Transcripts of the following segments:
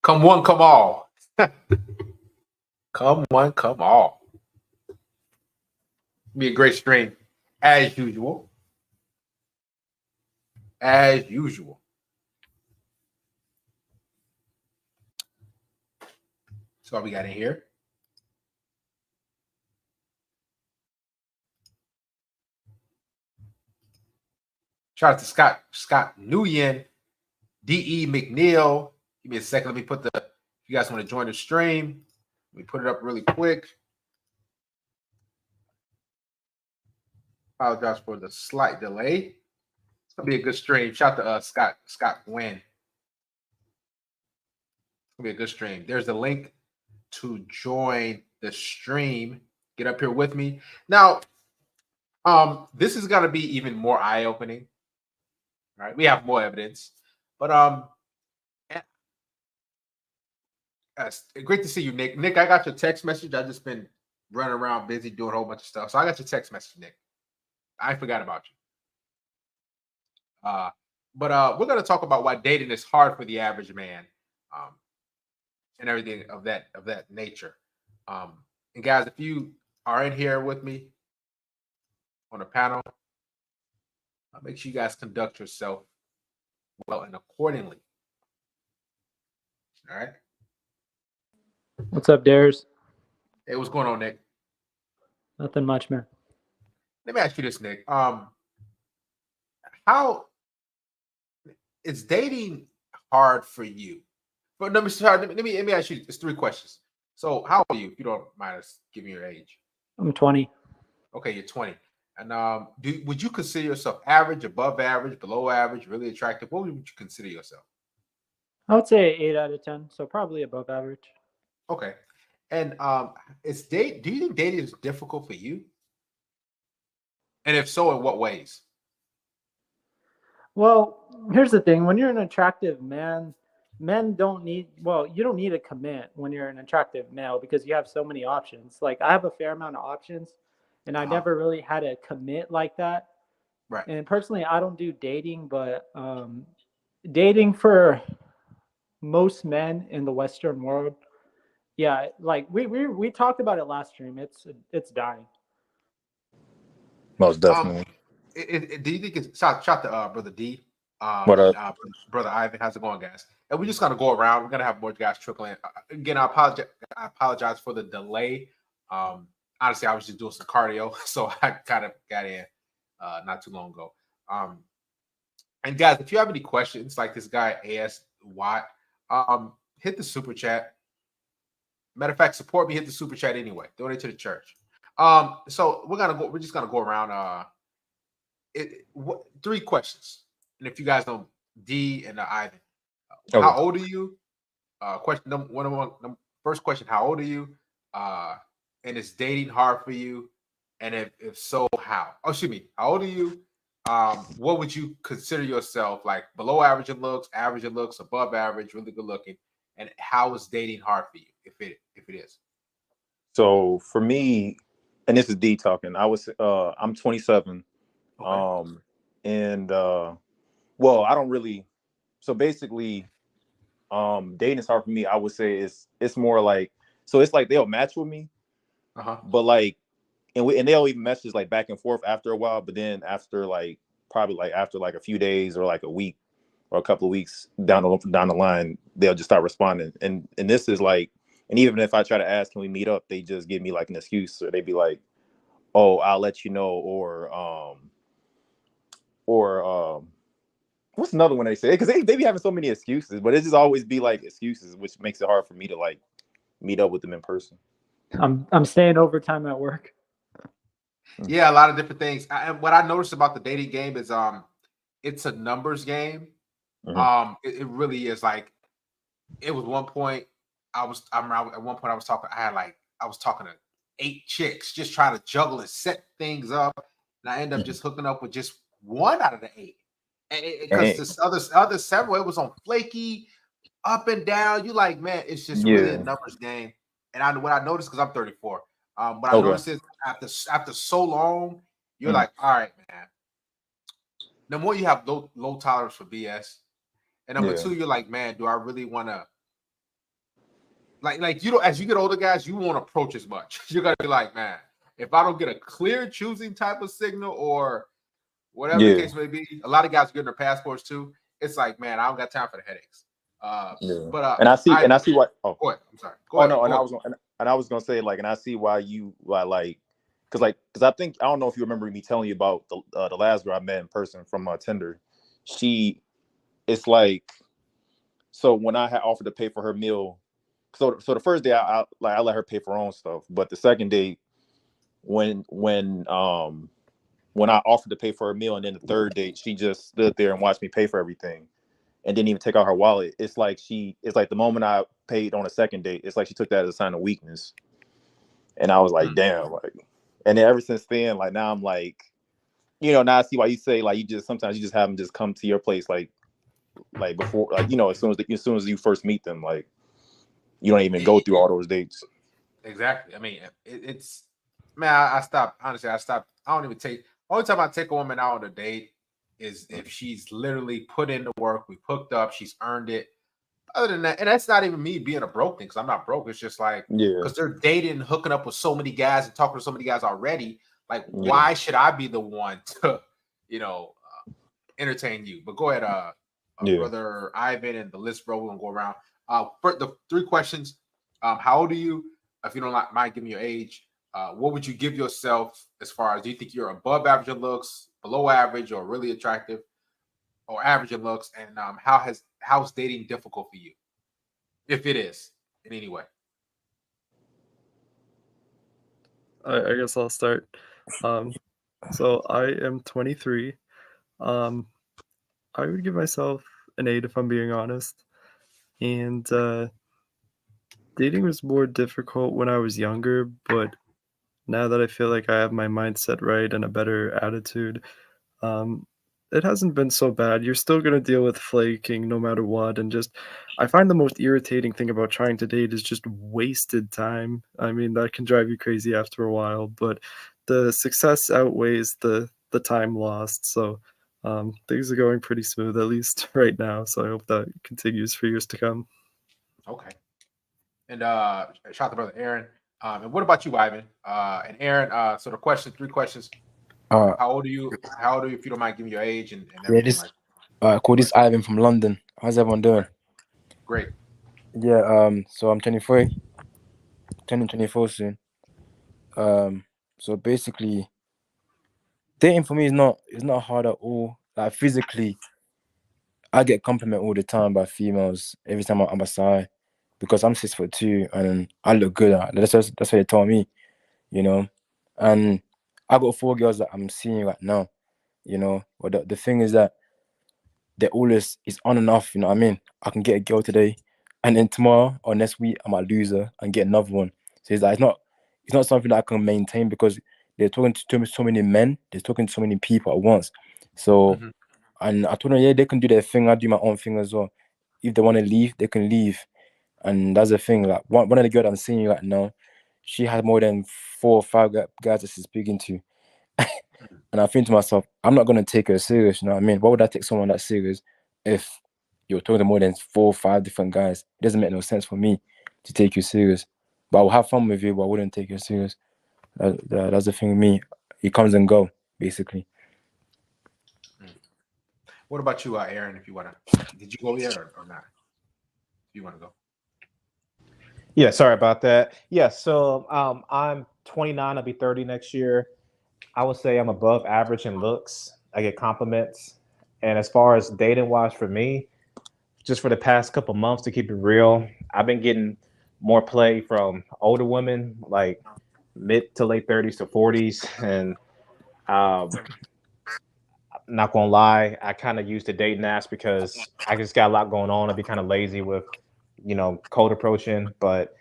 Come one, come all. Come one, come all. Be a great stream, as usual. As usual. So what we got in here. Shout out to Scott Nguyen, D.E. McNeil. Give me a second. Let me put if you guys want to join the stream, let me put it up really quick. Apologize for the slight delay. It's gonna be a good stream. Shout out to Scott Nguyen. It's gonna be a good stream. There's a link to join the stream. Get up here with me. Now, this is gonna be even more eye-opening. All right, we have more evidence, but great to see you, Nick. Nick, I got your text message. I just been running around busy doing a whole bunch of stuff, so I got your text message, Nick. I forgot about you. But we're gonna talk about why dating is hard for the average man, and everything of that nature. And guys, if you are in here with me on the panel, make sure you guys conduct yourself well and accordingly. All right. What's up, Dares? Hey, what's going on, Nick? Nothing much, man. Let me ask you this, Nick. How is dating hard for you? But let me ask you. It's 3 questions. So, how are you? If you don't mind us giving your age. I'm 20. Okay, you're 20. And would you consider yourself average, above average, below average, really attractive? What would you consider yourself? I would say 8 out of 10, so probably above average. Okay. And do you think dating is difficult for you? And if so, in what ways? Well, here's the thing. When you're an attractive man, you don't need to commit when you're an attractive male because you have so many options. Like, I have a fair amount of options, and I never really had to commit like that. Right. And personally, I don't do dating, but dating for most men in the Western world, yeah, like we talked about it last stream. It's dying. Most definitely. Do you think it's shout to brother D? What up? Brother Ivan? How's it going, guys? And we're just gonna go around. We're gonna have more guys trickle in. Again, I apologize for the delay. Honestly, I was just doing some cardio, so I kind of got in not too long ago. And guys, if you have any questions, like this guy AS Watt, hit the super chat. Matter of fact, support me. Hit the super chat anyway. Donate to the church. So we're just gonna go around. 3 questions, and if you guys know D and Ivan, Okay. How old are you? Question number first question: how old are you? And is dating hard for you? And if so, how? Oh, excuse me. How old are you? What would you consider yourself, like below average in looks, above average, really good looking? And how is dating hard for you, if it is? So for me, and this is D talking, I'm 27. Okay. And well, I don't really, so basically dating is hard for me. I would say it's more like, so it's like they'll match with me, but like, and they'll even message like back and forth after a while, but then after like probably like after like a few days or like a week or a couple of weeks down the line, they'll just start responding. And this is like, and even if I try to ask, can we meet up, they just give me like an excuse, or they'd be like, oh, I'll let you know, or what's another one they say? Because they be having so many excuses, but it just always be like excuses, which makes it hard for me to like meet up with them in person. I'm staying overtime at work. Yeah, a lot of different things. And what I noticed about the dating game is it's a numbers game. Mm-hmm. It really is. Like, it was one point I remember at one point I was talking to 8 chicks, just trying to juggle and set things up, and I end up just hooking up with just 1 out of the 8. Because this other several, it was on flaky, up and down. You like, man, it's just really a numbers game. And what I noticed, because I'm 34, but I noticed is after so long, you're like, all right, man. Number one, you have low tolerance for BS, and number 2, you're like, man, do I really want to like you know, as you get older, guys, you won't approach as much. You're gonna be like, man, if I don't get a clear choosing type of signal or whatever the case may be, a lot of guys are getting their passports too. It's like, man, I don't got time for the headaches. But and I see why. Oh, go ahead. I'm sorry. Go ahead. I was gonna say, like, and I see why because I think I don't know if you remember me telling you about the last girl I met in person from Tinder. It's like, so when I had offered to pay for her meal, so the first day I let her pay for her own stuff, but the second day when I offered to pay for her meal, and then the third date she just stood there and watched me pay for everything and didn't even take out her wallet. It's like the moment I paid on a second date, it's like she took that as a sign of weakness. And I was like, damn, like, and then ever since then, like, now I'm like, you know, now I see why you say, like, sometimes you just have them just come to your place, like before, like, you know, as soon as you first meet them, like, you don't even go through all those dates. Exactly. I mean, it's, man, I stopped, honestly, I don't even take, only time I take a woman out on a date is if she's literally put in the work, we hooked up, she's earned it. Other than that, and that's not even me being a broke thing, because I'm not broke. It's just like, because they're dating, hooking up with so many guys and talking to so many guys already. Like, why should I be the one to, you know, entertain you? But go ahead, brother Ivan, and the list, bro. We're gonna go around. For the 3 questions. How old are you? If you don't mind giving your age, what would you give yourself as far as, do you think you're above average in looks, below average, or really attractive, or average in looks? And how's dating difficult for you, if it is in any way? I guess I'll start. So I am 23. I would give myself an 8 if I'm being honest. And dating was more difficult when I was younger, but now that I feel like I have my mindset right and a better attitude, it hasn't been so bad. You're still going to deal with flaking no matter what. And just, I find the most irritating thing about trying to date is just wasted time. I mean, that can drive you crazy after a while, but the success outweighs the time lost. So things are going pretty smooth, at least right now. So I hope that continues for years to come. Okay. And shout out to brother Aaron. And what about you, Ivan? And Aaron, so the 3 questions. How old are you? How old are you, if you don't mind giving your age and everything? Cool. This is Ivan from London. How's everyone doing? Great. Yeah. So I'm 23, turning 24 soon. So basically, dating for me is not hard at all. Like, physically, I get compliment all the time by females every time I'm outside, because I'm 6'2" and I look good. That's what they told me, you know. And I got 4 girls that I'm seeing right now, you know. But the thing is that they're always, it's on and off, you know what I mean? I can get a girl today, and then tomorrow or next week I might lose her and get another one. So it's like, it's not something that I can maintain, because they're talking to so many men, they're talking to so many people at once. So and I told them, yeah, they can do their thing, I do my own thing as well. If they want to leave, they can leave. And that's the thing. Like, one of the girls I'm seeing right now, she has more than 4 or 5 guys that she's speaking to. And I think to myself, I'm not going to take her serious, you know what I mean? Why would I take someone that serious if you're talking to more than 4 or 5 different guys? It doesn't make no sense for me to take you serious. But I will have fun with you, but I wouldn't take you serious. That's the thing with me. It comes and go, basically. What about you, Aaron, if you want to? Did you go yet or not? If you want to go. Yeah, sorry about that. Yeah, so I'm 29, I'll be 30 next year. I would say I'm above average in looks. I get compliments. And as far as dating wise for me, just for the past couple months, to keep it real, I've been getting more play from older women, like mid to late 30s to 40s. And I'm not gonna lie, I kind of use the dating apps because I just got a lot going on. I'd be kind of lazy with, cold approaching, but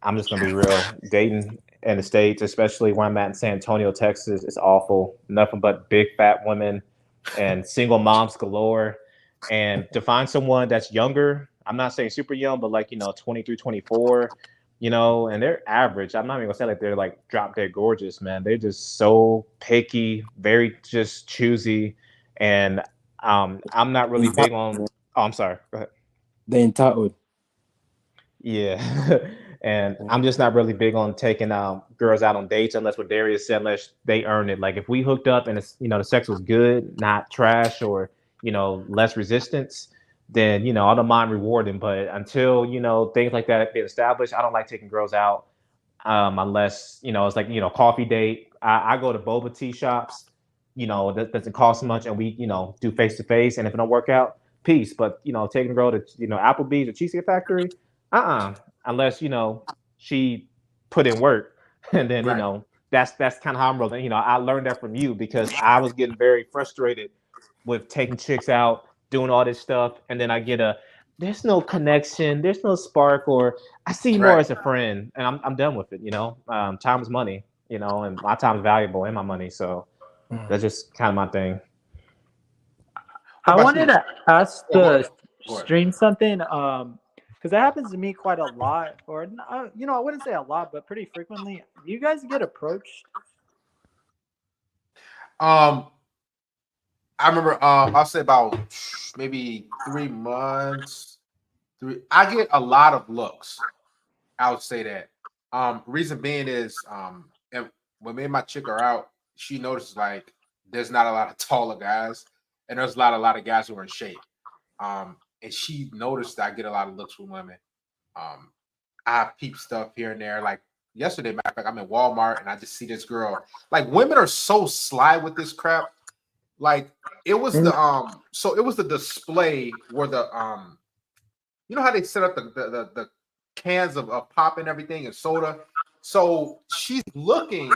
I'm just gonna be real. Dating in the States, especially where I'm at in San Antonio, Texas, is awful. Nothing but big fat women and single moms galore. And to find someone that's younger, I'm not saying super young, but like, 23, 24, and they're average. I'm not even gonna say like they're like drop dead gorgeous, man. They're just so picky, very just choosy. And I'm not really big on, oh, I'm sorry. Go ahead. They're entitled. Yeah. And I'm just not really big on taking girls out on dates unless what Darius said, unless they earn it. Like if we hooked up and it's, the sex was good, not trash or, less resistance, then, I don't mind rewarding. But until, things like that get established, I don't like taking girls out unless, it's like, coffee date. I go to boba tea shops, that doesn't cost much. And we, do face to face. And if it don't work out, peace. But, taking a girl to, Applebee's or Cheesecake Factory, unless she put in work, and then Right. that's kind of how I'm rolling. I learned that from you because I was getting very frustrated with taking chicks out, doing all this stuff, and then I get there's no connection, there's no spark, or I see you more Right. as a friend, and I'm done with it. Time is money, and my time is valuable and my money, so that's just kind of my thing. What I about wanted you? to ask Go ahead. the Go ahead. stream something, because that happens to me quite a lot, or I wouldn't say a lot, but pretty frequently. Do you guys get approached? I remember I'll say about maybe 3 months. I get a lot of looks. I would say that. Reason being is and when me and my chick are out, she notices like there's not a lot of taller guys, and there's a lot of guys who are in shape. And she noticed that I get a lot of looks from women. Um, I peep stuff here and there. Like yesterday, matter of fact, I'm in Walmart and I just see this girl. Like women are so sly with this crap. Like it was the display where the you know how they set up the cans of pop and everything and soda. So she's looking.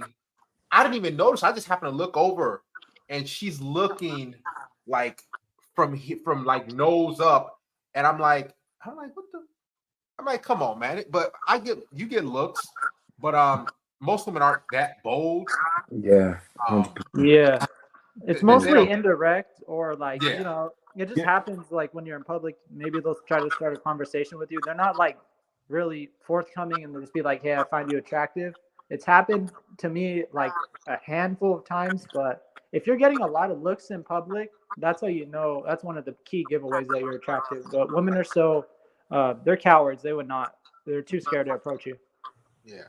I didn't even notice. I just happened to look over, and she's looking like from like nose up, and I'm like, what the? I'm like, come on, man. But you get looks, but most women aren't that bold. Yeah, Um, 100%. Yeah, it's they mostly don't. indirect, or like Yeah, it just happens like when you're in public. Maybe they'll try to start a conversation with you. They're not like really forthcoming, and they'll just be like, "Hey, I find you attractive." It's happened to me like a handful of times, but if you're getting a lot of looks in public, that's how you know. That's one of the key giveaways that you're attractive. But women are so they're cowards. They would not. They're too scared to approach you. yeah.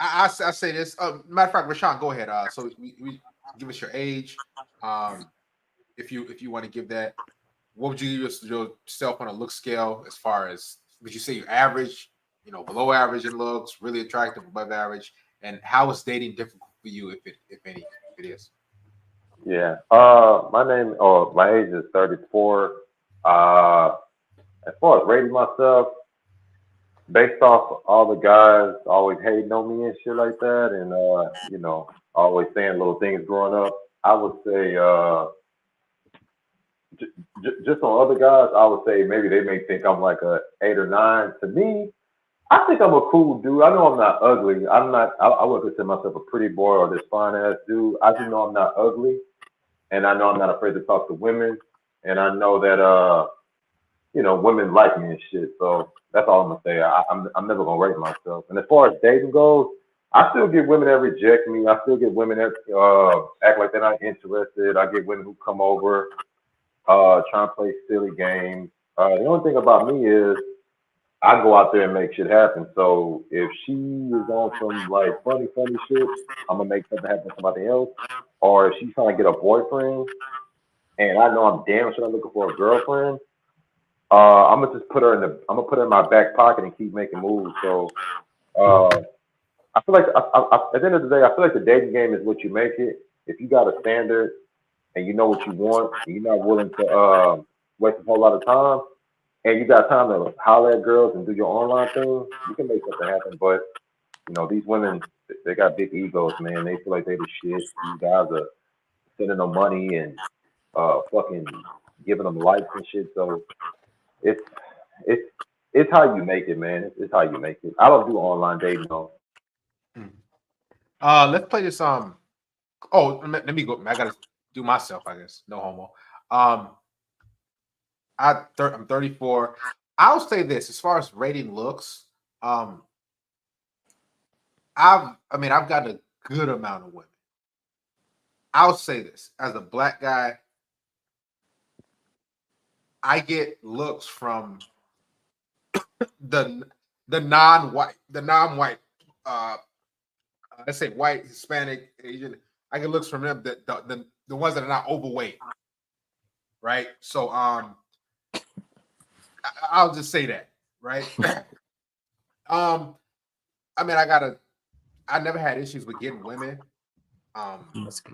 I say this. Matter of fact, Rashawn, go ahead. So we give us your age. Um, if you want to give that, what would you give yourself on a look scale as far as would you say you're average, below average in looks, really attractive, above average, and how is dating difficult for you if any, if it is? Yeah. My age is 34. As far as rating myself, based off all the guys always hating on me and shit like that, and always saying little things growing up, I would say just on other guys, I would say maybe they may think I'm like a 8 or 9. To me, I think I'm a cool dude. I know I'm not ugly. I'm not. I wouldn't consider myself a pretty boy or this fine ass dude. I just know I'm not ugly, and I know I'm not afraid to talk to women, and I know that women like me and shit. So that's all I'm gonna say. I'm never gonna rate myself. And as far as dating goes, I still get women that reject me. I still get women that act like they're not interested. I get women who come over, trying to play silly games. The only thing about me is I go out there and make shit happen. So if she is on some like funny shit, I'm gonna make something happen with somebody else. Or if she's trying to get a boyfriend, and I know I'm damn sure I'm looking for a girlfriend, I'm gonna put her in my back pocket and keep making moves. So uh, I feel like at the end of the day, I feel like the dating game is what you make it. If you got a standard and you know what you want, and you're not willing to waste a whole lot of time, and you got time to holler at girls and do your online thing, you can make something happen. But these women, they got big egos, man. They feel like they the shit. These guys are sending them money and fucking giving them likes and shit. So it's it's it's how you make it, man. It's how you make it. I don't do online dating though. Hmm. Let's play this. Oh, let me go. I gotta do myself. I guess no homo. I'm 34. I'll say this as far as rating looks. Um, I've got a good amount of women. I'll say this as a black guy, I get looks from the the non-white, let's say white, Hispanic, Asian. I get looks from them. The ones that are not overweight, right? So I'll just say that, right? I mean, I never had issues with getting women,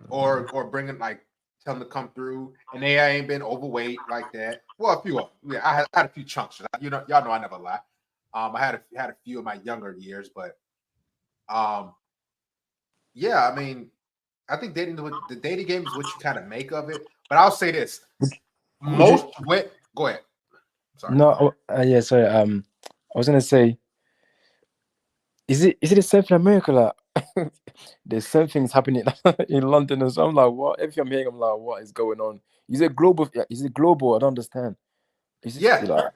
or bringing like tell them to come through, and they ain't been overweight like that. Well, a few of them. Yeah, I had a few chunks. You know, y'all know I never lie. I had a few in my younger years, but yeah, I mean, I think the dating game is what you kind of make of it. But I'll say this: go ahead. Sorry. No, yeah, sorry. I was gonna say, is it the same in America? Like, there's same things happening in London as well. I'm like, what? Everything I'm hearing, I'm like, what is going on? Is it global? Is it global? I don't understand. Is it, Yeah, like,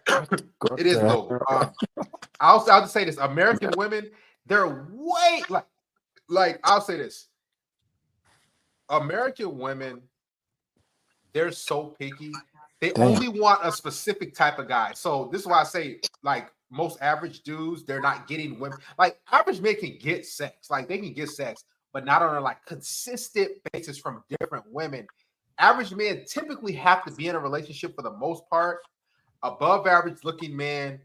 it is global. I'll just say this: American women, they're way like I'll say this: American women, they're so picky. They only want a specific type of guy. So this is why I say, like, most average dudes, they're not getting women. Like, average men can get sex. Like, they can get sex, but not on a like consistent basis from different women. Average men typically have to be in a relationship for the most part. Above average looking men,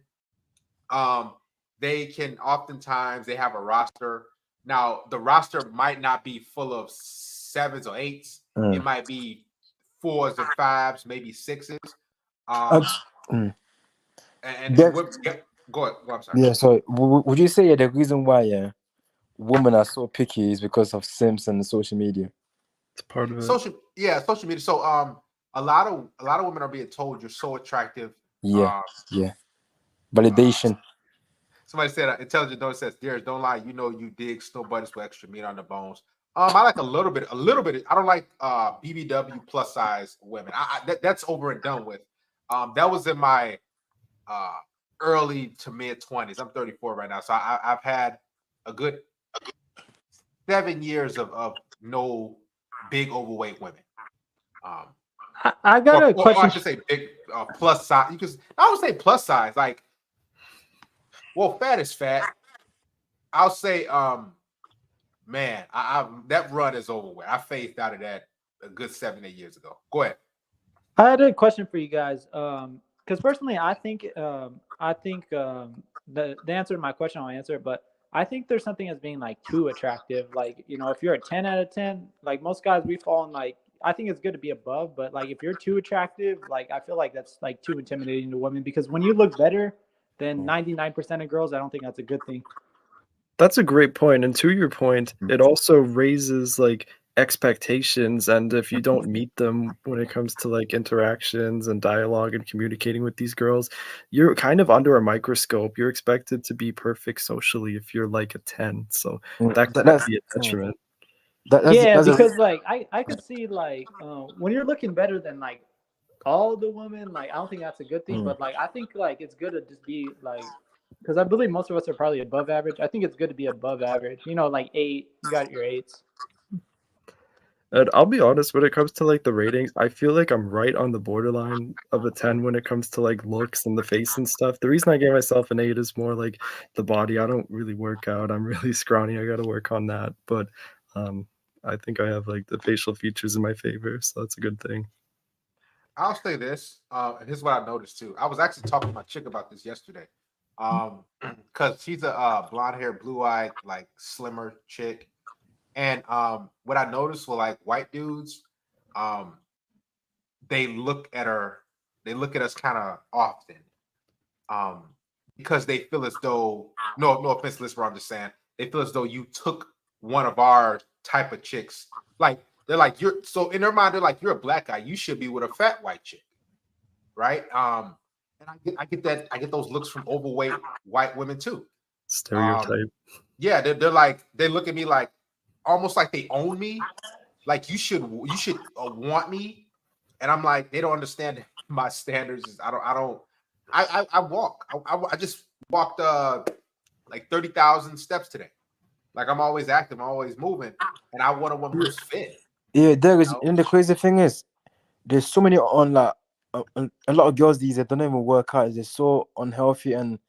they can oftentimes they have a roster. Now, the roster might not be full of 7s or 8s. It might be 4s and 5s, maybe 6s. And go ahead. I'm sorry. Yeah, so would you say the reason why women are so picky is because of Sims and social media? It's part of it. Social media. So a lot of women are being told you're so attractive. Yeah. Validation. Somebody said intelligent donor says, "Dears, don't lie. You know you dig snow bunnies with extra meat on the bones." I like a little bit. I don't like BBW plus size women. That's over and done with. That was in my early to mid 20s. I'm 34 right now, so I've had a good 7 years of no big overweight women. I got a question. I should say big plus size. I would say plus size. Like, well, fat is fat. I'll say, man, that run is over with. I phased out of that a good 7-8 years ago. Go ahead. I had a question for you guys. Because personally, I think the answer to my question, I'll answer it, but I think there's something as being like too attractive. Like, you know, if you're a 10 out of 10, like most guys, we fall in like, I think it's good to be above, but like if you're too attractive, like I feel like that's like too intimidating to women, because when you look better than 99% of girls, I don't think that's a good thing. That's a great point. And to your point, it also raises like expectations. And if you don't meet them when it comes to like interactions and dialogue and communicating with these girls, you're kind of under a microscope. You're expected to be perfect socially if you're like a 10. So that can be a detriment. Because like I could see like when you're looking better than like all the women, like I don't think that's a good thing, but like I think like it's good to just be like, because I believe most of us are probably above average. I think it's good to be above average. You know, like 8, you got your 8s. And I'll be honest, when it comes to like the ratings, I feel like I'm right on the borderline of a 10 when it comes to like looks and the face and stuff. The reason I gave myself an 8 is more like the body. I don't really work out. I'm really scrawny. I got to work on that. But I think I have like the facial features in my favor, so that's a good thing. I'll say this, and here's what I noticed too. I was actually talking to my chick about this yesterday, because she's a blonde-haired, blue-eyed, like slimmer chick, and what I noticed was like white dudes, they look at us kind of often, because they feel as though no offense, listener, I'm just saying they feel as though you took one of our type of chicks. Like, they're like, you're so in their mind, they're like, you're a black guy, you should be with a fat white chick, right? And I get those looks from overweight white women too. Stereotype. Yeah, they're like, they look at me like almost like they own me. Like, you should want me, and I'm like, they don't understand my standards. I just walked like 30,000 steps today. Like, I'm always active, I'm always moving, and I want a woman who's fit. Yeah, there is. And the crazy thing is, there's so many on like a lot of girls these days don't even work out. They're so unhealthy, and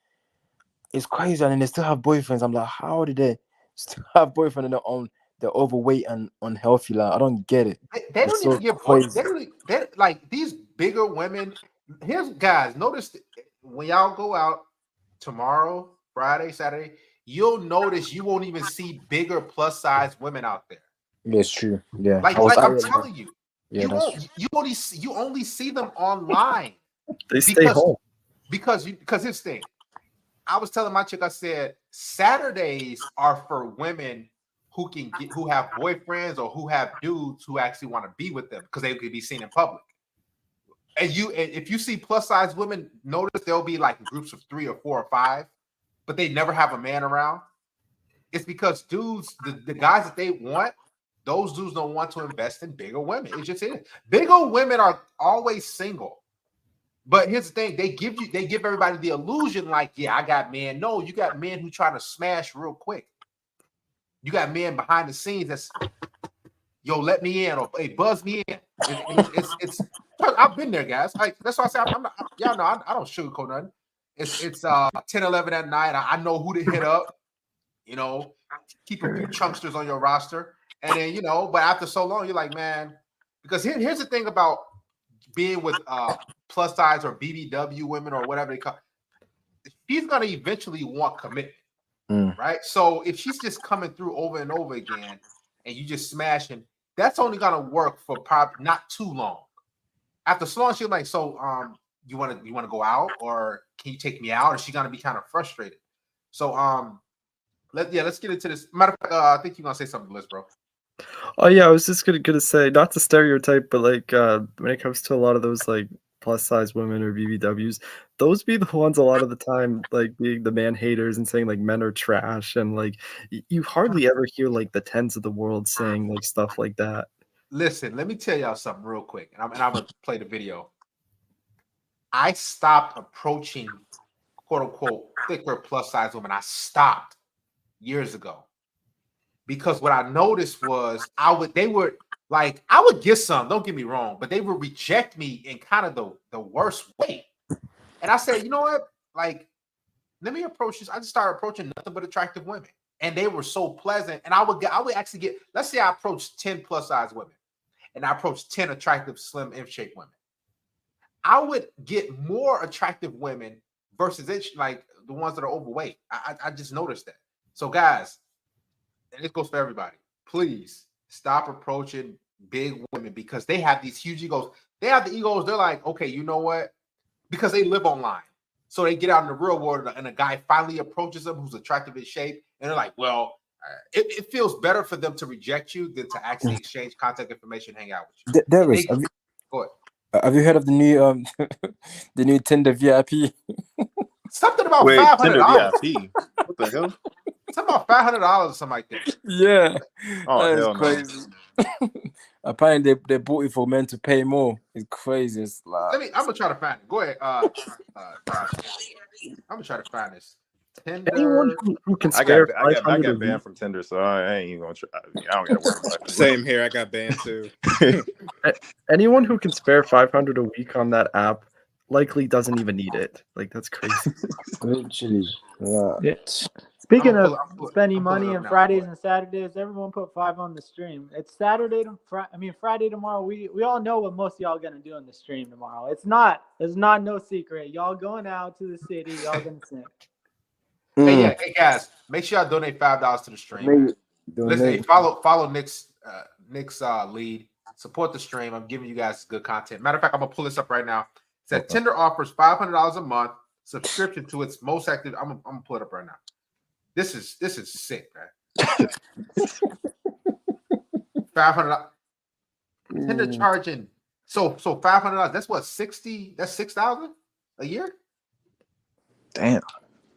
it's crazy, and then they still have boyfriends. I'm like, how did they still have boyfriends and they're overweight and unhealthy? Like, I don't get it. They It's don't so even get crazy. they like these bigger women. Here's guys, notice when y'all go out tomorrow, Friday, Saturday, you'll notice you won't even see bigger plus size women out there. Yeah, it's true. Yeah, Like I'm telling you, yeah, you only see them online. They stay home because this thing. I was telling my chick, I said Saturdays are for women who have boyfriends or who have dudes who actually want to be with them because they could be seen in public. And if you see plus size women, notice there'll be like groups of 3 or 4 or 5, but they never have a man around. It's because dudes, the guys that they want, those dudes don't want to invest in bigger women. It just is. Bigger women are always single. But here's the thing: they give everybody the illusion, like, yeah, I got men. No, you got men who try to smash real quick. You got men behind the scenes that's, yo, let me in, or hey, buzz me in. It's I've been there, guys. Like, that's why I say I'm not, y'all know I don't sugarcoat nothing. It's 10, 11 at night. I know who to hit up. You know, keep a few chunksters on your roster, and then but after so long, you're like, man, because here's the thing about being with plus size or BBW women or whatever they call, she's gonna eventually want commitment, right? So if she's just coming through over and over again, and you just smashing, that's only gonna work for probably not too long. After so long, she's like, so you want to go out, or can you take me out? Or she's gonna be kind of frustrated. So let's get into this. Matter of fact, I think you're gonna say something, Liz, bro. Oh yeah, I was just gonna say, not to stereotype, but like when it comes to a lot of those like plus size women or BBWs, those be the ones a lot of the time like being the man haters and saying like men are trash, and like you hardly ever hear like the tens of the world saying like stuff like that. Listen, let me tell y'all something real quick, and I'm gonna play the video. I stopped approaching quote unquote thicker plus size women. I stopped years ago. Because what I noticed was I would get some, don't get me wrong, but they would reject me in kind of the worst way. And I said, you know what? Like, let me approach this. I just started approaching nothing but attractive women. And they were so pleasant. And I would actually get, let's say I approached 10 plus size women and I approached 10 attractive, slim, M-shaped women. I would get more attractive women versus like the ones that are overweight. I just noticed that. So guys, and this goes for everybody, please stop approaching big women because they have these huge egos. They have the egos. They're like, okay, you know what? Because they live online. So they get out in the real world and a guy finally approaches them who's attractive in shape. And they're like, well, it feels better for them to reject you than to actually exchange contact information, hang out with you. Darius, go ahead. Have you heard of the new the new Tinder VIP? Something about $500. Tinder VIP. What the hell? Something about $500 or something like that. Yeah. Oh, that is hell crazy. No. Apparently they bought it for men to pay more. It's crazy. It's like, I'm gonna try to find it. Go ahead. I'm gonna try to find this. Tinder. Anyone who can I spare got banned from Tinder, so I ain't even gonna try. I don't gotta worry about it. Same here. I got banned too. Anyone who can spare $500 a week on that app likely doesn't even need it. Like, that's crazy. literally. Yeah. Speaking of spending money on Fridays and Saturdays, everyone put 5 on the stream. It's Friday tomorrow. We all know what most of y'all gonna do on the stream tomorrow. It's not no secret. Y'all going out to the city. Y'all gonna sing. Hey guys, make sure y'all donate $5 to the stream. Listen, hey, follow Nick's lead. Support the stream. I'm giving you guys good content. Matter of fact, I'm gonna pull this up right now. It says Tinder offers $500 a month subscription to its most active. I'm gonna pull it up right now. This is sick, man. $500. Tinder charging so $500. That's what 60. That's 6,000 a year. Damn.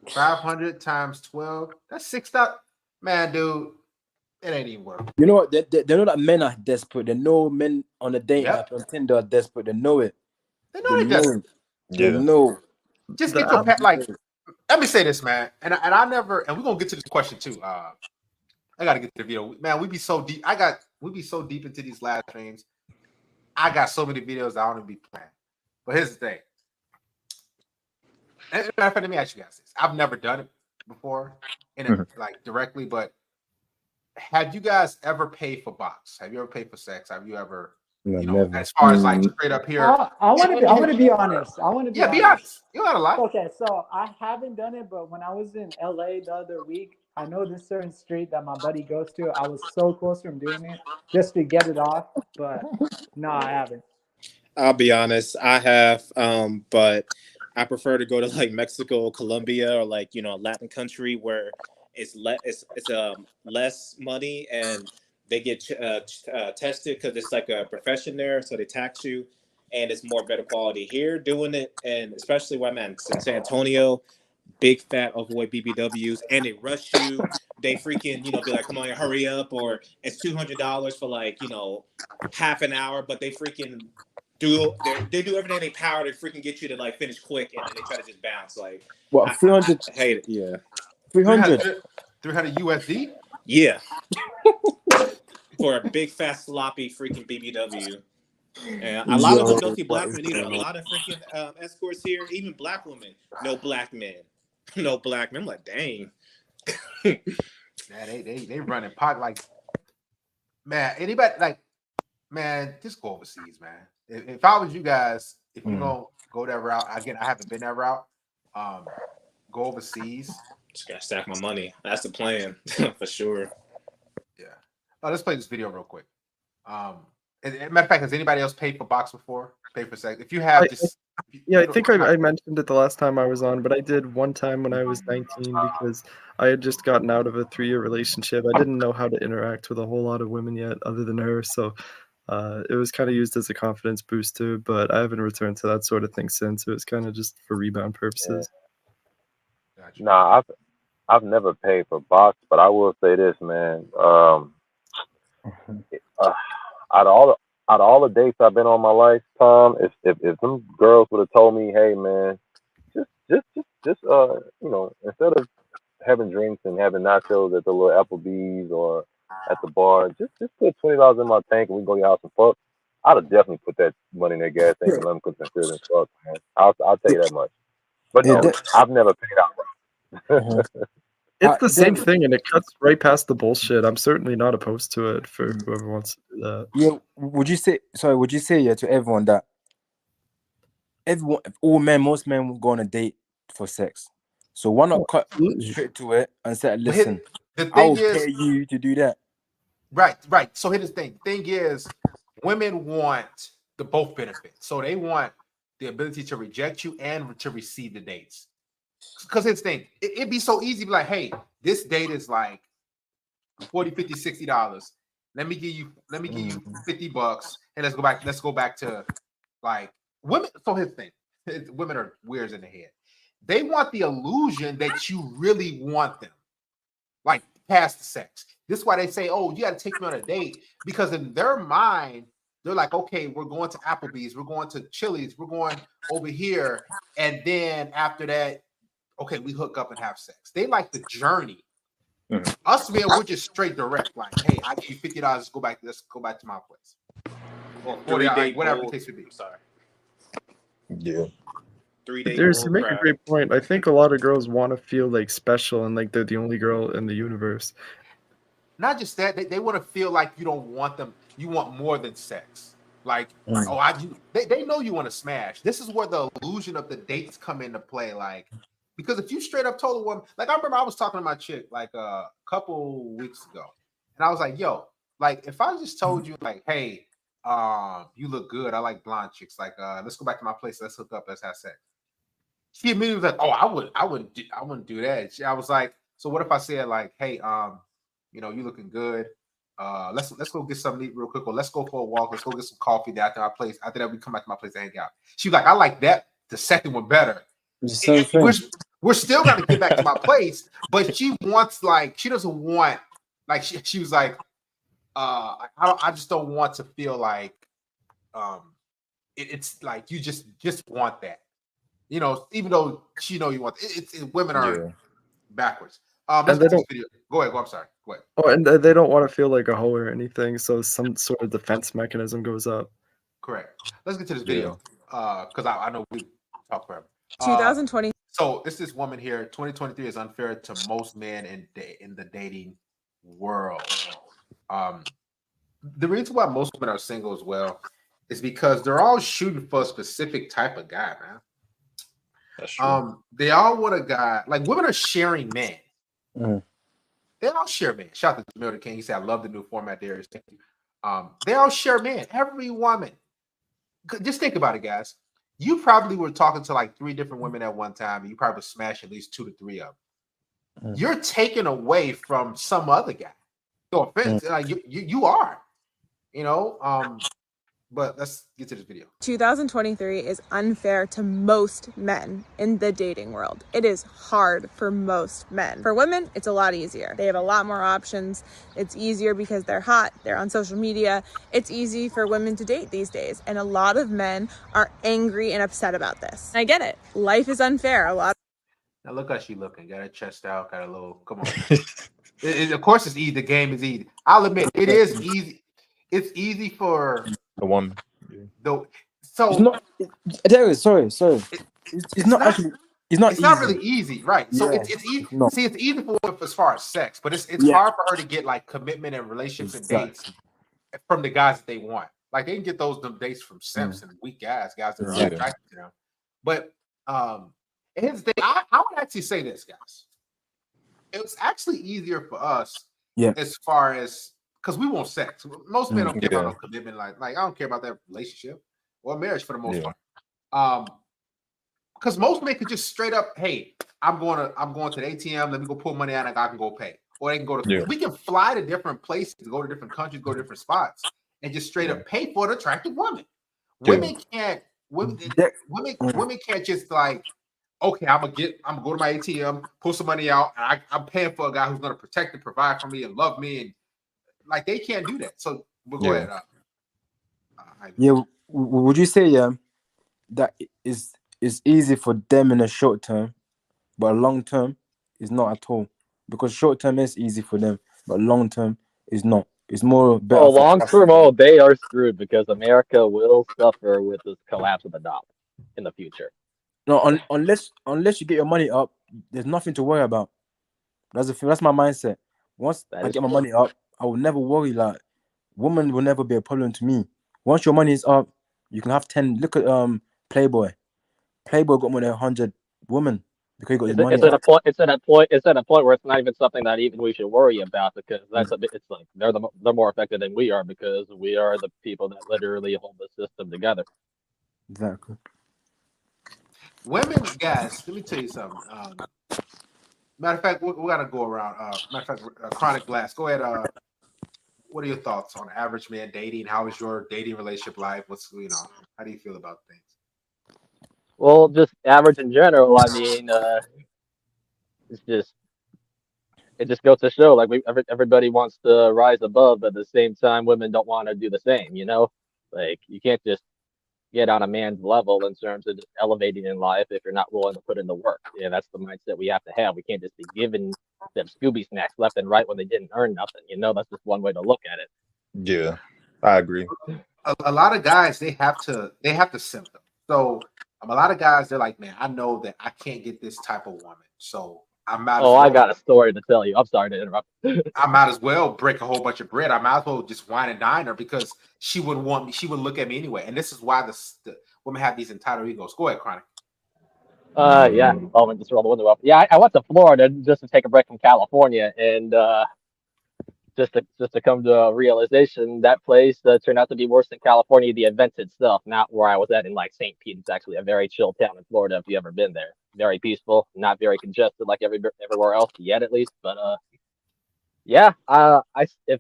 500 times 12. That's 6,000. Man, dude, it ain't even worth it. You know what? They know that men are desperate. They know men on the dating app on Tinder are desperate. They know it. They know they desperate. They know. Just get your pet. Like, let me say this, man. And I never. And we're gonna get to this question too. I gotta get to the video, man. We be so deep. We be so deep into these live streams. I got so many videos I don't even be playing. But here's the thing. And let me ask you guys this. I've never done it. before, like directly, but have you guys ever paid for box? Have you ever paid for sex? Have you ever, No, you know, never. as far as like straight up here? I want to be honest. I want to be Yeah, honest. be honest. You got a lot. Okay, so I haven't done it, but when I was in LA the other week, I know this certain street that my buddy goes to. I was so close from doing it just to get it off, but no, I haven't. I'll be honest, I have, but I prefer to go to like Mexico, Colombia, or like, you know, a Latin country where it's less money and they get tested because it's like a profession there, so they tax you, and it's more better quality here doing it, and especially when I'm in San Antonio, big fat overweight BBWs, and they rush you. They freaking, you know, be like, come on, hurry up, or it's $200 for like, you know, half an hour, but they freaking they do everything they power to freaking get you to like finish quick, and then they try to just bounce. Like, What, 300? I hate it. Yeah, 300? 300 USD? yeah, for a big fat sloppy freaking BBW. And a lot of them don't see black men either. A lot of freaking escorts here, even black women, no black men, no black men. I'm like, dang. Yeah, they running pocket like, man. Anybody like, man, just go overseas, man. If I was you guys, if you gonna go that route, again, I haven't been that route. Go overseas. Just gotta stack my money. That's the plan for sure. Yeah. Let's play this video real quick. Matter of fact, has anybody else paid for box before? Paid for sex? If you have, I think I mentioned it the last time I was on, but I did one time when I was 19 because I had just gotten out of a 3-year relationship. I didn't know how to interact with a whole lot of women yet, other than her. So it was kind of used as a confidence booster, but I haven't returned to that sort of thing since. It was kind of just for rebound purposes. Yeah. Nah, I've never paid for box, but I will say this, man. Out of all the dates I've been on my lifetime, if some girls would have told me, hey man, just you know, instead of having drinks and having nachos at the little Applebee's or at the bar, just put $20 in my tank and we go to your house and fuck, I'd have definitely put that money in their gas tank and let them cook some food and fuck, man. I'll tell you that much. But no, I've never paid out. It's the same thing, and it cuts right past the bullshit. I'm certainly not opposed to it for whoever wants to do that. Yeah, would you say to everyone that most men will go on a date for sex? So why not cut straight to it and say, listen, I'll pay you to do that. Right. So here's the thing. The thing is, women want the both benefits. So they want the ability to reject you and to receive the dates. Because here's the thing, it'd be so easy to be like, hey, this date is like $40, $50, $60. Let me give you $50 and let's go back to like women. So here's the thing, women are weirds in the head. They want the illusion that you really want them, like past the sex. This is why they say, oh, you got to take me on a date, because in their mind, they're like, okay, we're going to Applebee's, we're going to Chili's, we're going over here, and then after that, okay, we hook up and have sex. They like the journey. Us men, we're just straight direct. Like, hey, I give you $50. Let's go back to my place. Or 40, like, whatever the case would be. Sorry. Yeah. 3 days. You make a great point. I think a lot of girls want to feel like special and like they're the only girl in the universe. Not just that, they want to feel like you don't want them. You want more than sex. Like, they know you want to smash. This is where the illusion of the dates come into play. Like, because if you straight up told a woman, like I remember I was talking to my chick like a couple weeks ago, and I was like, yo, like if I just told you like, hey, you look good, I like blonde chicks, like let's go back to my place, let's hook up, let's have sex. She immediately was like, oh, I wouldn't do that. I was like, so what if I said like, hey, you know, you looking good, let's go get something to eat real quick, or let's go for a walk, let's go get some coffee after our place, after that we come back to my place and hang out. She was like, I like that, the second one better. We're still gonna get back to my place, but she wants, like, she doesn't want, like, she was like, I just don't want to feel like it's like you just want that, you know, even though she know you want women are backwards. Let's get this video. Go ahead. I'm sorry. Go ahead. Oh, and they don't want to feel like a hoe or anything, so some sort of defense mechanism goes up. Correct. Let's get to this video because I know we talked forever. 2020. So this woman here, 2023 is unfair to most men in the dating world. The reason why most women are single as well is because they're all shooting for a specific type of guy, man. That's true. They all want a guy, like women are sharing men. They all share men. Shout out to Jamil the King. He said, I love the new format, Darius. Thank you. They all share men. Every woman. Just think about it, guys. You probably were talking to like 3 different women at one time, and you probably smashed at least 2 to 3 of them. You're taken away from some other guy. No offense. You are. You know, but let's get to this video. 2023 is unfair to most men in the dating world. It is hard for most men. For women, it's a lot easier. They have a lot more options. It's easier because they're hot, they're on social media. It's easy for women to date these days. And a lot of men are angry and upset about this. I get it. Life is unfair. Now look how she looking. Got her chest out, got a little, come on. Of course it's easy. The game is easy. I'll admit, it is easy. It's easy for the woman. Though, so it's not. Sorry. It's not actually. It's not. It's easy. not really easy, right? So Yeah, it's easy. no. See, it's easy for women as far as sex, but it's hard for her to get like commitment and relationships and dates from the guys that they want. Like they can get them dates from simps and weak guys that are attracted to them. But here's the thing. I would actually say this, guys. It's actually easier for us, as far as because we want sex. Most men don't care about no commitment. Like I don't care about that relationship or marriage for the most part. Because most men could just straight up, hey, I'm going to the ATM. Let me go pull money out, and I can go pay. Or they can go to. We can fly to different places, go to different countries, go to different spots, and just straight up pay for an attractive woman. Women can't. Women can't just like. Okay, I'm gonna go to my ATM, pull some money out, and I'm paying for a guy who's gonna protect and provide for me and love me, and like they can't do that. So we'll go ahead. Would you say that is easy for them in the short term, but long term is not at all? Because short term is easy for them, but long term is not. It's more better. Oh, long term, they are screwed because America will suffer with this collapse of the dollar in the future. No, unless you get your money up, there's nothing to worry about. That's my mindset. Once I get my money up, I will never worry. Like, woman will never be a problem to me. Once your money is up, you can have 10. Look at Playboy. Playboy got more than 100 women because he got his money. It's at a point where it's not even something that even we should worry about because it's like they're more affected than we are because we are the people that literally hold the system together. Exactly. Women, guys, let me tell you something. Matter of fact, we gotta go around. Matter of fact, Chronic Blast. Go ahead. What are your thoughts on average man dating? How is your dating relationship life? How do you feel about things? Well, just average in general. I mean, it just goes to show like everybody wants to rise above, but at the same time, women don't want to do the same. You know, like you can't just get on a man's level in terms of just elevating in life if you're not willing to put in the work. Yeah, that's the mindset we have to have. We can't just be giving them Scooby snacks left and right when they didn't earn nothing. You know, that's just one way to look at it. Yeah, I agree. A lot of guys they have to simp them. So a lot of guys they're like, man, I know that I can't get this type of woman, so I'm out. I got a story to tell you. I'm sorry to interrupt. I might as well break a whole bunch of bread. I might as well just wine and dine her because she wouldn't want me. She would look at me anyway. And this is why the women have these entitled egos. Go ahead, Chronic. Yeah. Oh, just roll the window up. Yeah, I went to Florida just to take a break from California, and just to come to a realization that place turned out to be worse than California. The events itself, not where I was at in like St. Pete. It's actually a very chill town in Florida. If you ever been there, very peaceful, not very congested like everywhere else yet, at least. But yeah, if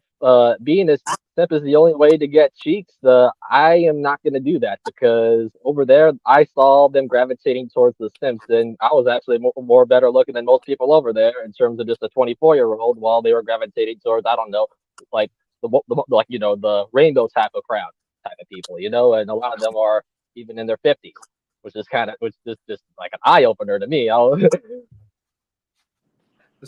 being a simp is the only way to get cheeks, I am not going to do that because over there I saw them gravitating towards the simps, and I was actually more better looking than most people over there in terms of just a 24-year-old, while they were gravitating towards I don't know, like the rainbow type of crowd type of people, and a lot of them are even in their 50s, which is just like an eye opener to me.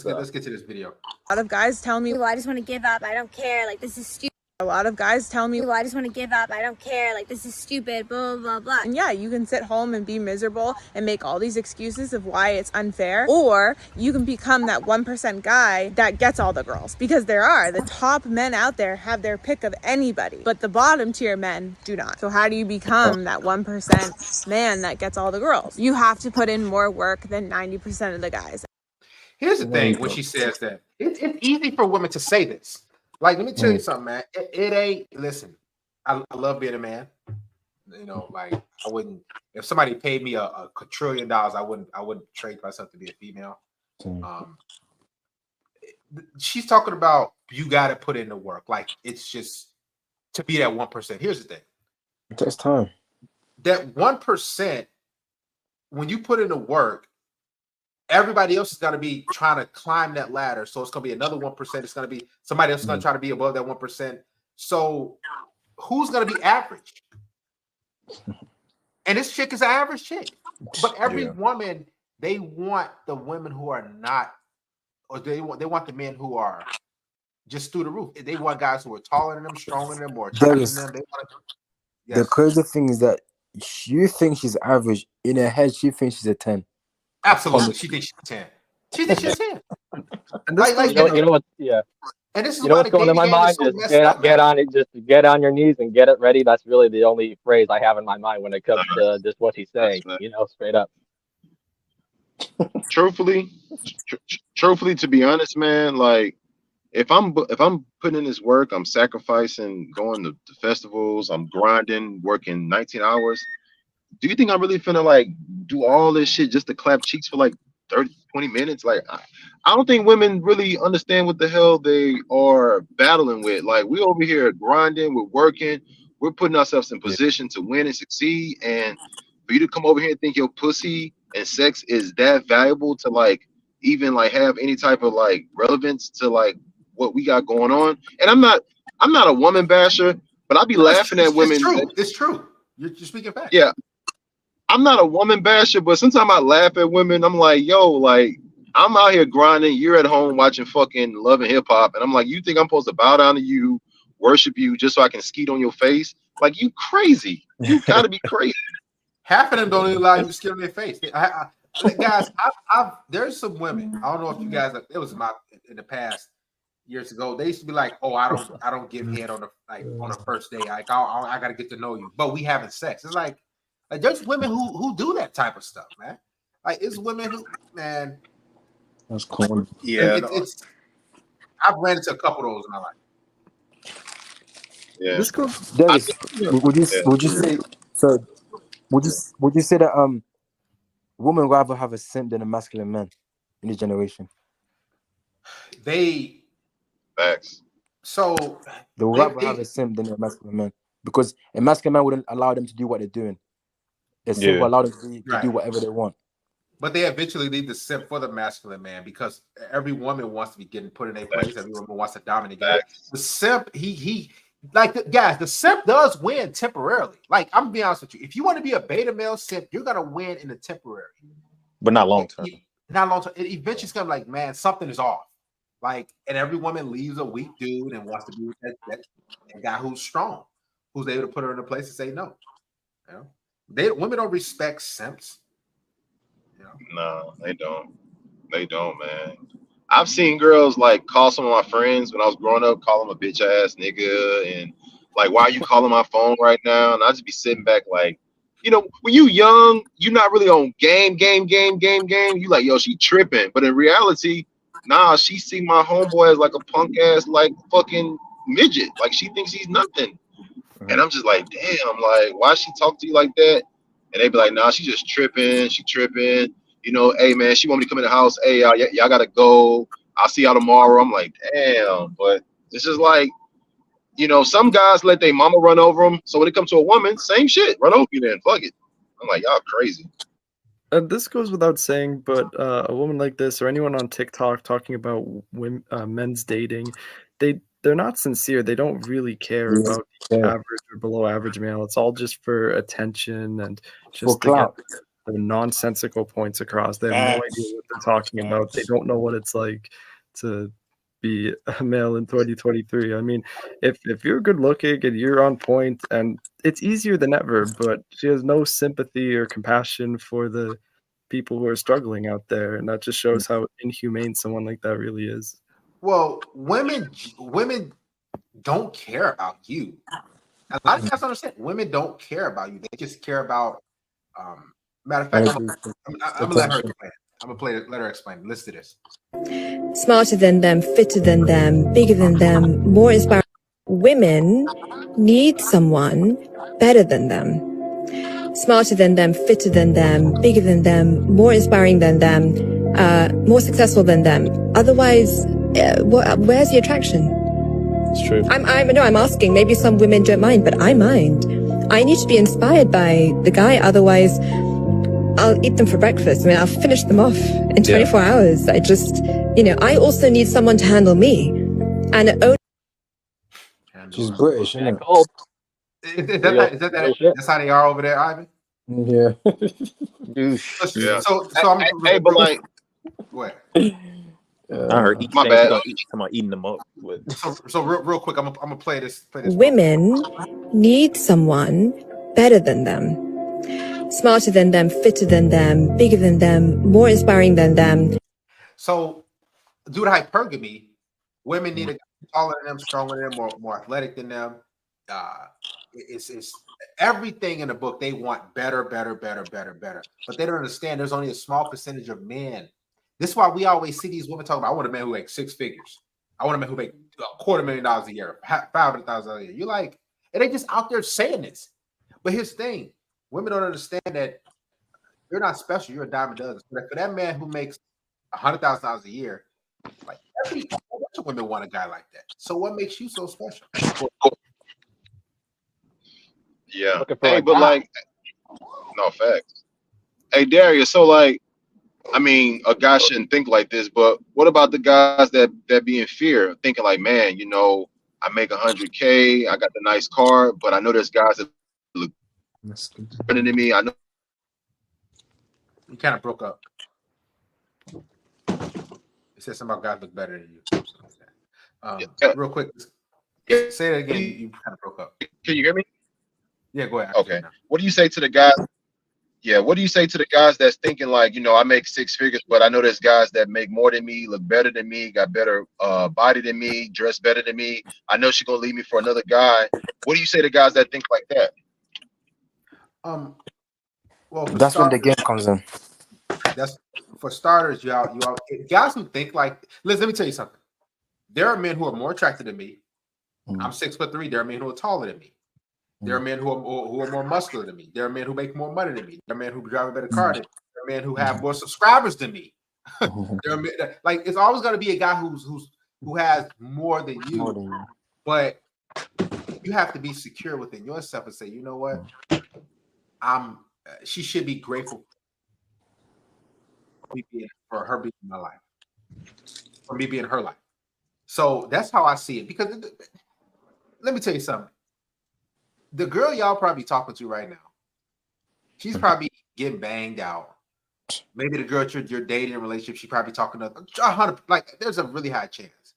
Let's get to this video. A lot of guys tell me, well, I just want to give up. I don't care. Like, this is stupid. A lot of guys tell me, well, I just want to give up. I don't care. Like, this is stupid, blah, blah, blah. and yeah, you can sit home and be miserable and make all these excuses of why it's unfair. Or you can become that 1% guy that gets all the girls. Because the top men out there have their pick of anybody, but the bottom tier men do not. So how do you become that 1% man that gets all the girls? You have to put in more work than 90% of the guys. Here's the thing when she says that. It's easy for women to say this. Like, let me tell you something, man. It ain't, listen, I love being a man. You know, like, I wouldn't, if somebody paid me a quadrillion dollars, I wouldn't trade myself to be a female. She's talking about you got to put in the work. Like, it's just to be that 1%. Here's the thing. It takes time. That 1%, when you put in the work, everybody else is going to be trying to climb that ladder. So it's going to be another 1%. It's going to be somebody else going to try to be above that 1%. So who's going to be average? And this chick is an average chick. But every woman, they want the women who are not, or they want the men who are just through the roof. They want guys who are taller than them, stronger than them, more attractive than them. They want to, yes. The crazy thing is that you think she's average. In her head, she thinks she's a 10. Absolutely, she thinks she's 10. She thinks she's 10. And this you know what? Yeah. And this is what's going in my mind is get on it, just get on your knees and get it ready. That's really the only phrase I have in my mind when it comes to just what he's saying. You know, straight up. Truthfully, to be honest, man, like if I'm putting in this work, I'm sacrificing, going to festivals, I'm grinding, working 19 hours. Do you think I'm really finna like do all this shit just to clap cheeks for like 30, 20 minutes? Like, I don't think women really understand what the hell they are battling with. Like, we over here grinding, we're working, we're putting ourselves in position to win and succeed. And for you to come over here and think your pussy and sex is that valuable to like even like have any type of like relevance to like what we got going on. And I'm not a woman basher, but I'll be laughing at women. It's true. You're speaking facts. Yeah. I'm not a woman basher, but sometimes I laugh at women. I'm like, yo, like, I'm out here grinding. You're at home watching fucking Love and Hip Hop. And I'm like, you think I'm supposed to bow down to you, worship you just so I can skeet on your face? Like, you crazy. You gotta be crazy. Half of them don't even allow you to skeet on their face. Guys, there's some women. I don't know if you guys, it was in the past years ago. They used to be like, oh, I don't give head on the first day. Like, I gotta get to know you. But we having sex. It's like there's women who do that type of stuff, man. Like, it's women who, man. That's cool. Yeah, I've ran into a couple of those in my life. Yeah. This cool. Dennis, would you say so? Would you say that women rather have a simp than a masculine man in this generation? Facts. So they would rather have a simp than a masculine man, because a masculine man wouldn't allow them to do what they're doing. A simp will allow them to do whatever they want. But they eventually need the simp for the masculine man, because every woman wants to be getting put in their place. Every woman wants to dominate. The simp, the simp does win temporarily. Like, I'm gonna be honest with you. If you want to be a beta male simp, you're gonna win in the temporary, but not long term. Not long term. It eventually is gonna be like, man, something is off. Like, and every woman leaves a weak dude and wants to be with that guy who's strong, who's able to put her in a place to say no. You know, women don't respect simps. No, they don't. They don't, man. I've seen girls like call some of my friends when I was growing up, call them a bitch ass nigga, and like, why are you calling my phone right now? And I just be sitting back like, you know, when you young, you're not really on game. You like, yo, she tripping. But in reality, nah, she see my homeboy as like a punk ass, like fucking midget. Like, she thinks he's nothing. And I'm just like, damn, like, why she talk to you like that? And they be like, nah, she just tripping. She tripping. You know, hey, man, she want me to come in the house. Hey, y'all got to go. I'll see y'all tomorrow. I'm like, damn. But it's just like, you know, some guys let their mama run over them. So when it comes to a woman, same shit. Run over you then. Fuck it. I'm like, y'all crazy. This goes without saying, but a woman like this or anyone on TikTok talking about women, men's dating, they're not sincere. They don't really care about the average or below average male. It's all just for attention and just to get the nonsensical points across. They have no idea what they're talking about. They don't know what it's like to be a male in 2023. I mean, if you're good looking and you're on point, and it's easier than ever, but she has no sympathy or compassion for the people who are struggling out there, and that just shows how inhumane someone like that really is. Well, women don't care about you. A lot of guys don't understand. Women don't care about you. They just care about. Matter of fact, I'm gonna let her explain. I'm gonna let her explain. Listen to this. Smarter than them, fitter than them, bigger than them, more inspiring. Women need someone better than them. Smarter than them, fitter than them, bigger than them, more inspiring than them, more successful than them. Otherwise, where's the attraction? It's true. I'm asking. Maybe some women don't mind, but I mind. I need to be inspired by the guy. Otherwise, I'll eat them for breakfast. I mean, I'll finish them off in 24 hours. I just, I also need someone to handle me. And she's British, isn't it? Cold. That's how they are over there, Ivan? Yeah. So I'm but like, what? I heard each my thing bad. about eating them up. So real quick, I'm gonna play this. Women need someone better than them. Smarter than them, fitter than them, bigger than them, more inspiring than them. So, due to hypergamy, women need a guy taller than them, stronger than them, more athletic than them. It's everything in the book. They want better. But they don't understand there's only a small percentage of men. This is why we always see these women talking about, I want a man who makes six figures. I want a man who makes $250,000 a year, $500,000 a year. You're like, and they just out there saying this. But here's the thing. Women don't understand that you're not special. You're a dime a dozen. But for that man who makes $100,000 a year, like a bunch of women want a guy like that. So what makes you so special? Yeah. Hey, but like, no facts. Hey, Darius. So like, I mean, a guy shouldn't think like this, but what about the guys that be in fear, thinking like, man, I make $100K, I got the nice car, but I know there's guys that look better than me. I know. You kind of broke up. It said something about guys look better than you. Real quick, say it again. You kind of broke up. Can you hear me? Yeah, go ahead. Okay. What do you say to the guys? Yeah, what do you say to the guys that's thinking like, I make six figures, but I know there's guys that make more than me, look better than me, got better body than me, dress better than me. I know she's gonna leave me for another guy. What do you say to guys that think like that? Well, that's when the game comes in. That's for starters. You all guys who think like. Let me tell you something. There are men who are more attractive than me. I'm 6'3". There are men who are taller than me. There are men who are more muscular than me. There are men who make more money than me. There are men who drive a better car than me. There are men who have more subscribers than me. There are men, like it's always going to be a guy who has more than you. But you have to be secure within yourself and say, you know what? She should be grateful for her being in my life, for me being in her life. So that's how I see it. Because let me tell you something. The girl y'all probably talking to right now, she's probably getting banged out. Maybe the girl you're dating in a relationship, she probably talking to 100. Like, there's a really high chance.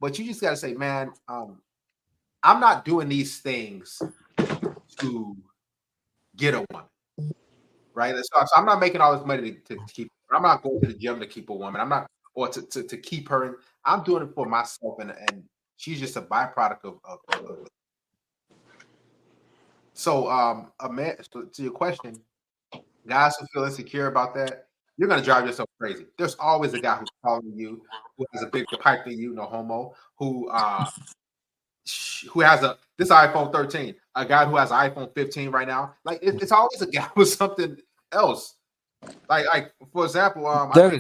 But you just got to say, man, I'm not doing these things to get a woman, right? So I'm not making all this money to keep. I'm not going to the gym to keep a woman. I'm not, or to keep her. I'm doing it for myself, and she's just a byproduct of it. So, a man. So to your question, guys who feel insecure about that, you're gonna drive yourself crazy. There's always a guy who's taller than you, who has a bigger pipe than you, no homo, who has this iPhone 13, a guy who has an iPhone 15 right now. Like it's always a guy with something else. Like for example, I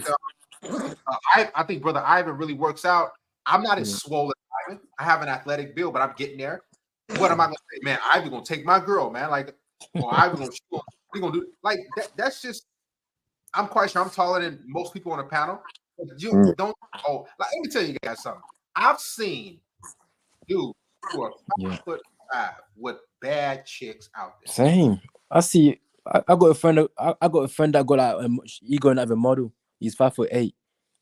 think brother Ivan really works out. I'm not as swollen as Ivan. I have an athletic build, but I'm getting there. What am I gonna say, man? Ivan gonna take my girl, man. Like, or Ivan gonna shoot. We gonna do like that. That's just. I'm quite sure I'm taller than most people on the panel. You don't. Oh, like, let me tell you guys something. I've seen dudes who are 5'5" with bad chicks out there. Same. I see. I got a friend. I got a friend that got like he going to have a model. He's 5'8",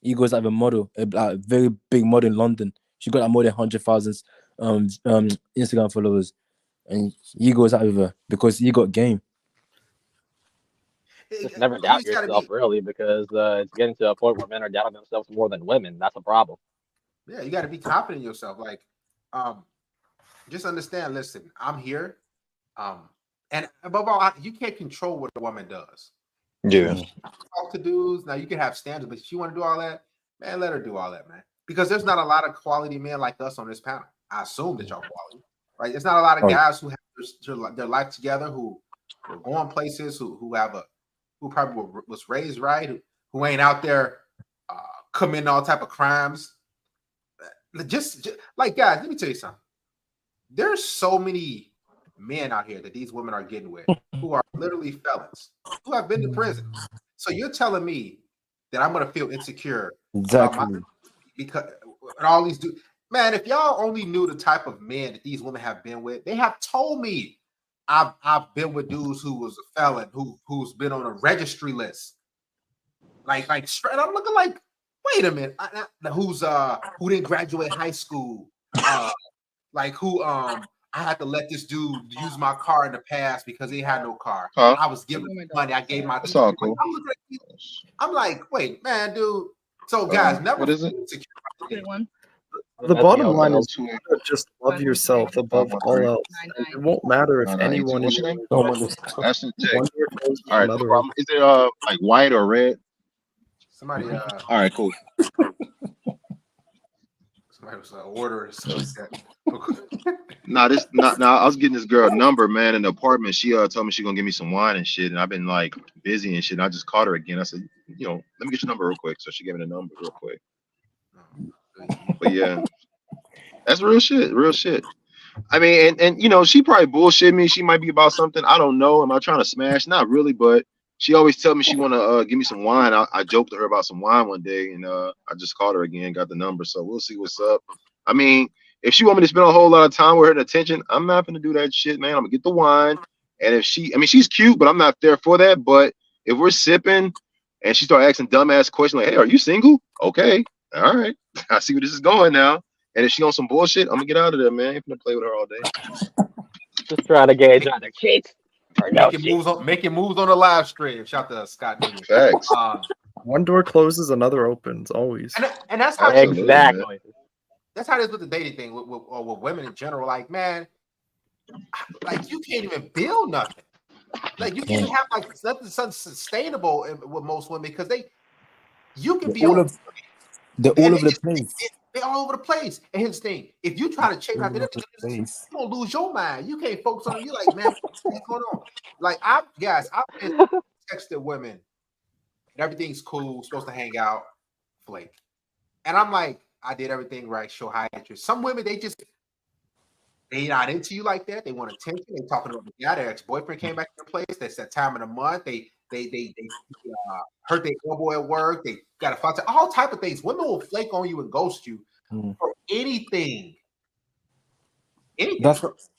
He goes out with a model, a very big model in London. She got like more than 100,000 Instagram followers, and he goes out with her because he got game. Just never doubt yourself, really, because it's getting to a point where men are doubting themselves more than women. That's a problem. Yeah, you got to be confident in yourself. Like, just understand. Listen, I'm here, and above all, you can't control what a woman does. Yeah. Talk to dudes. Now you can have standards, but if she want to do all that, man, let her do all that, man. Because there's not a lot of quality men like us on this panel. I assume that y'all quality, right? There's not a lot of guys who have their life together, who are going places, who probably was raised right, who ain't out there committing all type of crimes. Just like, guys, let me tell you something. There's so many men out here that these women are getting with who are literally felons, who have been to prison. So you're telling me that I'm gonna feel insecure Exactly. because all these dudes, man, if y'all only knew the type of men that these women have been with, they have told me I've been with dudes who was a felon, who's been on a registry list. Like straight, I'm looking like, wait a minute, who didn't graduate high school, like who I had to let this dude use my car in the past because he had no car. I was giving him money. I gave my. That's all cool. I'm like, wait, man, dude. So guys, never. What is it? The bottom line is just love yourself above all else. And it won't matter if anyone is. That's the text. All right. Is it like white or red? Somebody. All right, cool. Somebody was ordering something like that. I was getting this girl a number, man, in the apartment. She told me she gonna give me some wine and shit, and I've been like busy and shit. And I just called her again. I said, let me get your number real quick. So she gave me the number real quick. But yeah, that's real shit. Real shit. I mean, and she probably bullshit me. She might be about something. I don't know. Am I trying to smash? Not really, but she always tell me she wanna give me some wine. I joked to her about some wine one day, and I just called her again, got the number. So we'll see what's up. I mean, if she want me to spend a whole lot of time with her and attention, I'm not gonna do that shit, man. I'm gonna get the wine. And if she's cute, but I'm not there for that. But if we're sipping and she start asking dumbass questions like, hey, are you single? Okay, all right. I see where this is going now. And if she on some bullshit, I'm gonna get out of there, man. I'm gonna play with her all day. Just trying to gauge on the cheeks. Making moves on the live stream. Shout out to Scott Newman. Facts. One door closes, another opens, always. And that's how exactly. That's how it is with the dating thing, with women in general. Like, man, like you can't even build nothing. Like you can't have like nothing sustainable with most women because you can be they're all over the place. They're all over the place. And here's the thing: if you try to change how you're gonna lose your mind. You can't focus on it. You're like, man, what's going on? Like I've been texting women, and everything's cool, supposed to hang out, flake, and I'm like, I did everything right, show high interest. Some women, they not into you like that. They want attention. They talking about their ex-boyfriend came back to their place. That's that time of the month. They hurt their elbow at work. They got a fight. All type of things. Women will flake on you and ghost you for anything.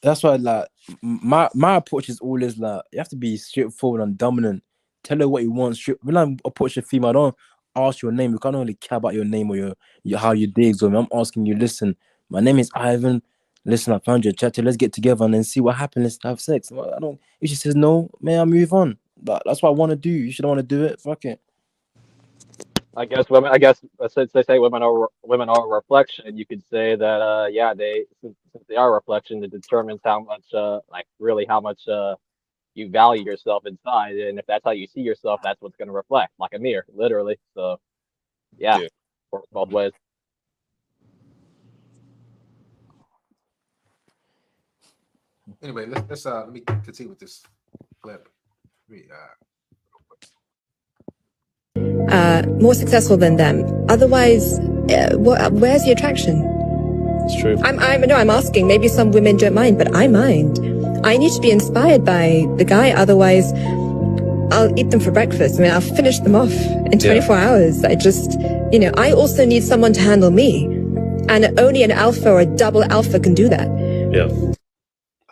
That's why like my approach is always like you have to be straightforward and dominant. Tell her what you want. When I approach a female, I don't ask your name. You can't really care about your name or your how your day is going. I'm asking you, listen, my name is Ivan. Listen, I found you a chat. Let's get together and then see what happens. Let's have sex. If she says no, man, I move on. But that's what I want to do. You shouldn't want to do it. Fuck it. I guess since they say women are a reflection, you could say that since they are a reflection, it determines how much how much you value yourself inside, and if that's how you see yourself, that's what's going to reflect, like a mirror, literally. So works both ways. Anyway, let me continue with this clip. More successful than them. Otherwise, where's the attraction? It's true. I'm asking. Maybe some women don't mind, but I mind. I need to be inspired by the guy. Otherwise, I'll eat them for breakfast. I mean, I'll finish them off in 24 hours. I also need someone to handle me, and only an alpha or a double alpha can do that. Yeah.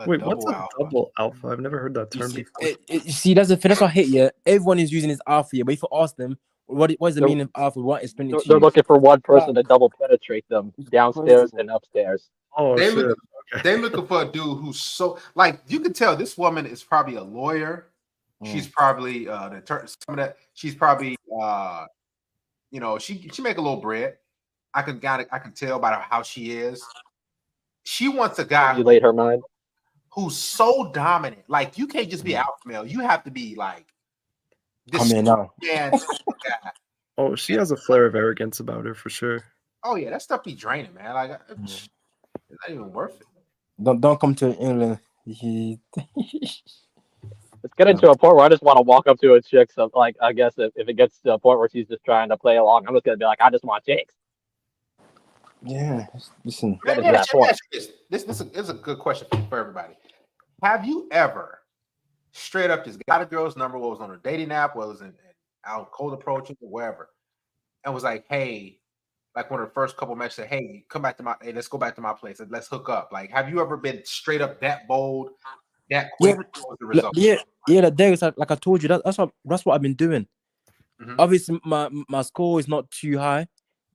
Wait, what's a double alpha? I've never heard that term before. See, that's the thing. That's what I hate. Yeah, everyone is using this alpha. Yeah, but if you ask them, What is the They're, meaning of alpha? What explain it to they're you? looking for one Yeah. person to double penetrate them downstairs and upstairs. Oh They shit. look, they looking for a dude who's so like you can tell this woman is probably a lawyer. She's probably the some of that. She's probably you know she make a little bread. I can tell by how she is. She wants a guy Emulate her mind. who's so dominant. Like you can't just be alpha male. You have to be like this Come here now. man guy. Oh, she has a flare of arrogance about her for sure. Oh yeah, that stuff be draining, man. Like it's not even worth it. Don't come to England. It's getting to a point where I just want to walk up to a chick. So, like, I guess if it gets to a point where she's just trying to play along, I'm just gonna be like, I just want chicks. Yeah, listen. Let me ask you this. This is a good question for everybody. Have you ever straight up just got a girl's number, what was on a dating app, what was in out cold approaching or wherever, and was like, hey, like one of the first couple messages said, hey, come back to my, hey, let's go back to my place, let's hook up. Like, have you ever been straight up that bold, that quick? Yeah, that day is like I told you, that's what I've been doing. Obviously, my score is not too high.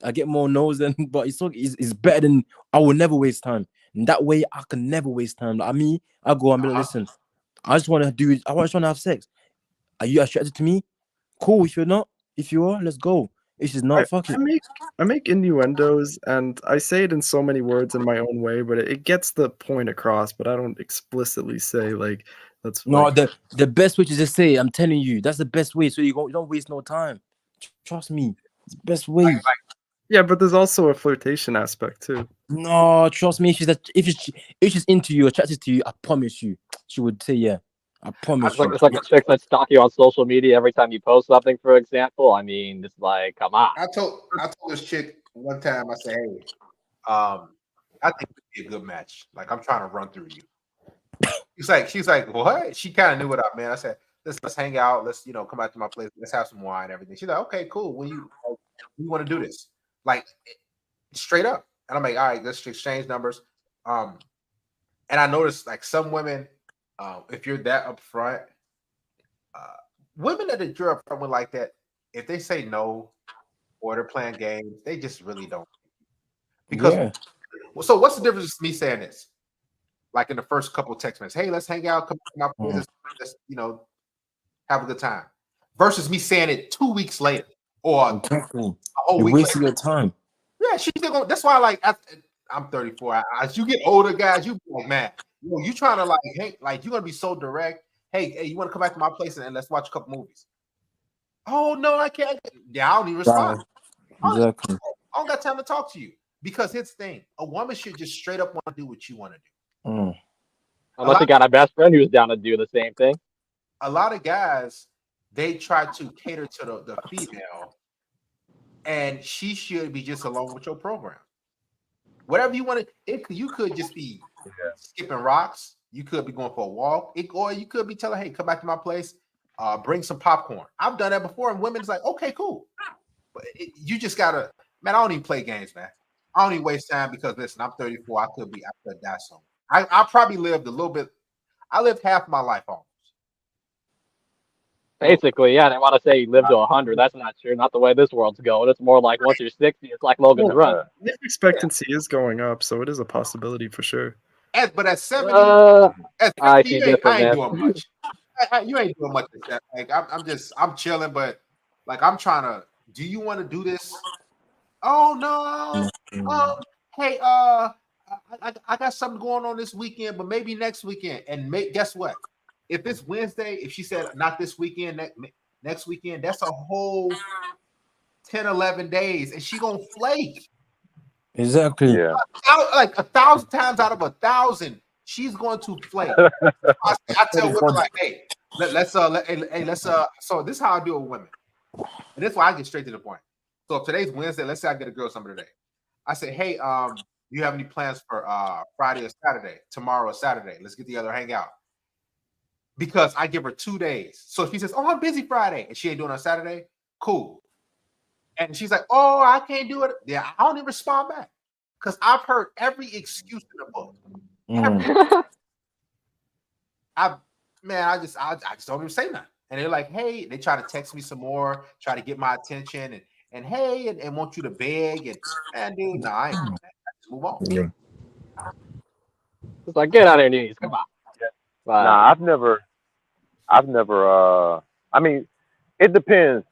I get more no's than, but it's better than. I will never waste time. And that way, I can never waste time. Like I go and be like, listen, I just want to do it. I just want to have sex. Are you attracted to me? Cool. If you're not, if you are, let's go. If she's not, fuck it. I make innuendos and I say it in so many words in my own way, but it gets the point across. But I don't explicitly say like that's No, like, the best way to just say, I'm telling you, that's the best way. So you don't waste no time. Trust me, it's the best way. yeah, but there's also a flirtation aspect too. No, trust me. If she's into you, attracted to you, I promise you, she would say yeah. I promise you. It's like the chicks that stalk you on social media every time you post something, for example. I mean, it's like, come on. I told this chick one time, I said, hey, I think it'd be a good match. Like, I'm trying to run through you. She's like, what? She kind of knew what I meant. I said, let's hang out. Let's, come back to my place. Let's have some wine and everything. She's like, okay, cool. When you want to do this? Like, straight up. And I'm like, all right, let's exchange numbers. And I noticed like some women, if you're that upfront, women that you're upfront with like that, if they say no or they're playing games, they just really don't. Because so what's the difference with me saying this? Like in the first couple of text messages, hey, let's hang out, come to my place, let's have a good time. Versus me saying it 2 weeks later or a whole week wasting your time. Yeah, she's still going. That's why, I'm 34. As you get older, guys, you be like, man, you trying to hey, you're gonna be so direct. Hey, you want to come back to my place and let's watch a couple movies? Oh no, I can't. Yeah, I don't even respond. Exactly. I don't got time to talk to you because here's the thing: a woman should just straight up want to do what you want to do. Unless you got a best friend who's down to do the same thing. A lot of guys, they try to cater to the female, and she should be just along with your program. Whatever you want to, you could just be skipping rocks. You could be going for a walk, or you could be telling, "Hey, come back to my place, bring some popcorn." I've done that before, and women's like, "Okay, cool," but you just gotta, man. I don't even play games, man. I don't even waste time because listen, I'm 34. I could die soon. I probably lived a little bit. I lived half my life almost. Basically, yeah, they want to say you live to 100. That's not true. Not the way this world's going. It's more like once you're 60, it's like Logan's Run. Life expectancy is going up, so it is a possibility for sure. But at 70, I ain't doing much. You ain't doing much with that. Like I'm chilling, but like I'm trying to. Do you want to do this? Oh no. Hey, I got something going on this weekend, but maybe next weekend. And guess what? If it's Wednesday, if she said not this weekend, next weekend, that's a whole 10, 11 days, and she gonna flake. Exactly. Yeah. Like 1,000 times out of 1,000, she's going to flake. I tell women like, hey, let's so this is how I do it with women. And that's why I get straight to the point. So if today's Wednesday, let's say I get a girl something today. I say, hey, do you have any plans for Friday or Saturday? Tomorrow or Saturday? Let's get together, hang out. Because I give her 2 days. So if she says, oh, I'm busy Friday, and she ain't doing it on Saturday, cool. And she's like, oh, I can't do it. Yeah, I don't even respond back. Because I've heard every excuse in the book. I just don't even say nothing. and they're like, hey, they try to text me some more, try to get my attention, and hey, and want you to beg, and dude, nah, I just move on. Yeah. It's like, get on your knees, come on. Nah, I've never. I mean, it depends.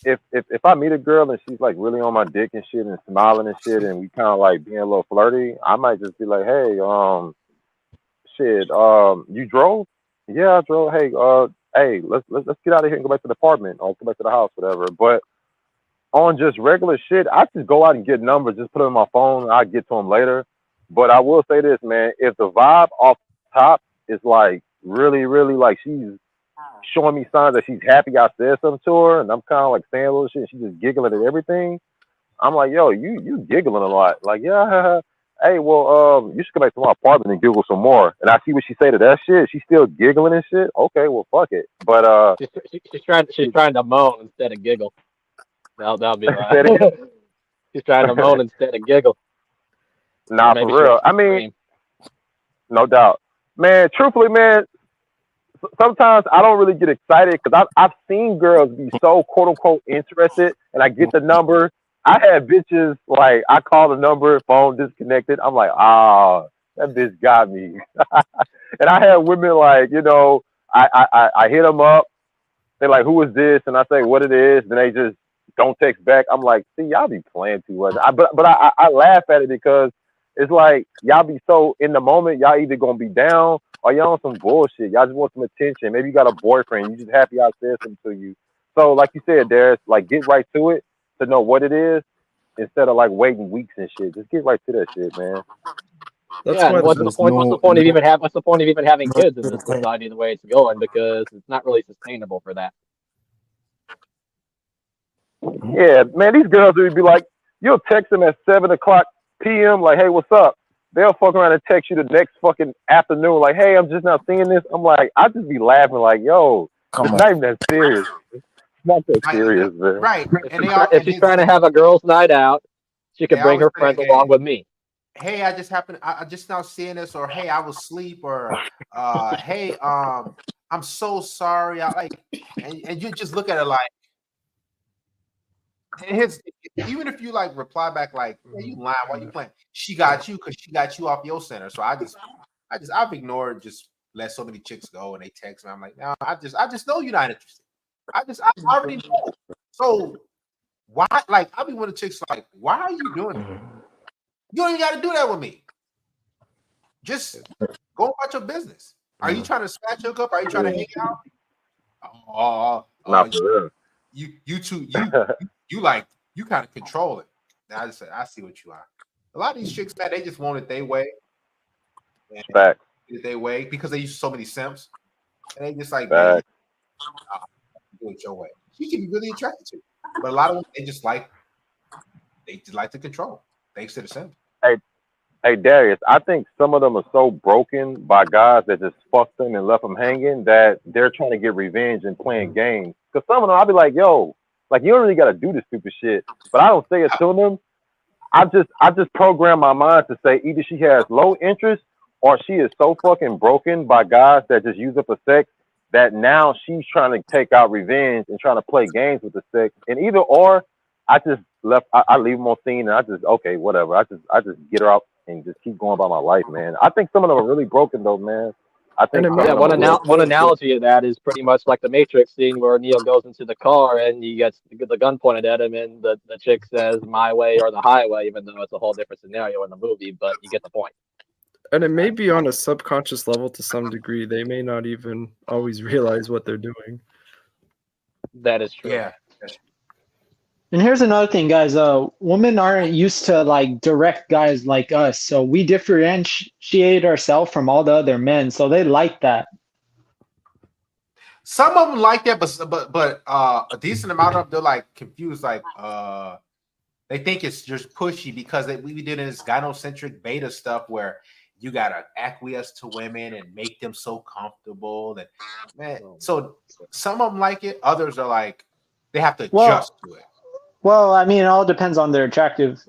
If I meet a girl and she's like really on my dick and shit and smiling and shit, and we kind of like being a little flirty, I might just be like, hey, shit, you drove? Yeah, I drove. Hey, let's get out of here and go back to the apartment or go back to the house, whatever. But on just regular shit, I just go out and get numbers, just put them in my phone, and I get to them later. But I will say this, man, if the vibe off top is like really, really like she's showing me signs that she's happy I said something to her, and I'm kind of like saying a little shit, and she's just giggling at everything, I'm like, yo, you giggling a lot. Like, yeah, hey, well, you should come back to my apartment and giggle some more. And I see what she say to that shit. She's still giggling and shit. Okay, well, fuck it. But she's trying to moan instead of giggle. That'll be right. She's trying to moan instead of giggle. Nah, for real. I mean, no doubt, man. Truthfully, man, sometimes I don't really get excited because I've seen girls be so quote unquote interested, and I get the number. I had bitches like I call the number, phone disconnected. I'm like, that bitch got me. And I had women like, you know, I hit them up. They're like, who is this? And I say what it is. Then they just don't text back. I'm like, see, y'all be playing too much. But I laugh at it because it's like y'all be so in the moment. Y'all either gonna be down or y'all on some bullshit. Y'all just want some attention. Maybe you got a boyfriend. You just happy I said something to you. So like you said, Darius, like get right to it to know what it is instead of like waiting weeks and shit. Just get right to that shit, man. What's the point of even having kids in this society the way it's going? Because it's not really sustainable for that. Yeah, man, these girls would be like, you'll text them at 7:00 p.m. like, hey, what's up? They'll fuck around and text you the next fucking afternoon like, hey, I'm just not seeing this. I'm like, I just be laughing like, yo, it's not even that serious. It's not that serious, man. Right. If she's trying to have a girls' night out, she can bring her friends along with me. Hey, I just now seeing this, or hey, I was asleep, or hey, I'm so sorry. And you just look at it like, even if you like reply back like, hey, you lying, why you playing? She got you because she got you off your center. So I've ignored, just let so many chicks go, and they text me. I'm like, no, I just know you're not interested. I already know. So why? Like, I'll be one of the chicks like, why are you doing it? You don't even got to do that with me. Just go about your business. Are you trying to snatch hook up? Are you trying to hang out? Not for real. You kind of control it. And I just said, I see what you are. A lot of these chicks, man, they just want it their way. Back. Their way because they use so many simps. And they just like, man, do it your way. She can be really attracted to you. But a lot of them, they just like to control. Thanks to the simp. Hey, Darius, I think some of them are so broken by guys that just fucked them and left them hanging that they're trying to get revenge and playing games. Because some of them, I'll be like, yo, like, you don't really got to do this stupid shit. But I don't say it to them. I just program my mind to say either she has low interest or she is so fucking broken by guys that just use her for sex that now she's trying to take out revenge and trying to play games with the sex. And either or, I leave them on scene and I just, okay, whatever. I just get her out and just keep going about my life, man. I think some of them are really broken though, man. I think one analogy of that is pretty much like the Matrix scene where Neo goes into the car and he gets the gun pointed at him and the chick says my way or the highway, even though it's a whole different scenario in the movie, but you get the point. And it may be on a subconscious level to some degree. They may not even always realize what they're doing. That is true. Yeah. And here's another thing, guys. Women aren't used to like direct guys like us, so we differentiate ourselves from all the other men. So they like that. Some of them like that, but a decent amount of them, they're like confused, like they think it's just pushy because we did this gynocentric beta stuff where you gotta acquiesce to women and make them so comfortable. And man, so some of them like it, others are like they have to adjust to it. Well, I mean, it all depends on their attractive.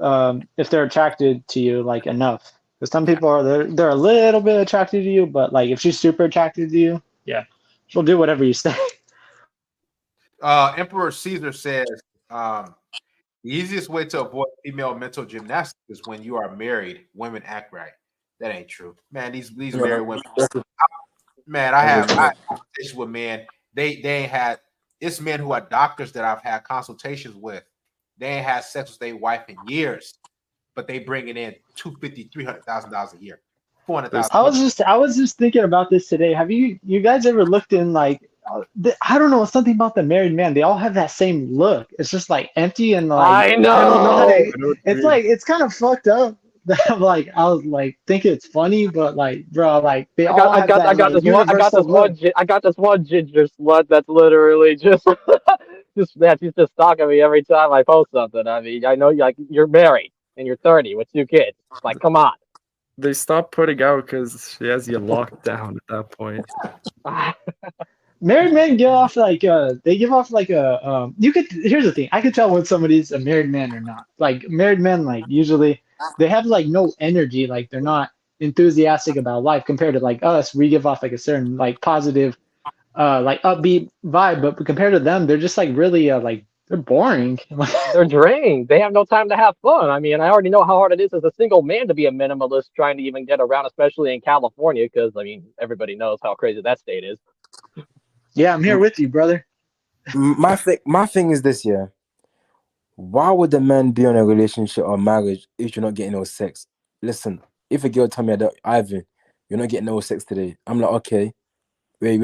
If they're attracted to you like enough, because some people are they're a little bit attracted to you, but like if she's super attracted to you, yeah, she'll do whatever you say. Emperor Caesar says, the easiest way to avoid female mental gymnastics is when you are married. Women act right. That ain't true, man. These married women, man. I had conversations with men. They ain't had. It's men who are doctors that I've had consultations with. They ain't had sex with their wife in years, but they bringing in $250,000-$300,000 a year, $400,000. I was just thinking about this today. Have you guys ever looked in like I don't know, something about the married man. They all have that same look. It's just like empty and like I know. I don't know how to. It's like it's kind of fucked up. That I'm like I was like thinking it's funny, but like bro, like they all have that like universal look. I got this one ginger slut that's literally just she's just stalking me every time I post something. I mean, I know you're married and you're 30 with 2 kids. Like, come on. They stopped putting out because she has you locked down at that point. Married men give off like they give off like a you could here's the thing, I could tell when somebody's a married man or not. Like married men, like usually they have like no energy, like they're not enthusiastic about life compared to like us. We give off like a certain like positive like upbeat vibe, but compared to them, they're just like really like they're boring. They're drained. They have no time to have fun. I mean, I already know how hard it is as a single man to be a minimalist trying to even get around, especially in California, because I mean everybody knows how crazy that state is. Yeah, I'm here with you, brother. My thing is this, yeah. Why would the man be on a relationship or marriage if you're not getting no sex? Listen, if a girl tell me that, Ivan, you're not getting no sex today, I'm like, okay. Wait,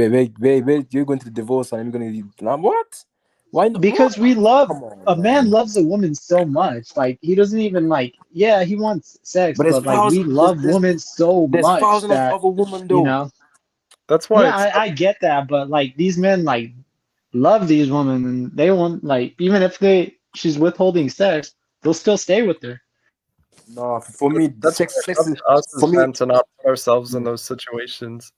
you're going to the divorce and I'm going to what? Why not? Because we love man loves a woman so much. Like he doesn't even like, yeah, he wants sex, but like we love women so much that of a woman, though. You know. That's why. Yeah, I get that, but like these men like love these women and they want like even if she's withholding sex, they'll still stay with her. No, for me, that's sex us for as me men to not put ourselves in those situations.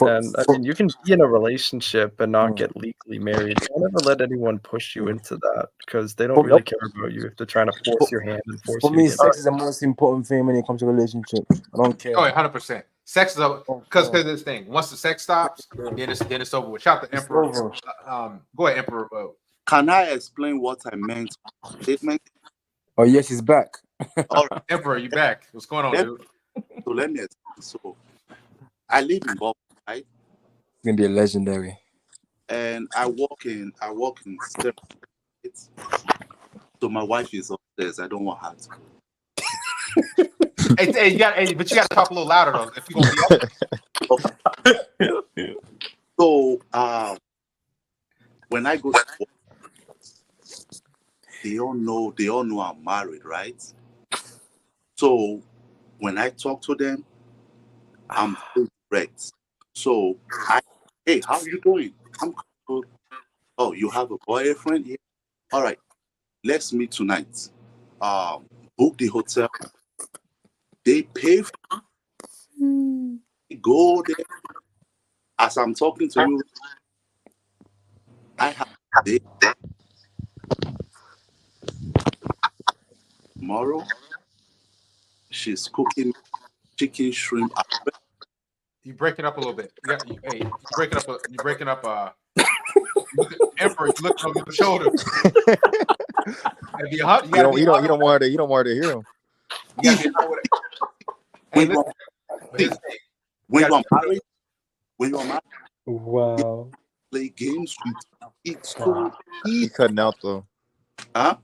I mean, you can be in a relationship and not get legally married. Don't ever let anyone push you into that because they don't really care about you if they're trying to force your hand and force you. For me, sex is the most important thing when it comes to a relationship. I don't care. Oh, 100%. Sex is because this thing. Once the sex stops, then it's over with. Shout out to Emperor. Go ahead, Emperor. Can I explain what I meant? Statement. Oh yes, he's back. All right. Emperor, you back? What's going on, dude? So let me explain. So I live in Boston, right? It's gonna be a legendary. And I walk in step. So my wife is upstairs. I don't want her to. Hey, but you got to talk a little louder though. If you're gonna be up. So when I go to work, they all know I'm married, right? So when I talk to them, I'm direct. So hey, how are you doing? I'm good. Oh, you have a boyfriend? Yeah. All right. Let's meet tonight. Book the hotel. They pay for go there. As I'm talking to you, I have a date tomorrow. She's cooking chicken, shrimp. You breaking up a little bit. You breaking up. Emperor, you looking over your shoulder. You don't want her to hear him. You gotta be hot with it. Hey, when you're married, wow, play games with it's so You cutting out though. Huh?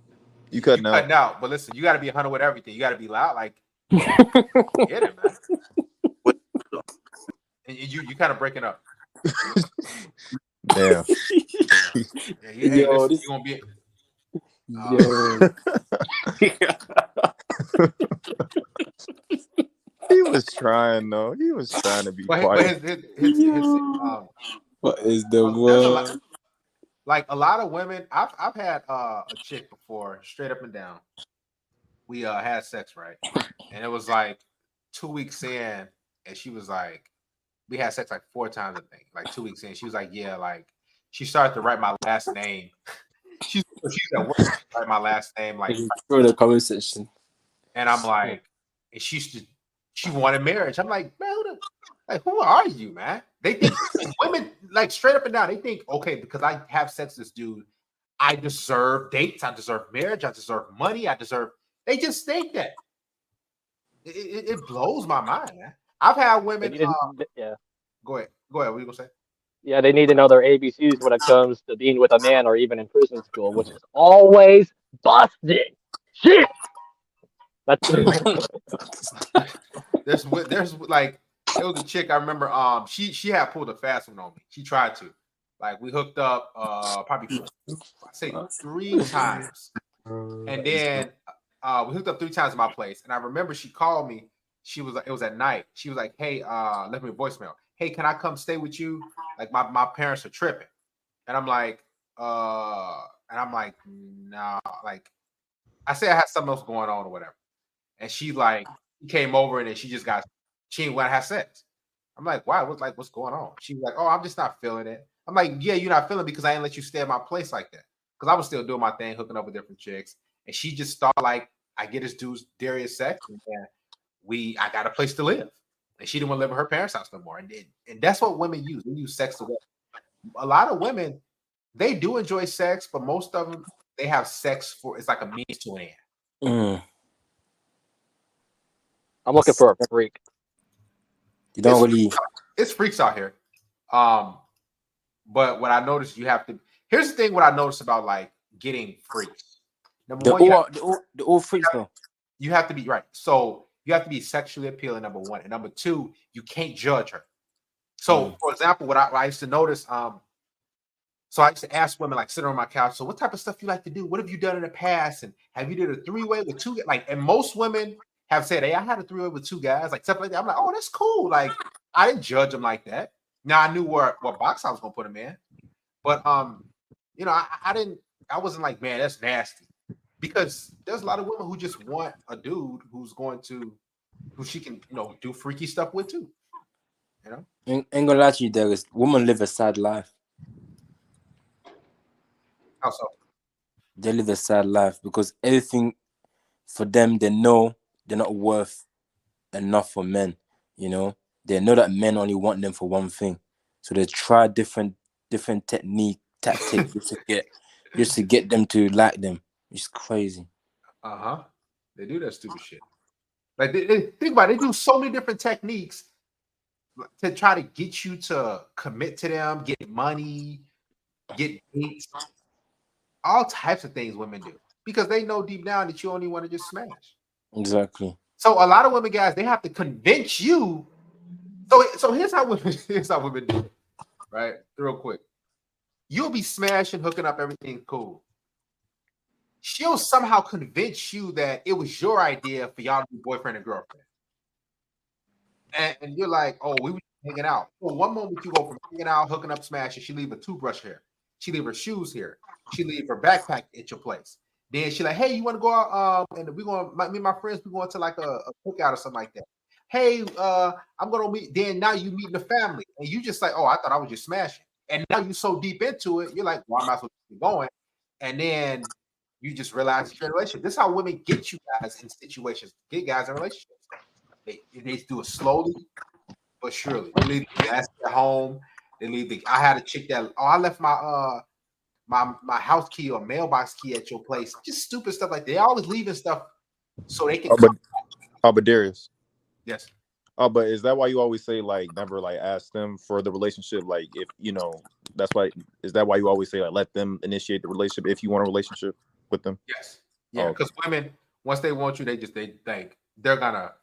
You cutting out. But listen, you got to be 100 with everything. You got to be loud, like get it, man. And you kind of breaking up. Damn. You gonna be. He was trying though. He was trying to be quiet. What is the word? Like a lot of women, I've had a chick before, straight up and down. We had sex, right? And it was like 2 weeks in, and she was like, we had sex like 4 times, I think. Like 2 weeks in, she was like, yeah, like she started to write my last name. She's at work, write my last name, like through the comment section. And I'm like, and she wanted marriage. I'm like, man, who are you, man? They think women, like straight up and down, they think, okay, because I have sex with this dude, I deserve dates, I deserve marriage, I deserve money, they just think that. It blows my mind, man. I've had women. Yeah. Go ahead. What are you gonna say? Yeah, they need to know their ABCs when it comes to being with a man or even in prison school, which is always busted. Shit. That's there's like there was a chick I remember. She had pulled a fast one on me. She tried to. Like we hooked up probably I say 3 times, and then we hooked up 3 times at my place. And I remember she called me. She was like, it was at night. She was like, "Hey, left me a voicemail. Hey, can I come stay with you? Like my parents are tripping." And I'm like, nah. Like I said, I had something else going on or whatever. And she like came over and then she didn't want to have sex. I'm like, why? What's going on? She was like, oh, I'm just not feeling it. I'm like, yeah, you're not feeling it because I didn't let you stay at my place like that. Because I was still doing my thing, hooking up with different chicks. And she just thought like I get this dude's Darius sex and I got a place to live. And she didn't want to live in her parents' house no more. And that's what women use. They use sex to. A lot of women, they do enjoy sex, but most of them, they have sex it's like a means to an end. I'm looking for a freak. You don't really. It's freaks out here. But what I noticed, here's the thing. What I noticed about like getting freaks. Number one, the all freaks though. You have to be right. So you have to be sexually appealing. Number one, and number two, you can't judge her. So, for example, what I used to notice, so I used to ask women like sitting on my couch, so what type of stuff you like to do? What have you done in the past? And have you did a 3-way with 2? Like, and most women have said, hey, I had a 3-way with 2 guys, like stuff like that. I'm like, oh, that's cool. Like, I didn't judge them like that. Now I knew what box I was gonna put them in, but you know, I wasn't like, man, that's nasty, because there's a lot of women who just want a dude who she can, you know, do freaky stuff with too. You know, ain't gonna lie to you, Darius. Women live a sad life. How so? They live a sad life because everything for them, they know they're not worth enough for men. You know, they know that men only want them for one thing, so they try different tactics just to get them to like them. It's crazy. They do that stupid shit. Like they think about it, they do so many different techniques to try to get you to commit to them, get money, get dates, all types of things women do because they know deep down that you only want to just smash. Exactly. So a lot of women, guys, they have to convince you. So here's how women do it, right? Real quick. You'll be smashing, hooking up, everything cool. She'll somehow convince you that it was your idea for y'all to be boyfriend and girlfriend. And you're like, oh, we were hanging out. Well, one moment you go from hanging out, hooking up, smashing, she leave a toothbrush here. She leave her shoes here. She leave her backpack at your place. Then she like, hey, you want to go out? And me and my friends, we going to like a cookout or something like that. Hey, I'm gonna meet. Then now you meeting the family, and you just like, oh, I thought I was just smashing. And now you so deep into it, you're like, well, I might as well keep going. And then you just realize it's your relationship. This is how women get you guys in situations, get guys in relationships. They do it slowly but surely. They leave the gas at home. They leave I had a chick that I left my my house key or mailbox key at your place. Just stupid stuff like that. They always leaving stuff so they can. But Darius. Yes. Oh, but is that why you always say like never like ask them for the relationship? Like if you know is that why you always say like let them initiate the relationship if you want a relationship with them? Yes. Yeah, because women once they want you, they think they're gonna.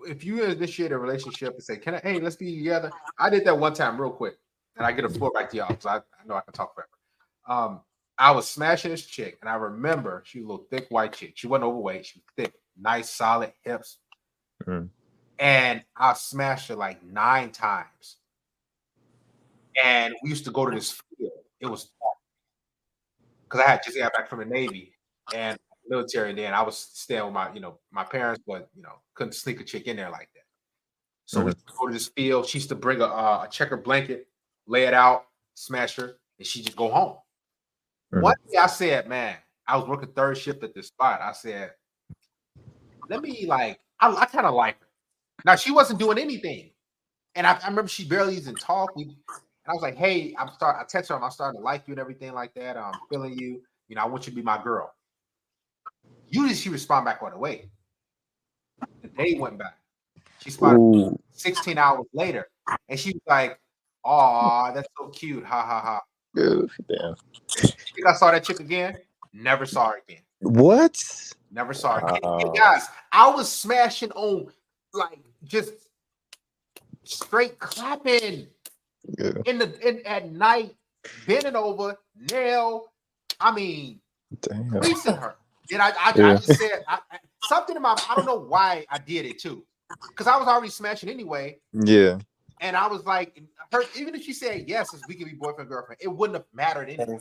If you initiate a relationship and say, hey, let's be together. I did that one time real quick, and I get a floor back to y'all because I know I can talk forever. I was smashing this chick, and I remember she was a little thick white chick. She wasn't overweight. She was thick, nice, solid hips. Mm-hmm. And I smashed her like 9 times. And we used to go to this field. It was dark because I had just got back from the Navy and military. And then I was staying with my parents, but couldn't sneak a chick in there like that. So we used to go to this field. She used to bring a checker blanket, lay it out, smash her, and she just go home. One day I said, man, I was working 3rd shift at this spot. I said, let me I kind of like her. Now she wasn't doing anything. And I remember she barely even talked. And I was like, hey, I texted her, I'm starting to like you and everything like that. I'm feeling you. You know, I want you to be my girl. Usually she respond back right away. The day went by. She responded 16 hours later. And she was like, "Aw, that's so cute. Ha ha ha." Damn. Think I saw that chick again? Never saw her again. What? Never saw her again. Hey, guys, I was smashing on like just straight clapping at night, bending over, nail. I mean, creasing her. And I just said something about, I don't know why I did it too, because I was already smashing anyway. Yeah. And I was like, even if she said yes, we could be boyfriend girlfriend, it wouldn't have mattered anyway.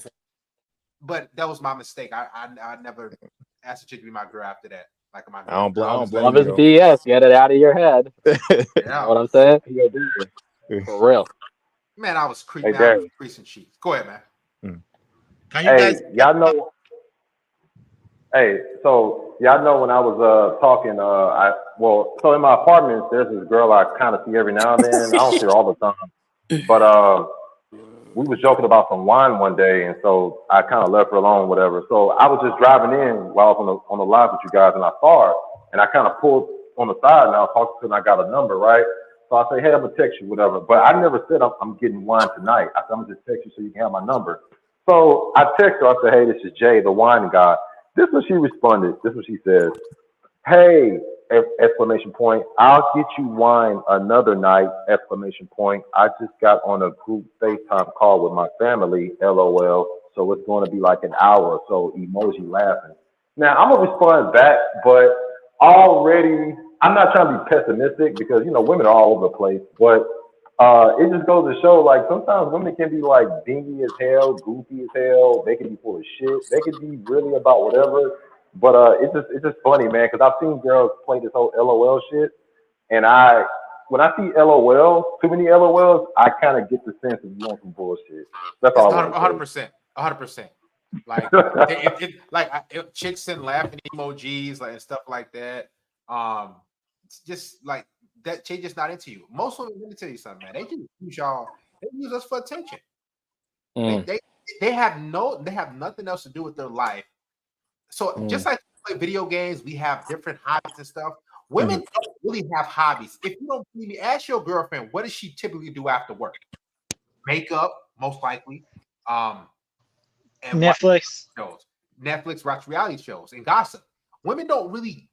But that was my mistake. I never asked a chick to be my girl after that. Like my girl. I don't blame Love is BS. Get it out of your head. Yeah. You know what I'm saying? For real. Man, I was creeping. Hey, I was creasing sheets. Go ahead, man. Can you guys? Y'all know. Hey, so y'all know when I was talking, so in my apartment there's this girl I kind of see every now and then. I don't see her all the time, but we was joking about some wine one day, and so I kind of left her alone, whatever. So I was just driving in while I was on the live with you guys, and I saw her, and I kind of pulled on the side, and I was talking to her, and I got a number, right? So I say, hey, I'm gonna text you, whatever. But I never said I'm getting wine tonight. I said I'm gonna just text you so you can have my number. So I text her. I said, hey, this is Jay, the wine guy. This is what she responded. This is what she says. Hey, exclamation point. I'll get you wine another night, exclamation point. I just got on a group FaceTime call with my family, LOL. So it's going to be like an hour. So emoji laughing. Now, I'm going to respond back, but already, I'm not trying to be pessimistic because, you know, women are all over the place. But it just goes to show, like, sometimes women can be, like, dingy as hell, goofy as hell. They can be full of shit. They can be really about whatever. But it's just funny, man, because I've seen girls play this whole LOL shit. And when I see LOL, too many LOLs, I kind of get the sense of you want some bullshit. That's all I want to say. 100%. Like, if chicks send laughing emojis like and stuff like that, just like that, they just not into you. Most women, let me tell you something, man. They just use y'all. They use us for attention. They have nothing else to do with their life. So just like we play video games, we have different hobbies and stuff. Women don't really have hobbies. If you don't believe me, ask your girlfriend, what does she typically do after work? Makeup, most likely. And Netflix shows. Netflix watch reality shows and gossip. Women don't really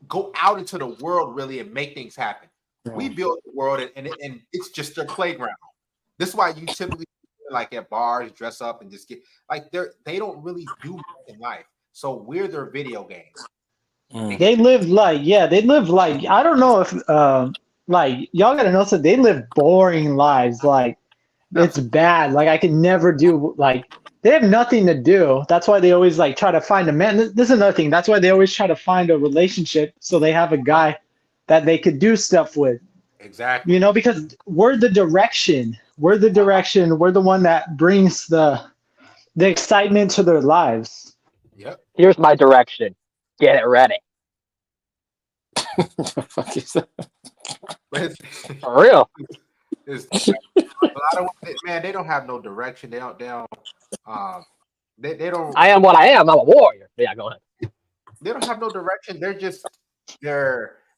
go out into the world really and make things happen. We build the world and it's just their playground. This is why you typically like at bars, dress up and just get like they don't really do much in life. So we're their video games. They live like I don't know if like y'all gotta know, so they live boring lives. Like it's bad. Like I could never do, like they have nothing to do. That's why they always like try to find a man. This is another thing. That's why they always try to find a relationship so they have a guy that they could do stuff with. Exactly. You know, because we're the direction. We're the one that brings the excitement to their lives. Yep. Here's my direction. Get it ready. What the fuck is that? For real. A lot of man, they don't have no direction. They don't. They don't. I am what I am. I'm a warrior. Yeah, go ahead. They don't have no direction. They're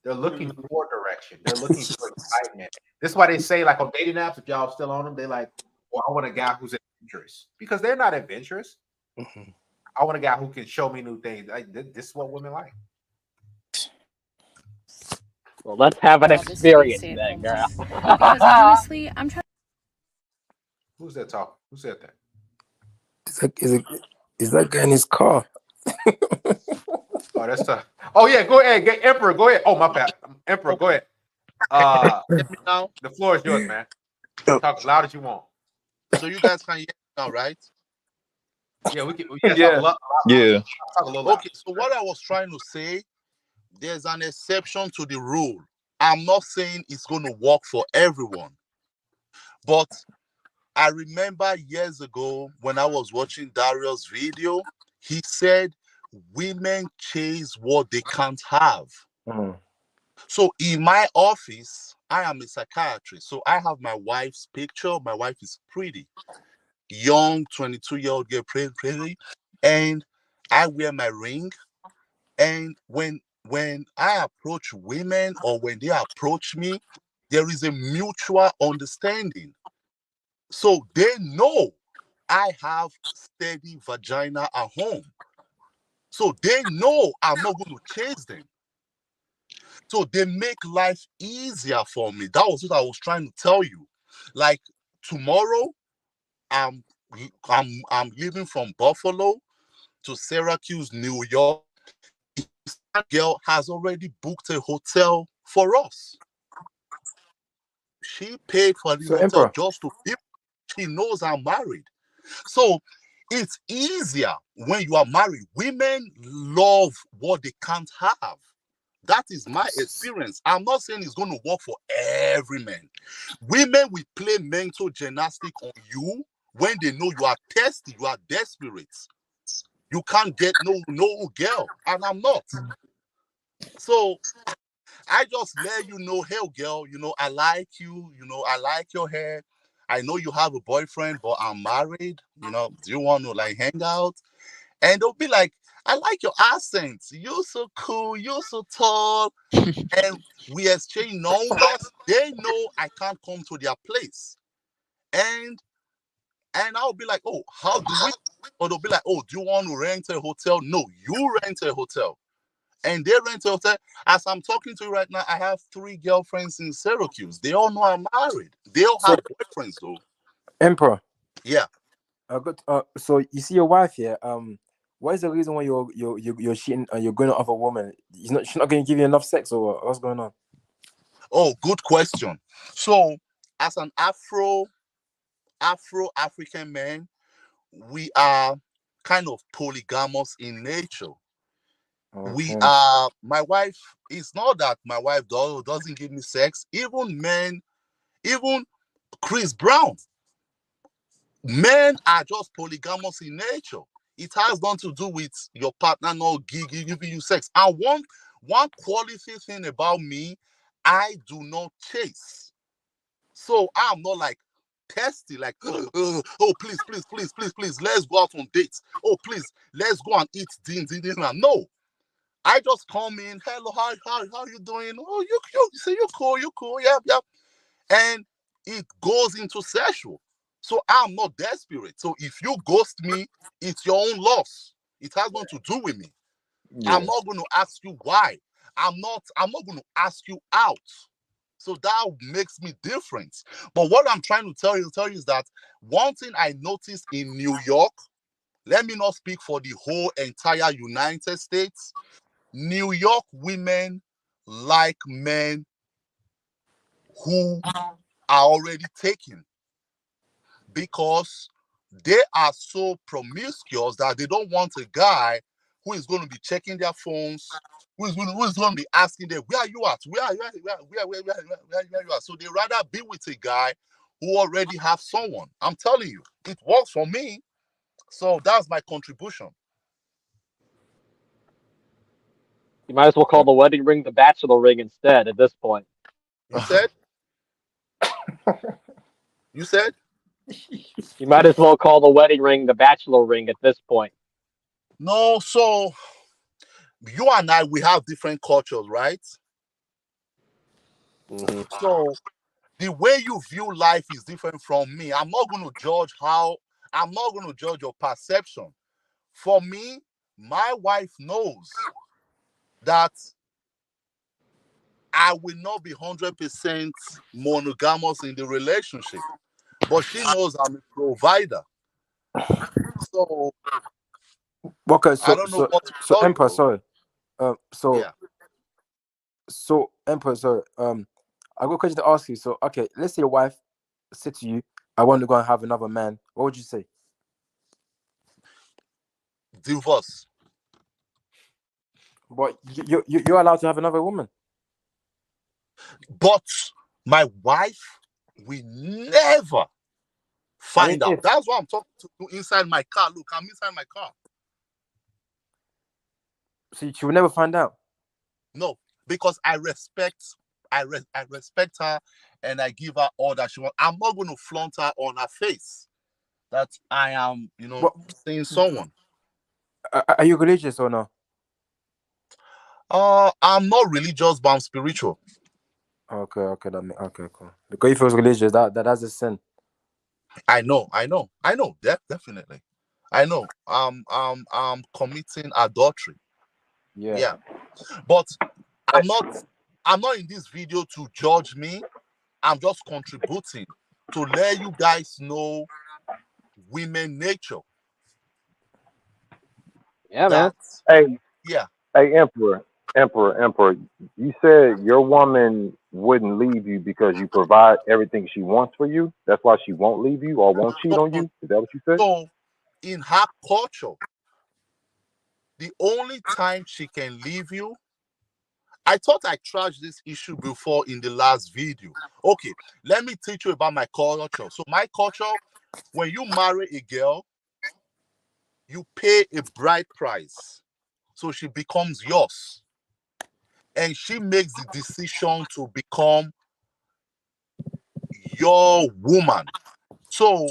looking for direction. They're looking for excitement. This is why they say, like on dating apps, if y'all still on them, they like, well, I want a guy who's adventurous, because they're not adventurous. I want a guy who can show me new things. Like, this is what women like. Well, let's have an experience then, girl. Because honestly, I'm trying. Who's that talking? Who said that? Is that guy in his car? Oh, that's tough. Oh yeah, go ahead, Emperor. Go ahead. Oh my bad, Emperor. Go ahead. The floor is yours, man. Talk as loud as you want. So you guys can hear now, right? Yeah, we can. Yeah. Talk a little Okay, so what I was trying to say, there's an exception to the rule. I'm not saying it's going to work for everyone, but I remember years ago when I was watching Dario's video, he said women chase what they can't have. So in my office, I am a psychiatrist, so I have my wife's picture. My wife is pretty, young, 22-year-old girl, pretty, and I wear my ring. And when I approach women or when they approach me, there is a mutual understanding. So they know I have steady vagina at home. So they know I'm not going to chase them. So they make life easier for me. That was what I was trying to tell you. Like tomorrow, I'm leaving from Buffalo to Syracuse, New York. That girl has already booked a hotel for us. She paid for the So, hotel Emperor, just to be. She knows I'm married. So it's easier when you are married. Women love what they can't have. That is my experience. I'm not saying it's going to work for every man. Women will play mental gymnastics on you when they know you are thirsty, you are desperate. You can't get no girl, and I'm not. So I just let you know, hey girl, I like you, I like your hair. I know you have a boyfriend, but I'm married. Do you want to like hang out? And they'll be like, I like your accent. You're so cool. You're so tall. And we exchange numbers. They know I can't come to their place. And I'll be like, oh, how do we? Or they'll be like, oh, do you want to rent a hotel? No, you rent a hotel. And they rent a hotel. As I'm talking to you right now, I have 3 girlfriends in Syracuse. They all know I'm married. They all have boyfriends though. Emperor. Yeah. I got. So you see your wife here. What is the reason why you're cheating and you're going to other women? She's not going to give you enough sex, or what's going on? Oh, good question. So, as an African man, we are kind of polygamous in nature. We are. My wife. It's not that my wife doesn't give me sex. Even men, even Chris Brown, men are just polygamous in nature. It has nothing to do with your partner not giving you sex. And one quality thing about me, I do not chase. So I'm not like testy, like, oh, please, let's go out on dates. Oh, please, let's go and eat dinner. No. I just come in, hello, how you doing? Oh, you say you're cool, yeah. And it goes into sexual. So I'm not desperate. So if you ghost me, it's your own loss. It has nothing to do with me. Yeah. I'm not going to ask you why. I'm not going to ask you out. So that makes me different. But what I'm trying to tell you is that one thing I noticed in New York, let me not speak for the whole entire United States. New York women like men who are already taken because they are so promiscuous that they don't want a guy who is going to be checking their phones, who is going to be asking them, where are you at? Where you at? So they rather be with a guy who already have someone. I'm telling you, it works for me. So that's my contribution. You might as well call the wedding ring the bachelor ring instead at this point. You said? You said? You might as well call the wedding ring the bachelor ring at this point. No, so you and I, we have different cultures, right? Mm-hmm. So the way you view life is different from me. I'm not going to judge your perception. For me, my wife knows that I will not be 100% monogamous in the relationship, but she knows I'm a provider. So, Okay, I don't know what to tell Emperor, you. sorry. Yeah. So Emperor, sorry. I got a question to ask you. So, okay, let's say your wife said to you, "I want to go and have another man." What would you say? Divorce. But you're allowed to have another woman. But my wife will never find out. That's why I'm talking to inside my car. Look, I'm inside my car. So she will never find out? No, because I respect I respect her, and I give her all that she wants. I'm not going to flaunt her on her face that I am, seeing someone. Are you religious or no? I'm not religious, but I'm spiritual. Okay, okay, cool. Because if it was religious, that's a sin. I know, definitely. I know. I'm committing adultery. Yeah. But I'm not in this video to judge me. I'm just contributing to let you guys know women nature. Yeah, man. Hey, yeah. Hey, Emperor. You said your woman wouldn't leave you because you provide everything she wants for you. That's why she won't leave you or won't cheat on you. Is that what you said? So, in her culture, the only time she can leave you, I thought I trashed this issue before in the last video. Okay, let me teach you about my culture. So my culture, when you marry a girl, you pay a bride price. So she becomes yours. And she makes the decision to become your woman. So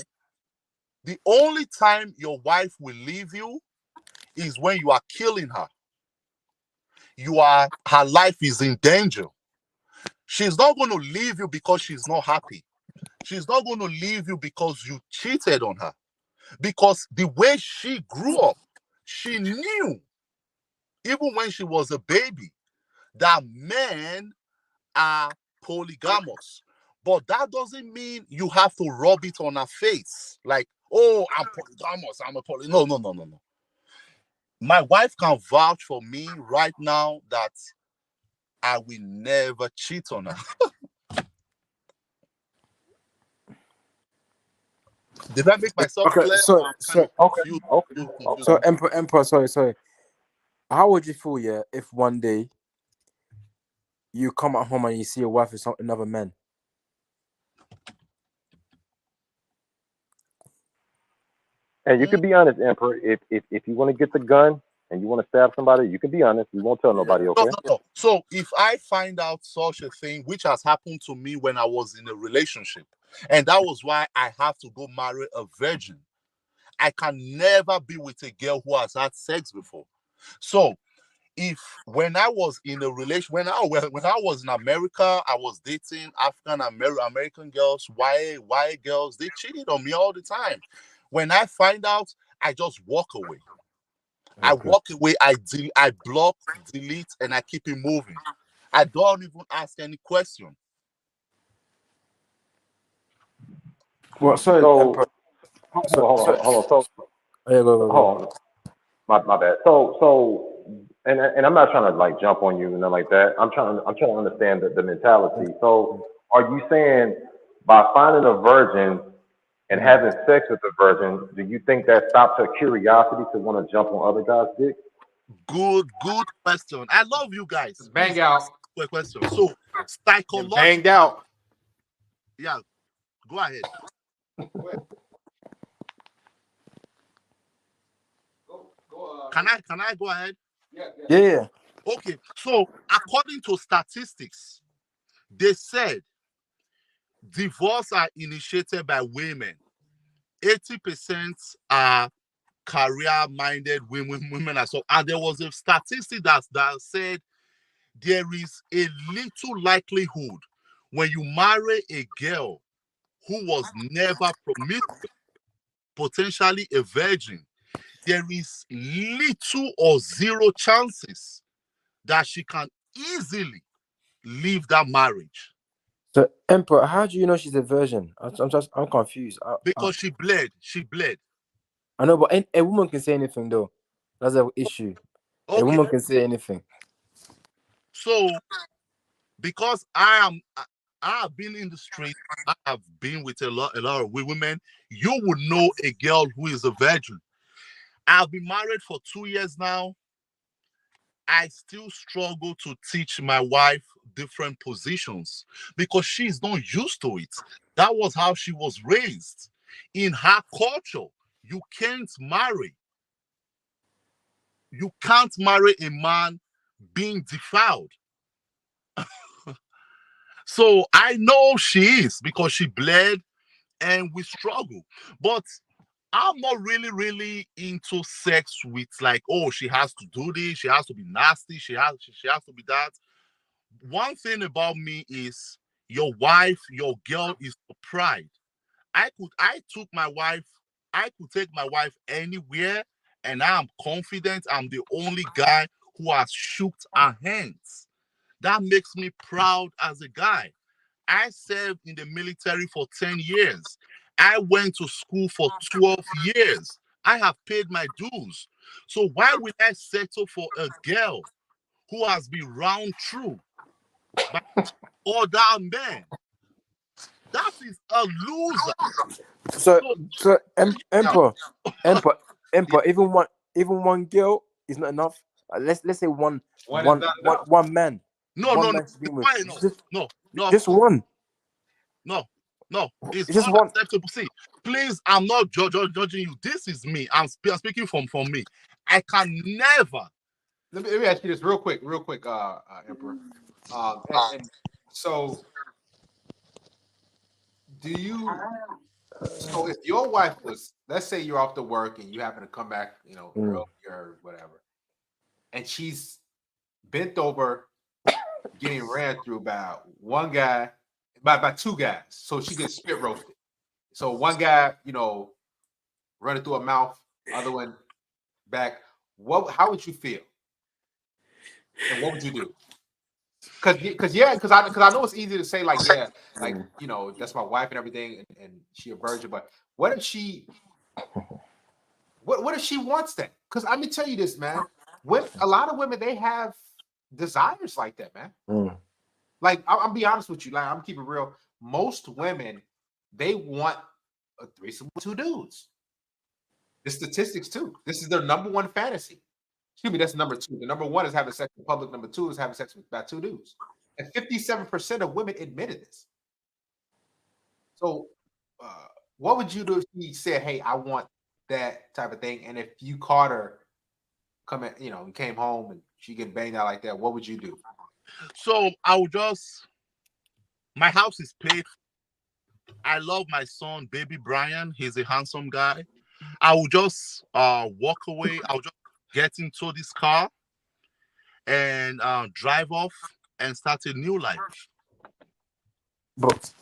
the only time your wife will leave you is when you are killing her. Her life is in danger. She's not going to leave you because she's not happy. She's not going to leave you because you cheated on her. Because the way she grew up, she knew, even when she was a baby, that men are polygamous. But that doesn't mean you have to rub it on her face. Like, oh, I'm polygamous. I'm a poly. No. My wife can vouch for me right now that I will never cheat on her. Did I make myself clear? So Emperor, sorry. How would you feel, if one day you come at home and you see your wife with another man? And you can be honest, Emperor. If you want to get the gun and you want to stab somebody, you can be honest. We won't tell nobody, okay? No. So if I find out such a thing, which has happened to me when I was in a relationship, and that was why I have to go marry a virgin. I can never be with a girl who has had sex before. So when I was in a relation, when I was in America, I was dating African American girls, white girls. They cheated on me all the time. When I find out, I just walk away. I walk away. I block, delete, and I keep it moving. I don't even ask any question. Well, sorry, hold on. Go. Hold on. My bad. So, and I'm not trying to like jump on you and nothing like that. I'm trying to understand the mentality. So, are you saying by finding a virgin and having sex with a virgin, do you think that stops her curiosity to want to jump on other guys' dick? Good question. I love you guys. Bang out. Quick question. So, psychologically, banged out. Yeah, go ahead. Can I go ahead? Yeah. Okay. So, according to statistics, they said divorce are initiated by women. 80% are career-minded women as well. And there was a statistic that said there is a little likelihood when you marry a girl who was never promiscuous, potentially a virgin, there is little or zero chances that she can easily leave that marriage. So, Emperor, how do you know she's a virgin? I'm confused. Because she bled. She bled. I know, but a woman can say anything, though. That's an issue. Okay. A woman can say anything. So, because I have been in the street, I have been with a lot of women. You would know a girl who is a virgin. I've been married for 2 years now. I still struggle to teach my wife different positions because she's not used to it. That was how she was raised. In her culture, you can't marry. You can't marry a man being defiled. So I know she is because she bled and we struggle. But I'm not really into sex with like, oh, she has to do this, she has to be nasty, she has to be that. One thing about me is your wife, your girl is your pride. I could take my wife anywhere, and I'm confident I'm the only guy who has shook her hands. That makes me proud as a guy. I served in the military for 10 years. I went to school for 12 years. I have paid my dues. So why would I settle for a girl who has been round through by other men? That is a loser. So Emperor, even one girl is not enough. Let's say one man. No, One no, no. man to be with. Why no? No, Just one. No, it's Just one. unacceptable. See, please, I'm not judging you. This is me. I'm speaking from me. I can never. Let me ask you this real quick, Emperor. And so, do you? So, if your wife was, let's say you're off to work and you happen to come back, early or whatever, and she's bent over, getting ran through by one guy, by two guys, so she gets spit roasted. So one guy, running through her mouth, other one back. How would you feel? And what would you do? Because I know it's easy to say like, yeah, like, that's my wife and everything, and she a virgin. But what if she what if she wants that? Because let me tell you this, man. When a lot of women, they have desires like that, man. Like, I'll be honest with you, like, I'm keeping real. Most women, they want a threesome with two dudes. The statistics too. This is their number one fantasy. Excuse me, that's number two. The number one is having sex in public. Number two is having sex with about two dudes. And 57% of women admitted this. So, what would you do if she said, "Hey, I want that type of thing"? And if you caught her coming, you came home and she getting banged out like that, what would you do? So my house is paid. I love my son, baby Brian. He's a handsome guy. I will just walk away. I'll just get into this car and drive off and start a new life. But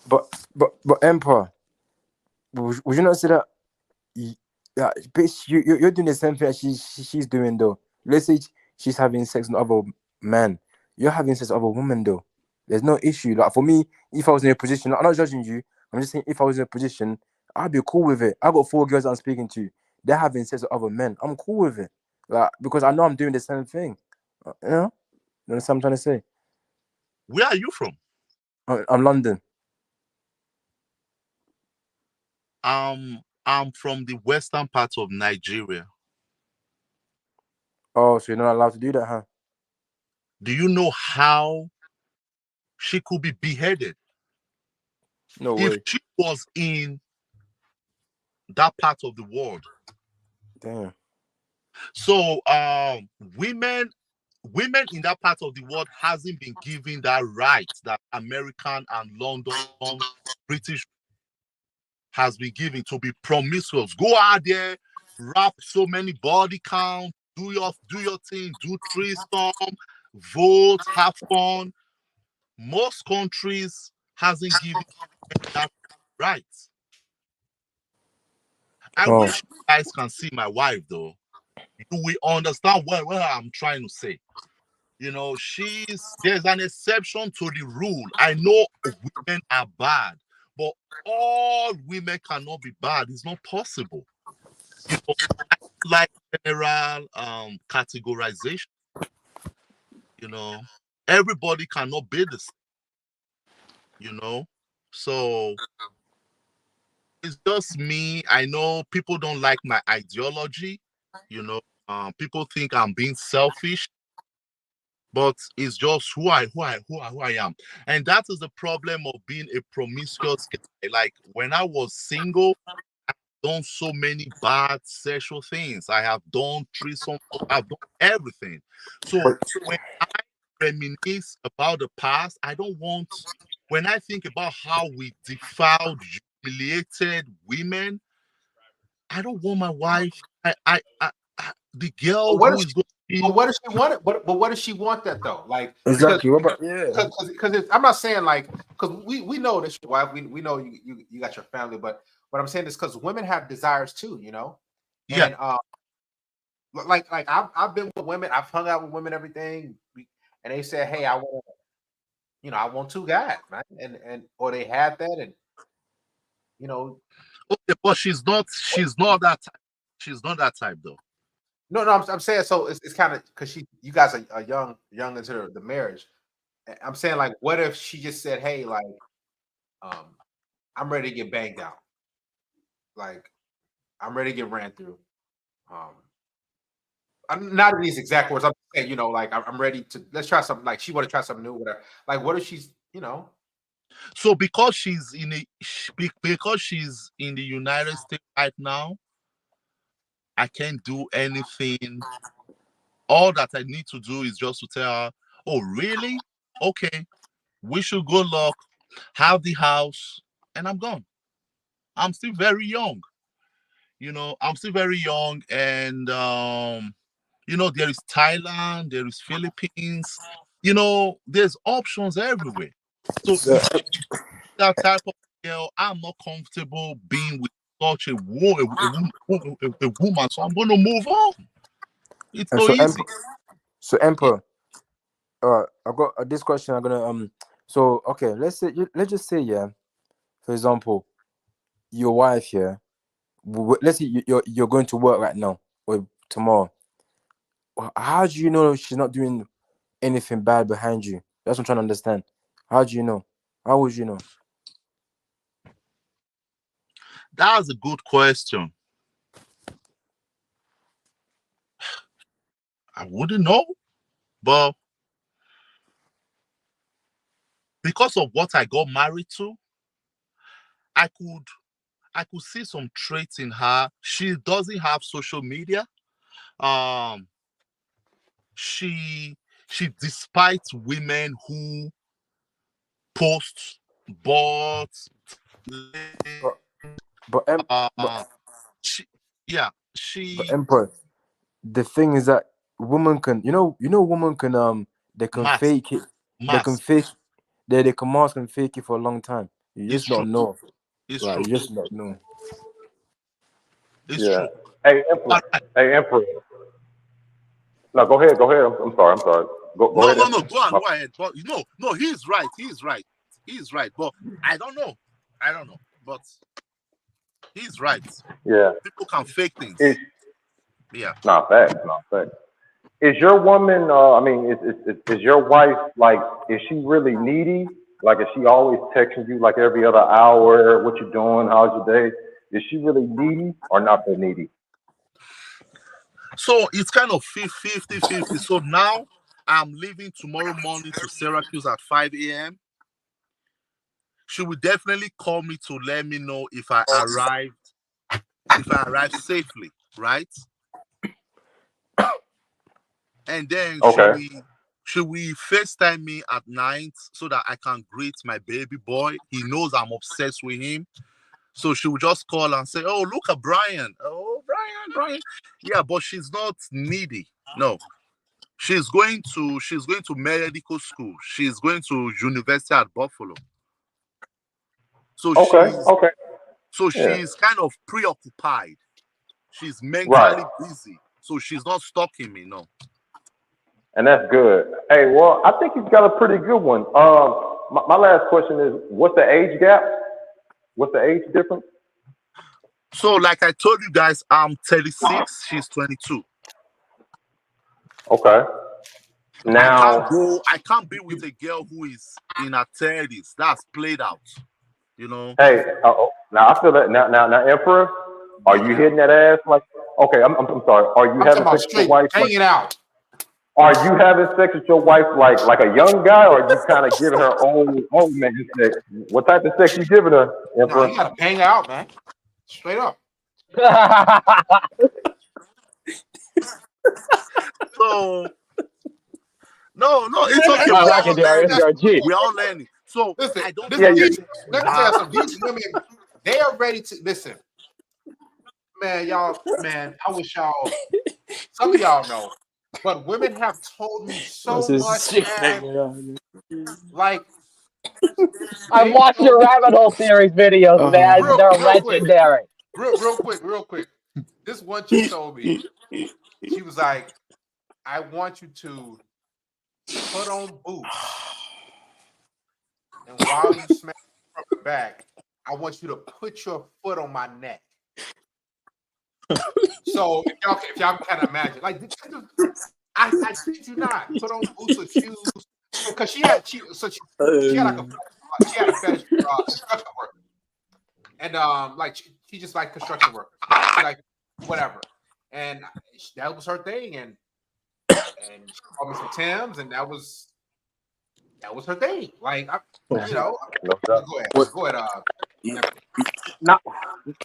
Emperor, would you not say that? Yeah, bitch, you're doing the same thing that she's doing though. Let's say she's having sex with other men. You're having sex with other women though. There's no issue. Like for me, if I was in a position, I'm not judging you. I'm just saying if I was in a position, I'd be cool with it. I got 4 girls I'm speaking to. They're having sex with other men. I'm cool with it. Like because I know I'm doing the same thing. You know what I'm trying to say? Where are you from? I'm London. I'm from the western part of Nigeria. Oh, so you're not allowed to do that, huh? Do you know how she could be beheaded? No if way. she was in that part of the world. Damn. So women in that part of the world hasn't been given that right that American and London British has been given to be promiscuous. Go out there, rap so many body count, do your thing, do threesome, vote, have fun. Most countries hasn't given that right. I wish you guys can see my wife though. You will understand what I'm trying to say. There's an exception to the rule. I know women are bad, but all women cannot be bad. It's not possible. I like general categorization. Everybody cannot be the same. So it's just me. I know people don't like my ideology. People think I'm being selfish. But it's just who I am. And that is the problem of being a promiscuous guy. Like when I was single, I've done so many bad sexual things. I have done threesome, I've done everything. So when I reminisce about the past, I don't want when I think about how we defiled, humiliated women, I don't want my wife. The girl who is going to be. But what does she want it? But what does she want that though? Like Exactly. What about yeah? Because I'm not saying like because we know that your wife. We know you got your family, but what I'm saying is because women have desires too, you know. Yeah. And like I've been with women. I've hung out with women, everything, and they said, hey, I want 2 guys, man, and or they had that, and you know. Okay, but she's not that type. She's not that type though. No, I'm saying so it's kind of because you guys are young into the marriage. I'm saying like, what if she just said, hey, like, I'm ready to get banged out, like, I'm ready to get ran through. I'm not in these exact words. I'm saying, you know, like I'm ready to let's try something. Like she want to try something new, whatever. Like, what if she's, you know? So because she's in the United States right now, I can't do anything. All that I need to do is just to tell her, oh, really? Okay, wish you good luck, have the house, and I'm gone. I'm still very young. I'm still very young, and there is Thailand, there is Philippines. There's options everywhere. So that type of girl, I'm not comfortable being with such a woman, so I'm going to move on. It's so easy. So Emperor, I got this question. I'm gonna So okay, let's just say yeah, for example, your wife here. Let's say you're going to work right now or tomorrow. How do you know she's not doing anything bad behind you? That's what I'm trying to understand. How do you know? How would you know? That's a good question. I wouldn't know, but because of what I got married to, I could see some traits in her. She doesn't have social media. She despises women who post bots. But Emperor, the thing is that women can, women can they can mask. fake it. They can fake. They can mask and fake it for a long time. You just don't know. It's right, true. You just don't know. It's true. Hey, Emperor. No, go ahead. I'm sorry. Go ahead. No. Go ahead. But no, he's right. But I don't know. But he's right. Yeah. People can fake things. Yeah. Not facts. Is your woman? Is your wife like? Is she really needy? Like, is she always texting you like every other hour? What you doing? How's your day? Is she really needy or not so needy? So it's kind of 50-50. So now I'm leaving tomorrow morning to Syracuse at 5 a.m. She will definitely call me to let me know if I arrived safely, right? And then she will FaceTime me at night so that I can greet my baby boy. He knows I'm obsessed with him. So she will just call and say, oh, look at Brian. Oh, Brian. Yeah, but she's not needy. No. She's going to medical school. She's going to University at Buffalo. So she's kind of preoccupied. She's mentally busy. So she's not stalking me, no. And that's good. Hey, well, I think he's got a pretty good one. My last question is, what's the age gap? What's the age difference? So, like I told you guys, I'm 36. She's 22. Okay. Now I can't be with a girl who is in her 30s. That's played out. Hey, now I feel that now, Emperor, are you hitting that ass like? Okay, I'm sorry. Are you having sex with your wife? Hanging out. Are you having sex with your wife like a young guy, or are you kind of giving her old man sex? What type of sex you giving her, Emperor? No, you gotta hang out, man. Straight up. So no, it's okay. I like it, Darius. You're a G. We're all learning. So listen, I don't. Yeah, let me tell you something. These women, they are ready to listen. Man, y'all, man, I wish y'all, some of y'all know, but women have told me so much, man. Like, I've they watched told your me, rabbit hole series videos, man. They're real quick, legendary. real quick. This one chick told me, she was like, I want you to put on boots, and while you smack from the back, I want you to put your foot on my neck. So if y'all can kind of imagine, like, I kid you not, put on boots or shoes because she had like she had a fetish for construction workers, and like she just like construction workers. She like whatever, and that was her thing, and she called me some Timbs, and that was her thing. Like you know, go ahead.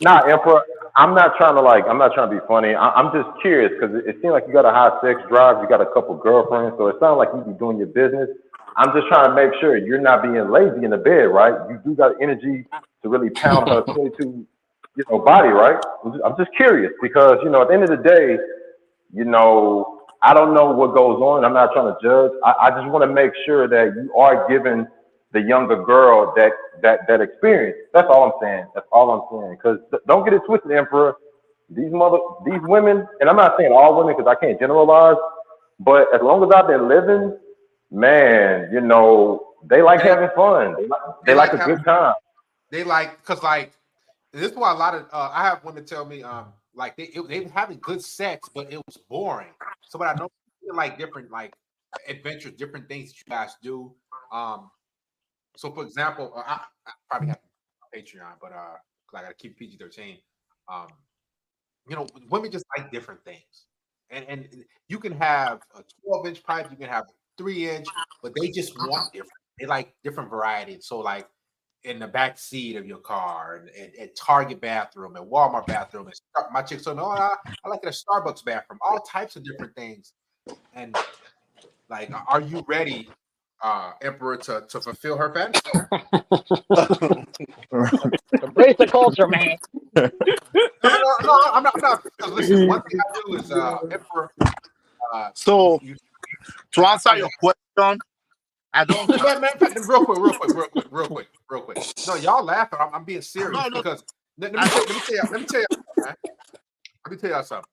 Nah, Emperor. I'm not trying to be funny. I'm just curious because it seems like you got a high sex drive. You got a couple girlfriends, so it sounds like you be doing your business. I'm just trying to make sure you're not being lazy in the bed, right? You do got energy to really pound her 22, body, right? I'm just curious because at the end of the day, I don't know what goes on. I'm not trying to judge. I just want to make sure that you are giving the younger girl that experience. That's all I'm saying. That's all I'm saying. Because don't get it twisted, Emperor. These women, and I'm not saying all women because I can't generalize, but as long as I've been living, man, they like having fun. They like a good time. They like because like this is why a lot of I have women tell me like they were having good sex, but it was boring. So what I know like different like adventures, different things that you guys do. So for example, I probably have Patreon, but I gotta keep PG-13. Women just like different things. And you can have a 12-inch pipe, you can have a 3-inch, but they just want different. They like different varieties. So like in the back seat of your car, and at Target bathroom, and Walmart bathroom, and my chick said, no, I like it at Starbucks bathroom, all types of different things. And like, are you ready, Emperor, to fulfill her fantasy? Embrace the culture, man. No, I'm not. Because listen, one thing I do is Emperor. So to answer your question, I don't. Real quick. No, y'all laughing. I'm being serious because let me tell y'all something.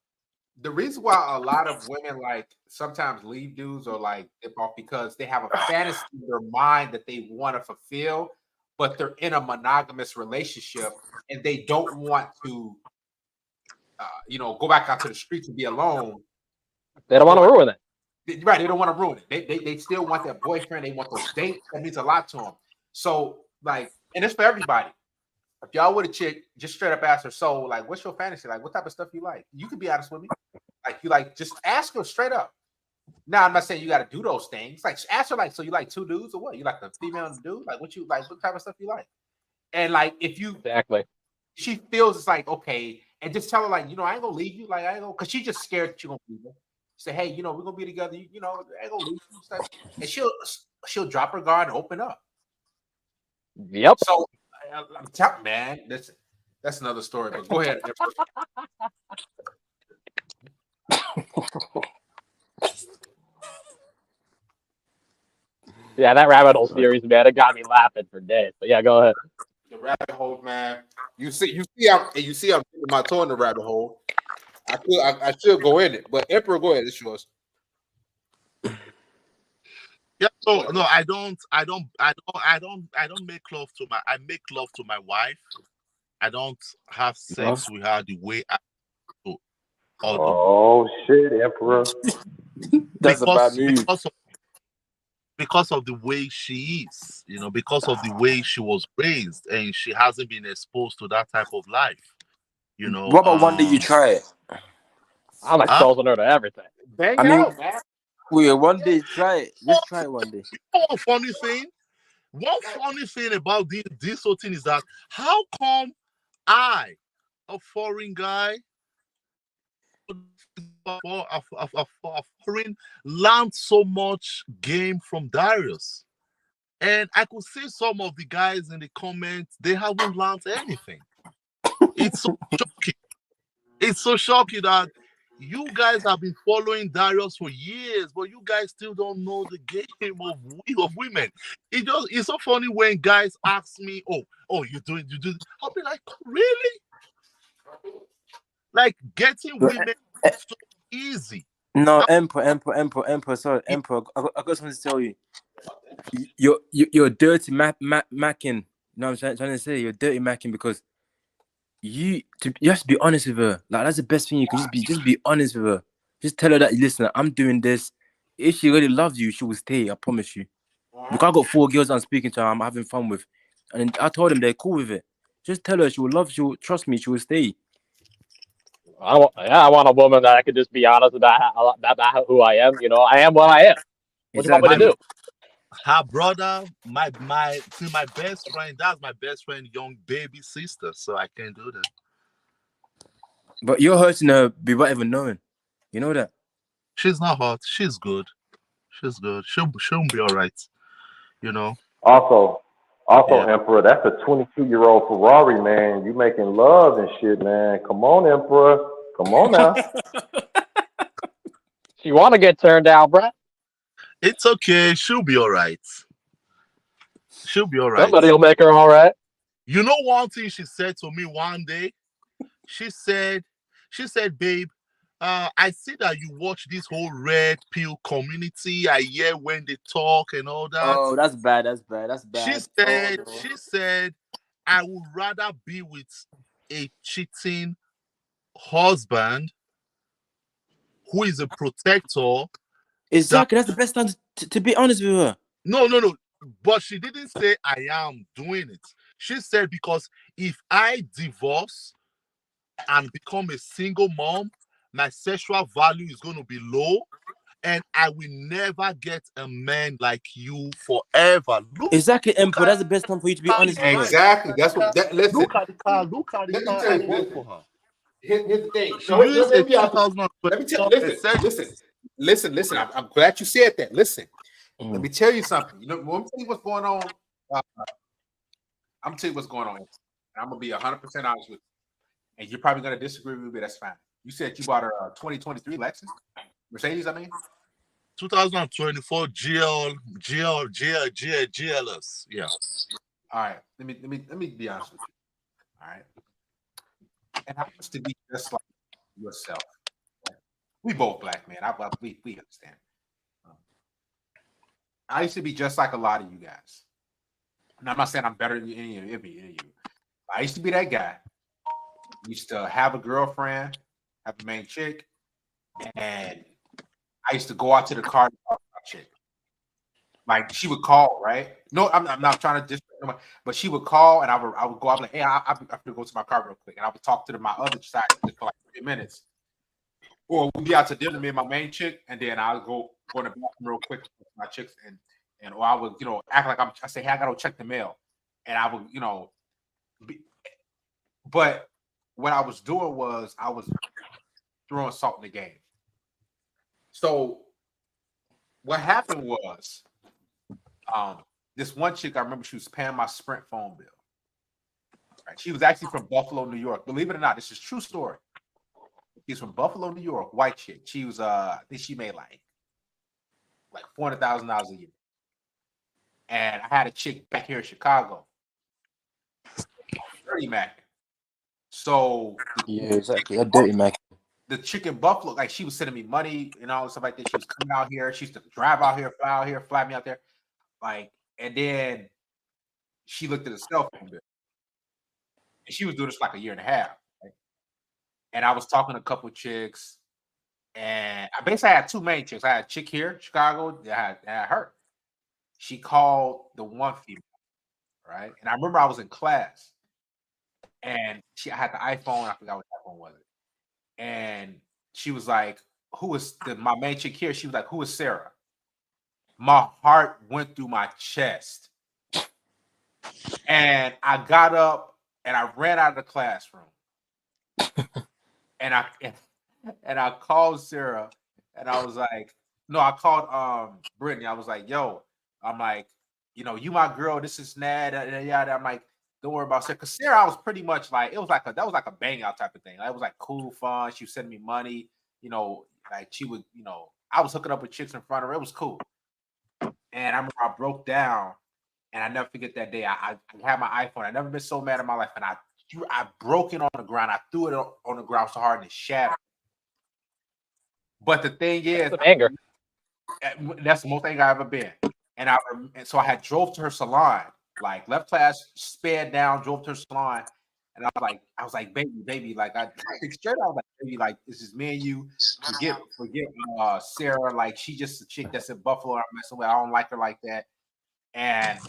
The reason why a lot of women like sometimes leave dudes or like dip off because they have a fantasy in their mind that they want to fulfill, but they're in a monogamous relationship and they don't want to, go back out to the streets and be alone. They don't want to ruin it. Right, they don't want to ruin it. They still want that boyfriend. They want those dates. That means a lot to them. So, like, and it's for everybody. If y'all with a chick, just straight up ask her, so, like, what's your fantasy? Like, what type of stuff you like? You can be honest with me. Like, you like, just ask her straight up. Now, I'm not saying you got to do those things. Like, ask her, like, so you like 2 dudes or what? You like the female and the dude? Like, what type of stuff you like? And, like, if you, she feels it's like, okay, and just tell her, like, I ain't going to leave you. Like, I ain't going to, because she's just scared that you're going to leave her. Say, hey, we're gonna be together. I ain't gonna lose you. And she'll drop her guard and open up. Yep. So I'm telling, man, that's another story. But go ahead. Yeah, that rabbit hole series, man, it got me laughing for days. But yeah, go ahead. The rabbit hole, man. You see, I'm dipping my toe in the rabbit hole. I should go in it, but Emperor, go ahead. It's yours. Yeah, so no, I don't make love to I make love to my wife. I don't have sex with her the way I do. Oh shit, Emperor. That's a bad move. Because of the way she is, because of the way she was raised, and she hasn't been exposed to that type of life. What about one day you try it? I'm exposing her to everything. Bang out, man. Wait, one day try it. Just try it one day. One funny thing about this whole thing is that how come I, a foreign guy, a foreign, learned so much game from Darius, And I could see some of the guys in the comments, they haven't learned anything. It's so shocking. It's so shocking that you guys have been following Darius for years, but you guys still don't know the game of women. It's so funny when guys ask me, "Oh, you do." I'll be like, "Really? Like getting women is so easy." No, Emperor. Sorry, Emperor. I got something to tell you. You're dirty macking. You know what I'm trying to say? You're dirty macking because you have to be honest with her. Like that's the best thing you can just be honest with her. Just tell her that listen, I'm doing this. If she really loves you, she will stay. I promise you. Because I got 4 girls I'm speaking to, I'm having fun with, and I told them they're cool with it. Just tell her she will love. She will trust me. She will stay. I want a woman that I could just be honest about who I am. You know, I am what I am. What do you want me to do? Her brother, my best friend, that's my best friend, young baby sister. So I can't do that. But you're hurting her without even knowing. You know that? She's not hot. She's good. She's good. She'll be all right. You know. Also, Emperor, that's a 22-year-old Ferrari, man. You making love and shit, man. Come on, Emperor. Come on now. She want to get turned down, bruh. It's okay. She'll be all right. She'll be all right. Somebody will make her all right. You know one thing she said to me one day? She said, babe, I see that you watch this whole red pill community. I hear when they talk and all that. Oh, that's bad. She said, I would rather be with a cheating husband who is a protector. Exactly. That's the best time to be honest with her. No. But she didn't say I am doing it. She said because if I divorce and become a single mom, my sexual value is going to be low, and I will never get a man like you forever. Exactly, Emperor. That's the best time for you to be honest with her. Exactly. That's what. Listen. Look at the car. Look at the car I bought for her. Here's the thing. She used a 2012. Listen. I'm glad you said that. Listen. Let me tell you something. You know, let me tell you what's going on. I'm gonna tell you what's going on. And I'm gonna be 100% honest with you. And you're probably gonna disagree with me, but that's fine. You said you bought a 2023 Lexus, Mercedes. I mean, 2024 GLS. Yeah. All right. Let me be honest with you. All right. And I used to be just like yourself. We both black, man. We understand. I used to be just like a lot of you guys. And I'm not saying I'm better than any of you. I used to be that guy. Used to have a girlfriend, have a main chick, and I used to go out to the car to talk about chick. Like she would call, right? No, I'm not trying to disrespect, but she would call, and I would go. I'm like, hey, I have to go to my car real quick, and I would talk to my other side for like 3 minutes. Or we'd be out to dinner, me and my main chick, and then I'll go in the bathroom real quick with my chicks, and or I would, act like I say, hey, I gotta check the mail, and I would, but what I was doing was I was throwing salt in the game. So what happened was, this one chick, I remember she was paying my Sprint phone bill. Right? She was actually from Buffalo, New York. Believe it or not, this is a true story. She's from Buffalo, New York, white chick. She was, I think she made like $400,000 a year. And I had a chick back here in Chicago, 30 Mac. So yeah, exactly. A dirty Mac. The chick in Buffalo, like she was sending me money and all stuff like that. She was coming out here. She used to drive out here, fly out here, fly me out there. Like, and then she looked at the cell phone bill. And she was doing this for like a year and a half. Right? And I was talking to a couple chicks. And I basically had 2 main chicks. I had a chick here in Chicago. I had her. She called the one female, right? And I remember I was in class. And I had the iPhone. I forgot what iPhone was it. And she was like, who is my main chick here? She was like, who is Sarah? My heart went through my chest. And I got up and I ran out of the classroom. and I called Sarah and I was like, no, I called Brittany. I was like, yo, I'm like, you my girl. This is Ned. Yeah, I'm like, don't worry about Sarah. Because Sarah, I was pretty much like, that was like a bang out type of thing. Like, it was like cool, fun. She was sending me money. Like she would, I was hooking up with chicks in front of her. It was cool. And I remember I broke down, and I never forget that day. I had my iPhone. I never been so mad in my life, and I broke it on the ground. I threw it on the ground so hard and it shattered. But the thing is, anger. That's the most angry I've ever been. And so I had drove to her salon, like left class, sped down, drove to her salon, and I was like, baby, like I straight out, like, baby, like this is me and you. Forget Sarah, like she just a chick that's in Buffalo. I'm messing with. I don't like her like that. And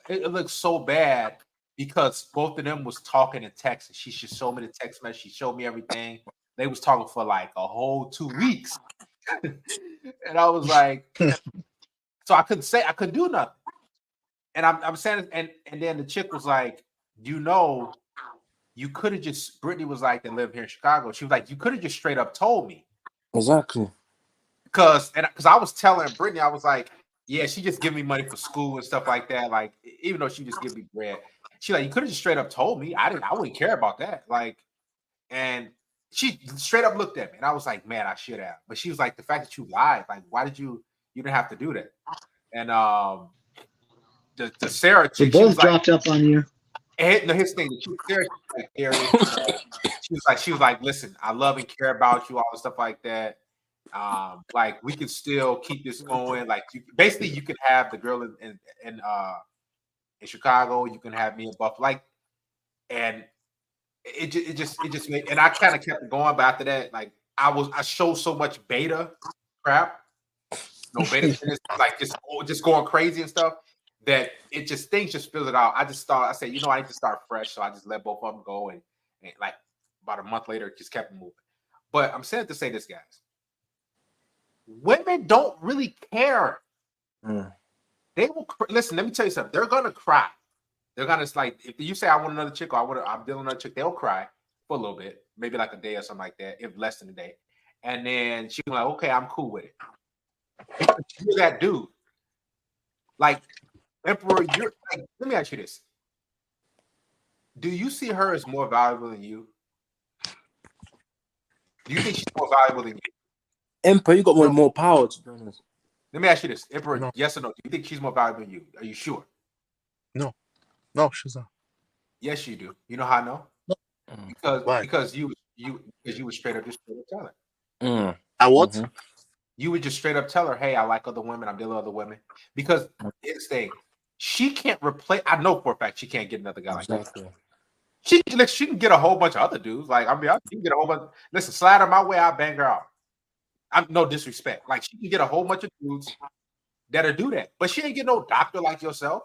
it looks so bad because both of them was talking in text. She just showed me the text message. She showed me everything. They was talking for like a whole 2 weeks. And I was like, so I couldn't do nothing. And I'm saying, and then the chick was like, you could have just, Brittany was like, they live here in Chicago. She was like, you could have just straight up told me. Exactly. Because I was telling Brittany, I was like, yeah, she just give me money for school and stuff like that. Like, even though she just give me bread, she like, you could have just straight up told me. I wouldn't care about that. Like, and she straight up looked at me, and I was like, man, I should have. But she was like, the fact that you lied, like, why did you didn't have to do that? And the Sarah chick, they both dropped up on you. And his thing, Sarah, she was like, listen, I love and care about you, all the stuff like that. Like we can still keep this going. Like basically, you can have the girl in Chicago, you can have me in Buffalo, like, and it just made, and I kind of kept it going. But after that, like I showed so much beta crap, beta like just going crazy and stuff that things just fizzled it out. I said, I need to start fresh, so I just let both of them go, and like about a month later, just kept moving. But I'm saying to say this, guys. Women don't really care. They will listen. Let me tell you something. They're gonna cry. They're gonna like if you say I want another chick or I'm dealing with another chick, they'll cry for a little bit, maybe like a day or something like that, if less than a day. And then she's like, okay, I'm cool with it. You're that dude. Like Emperor, you're like, let me ask you this. Do you see her as more valuable than you? Do you think she's more valuable than you? Emperor, you got more power, to be honest. Let me ask you this, Emperor. Yes or no? Do you think she's more valuable than you? Are you sure? No, she's not. Yes, you do. You know how I know? Because you would straight up tell her. I what? Mm-hmm. You would just straight up tell her, hey, I like other women. I'm dealing with other women. Because it's thing, she can't replace. I know for a fact she can't get another guy like that. She can get a whole bunch of other dudes. Like she can get a whole bunch. Listen, slide her my way, I'll bang her out. I'm no disrespect. Like she can get a whole bunch of dudes that'll do that, but she ain't get no doctor like yourself.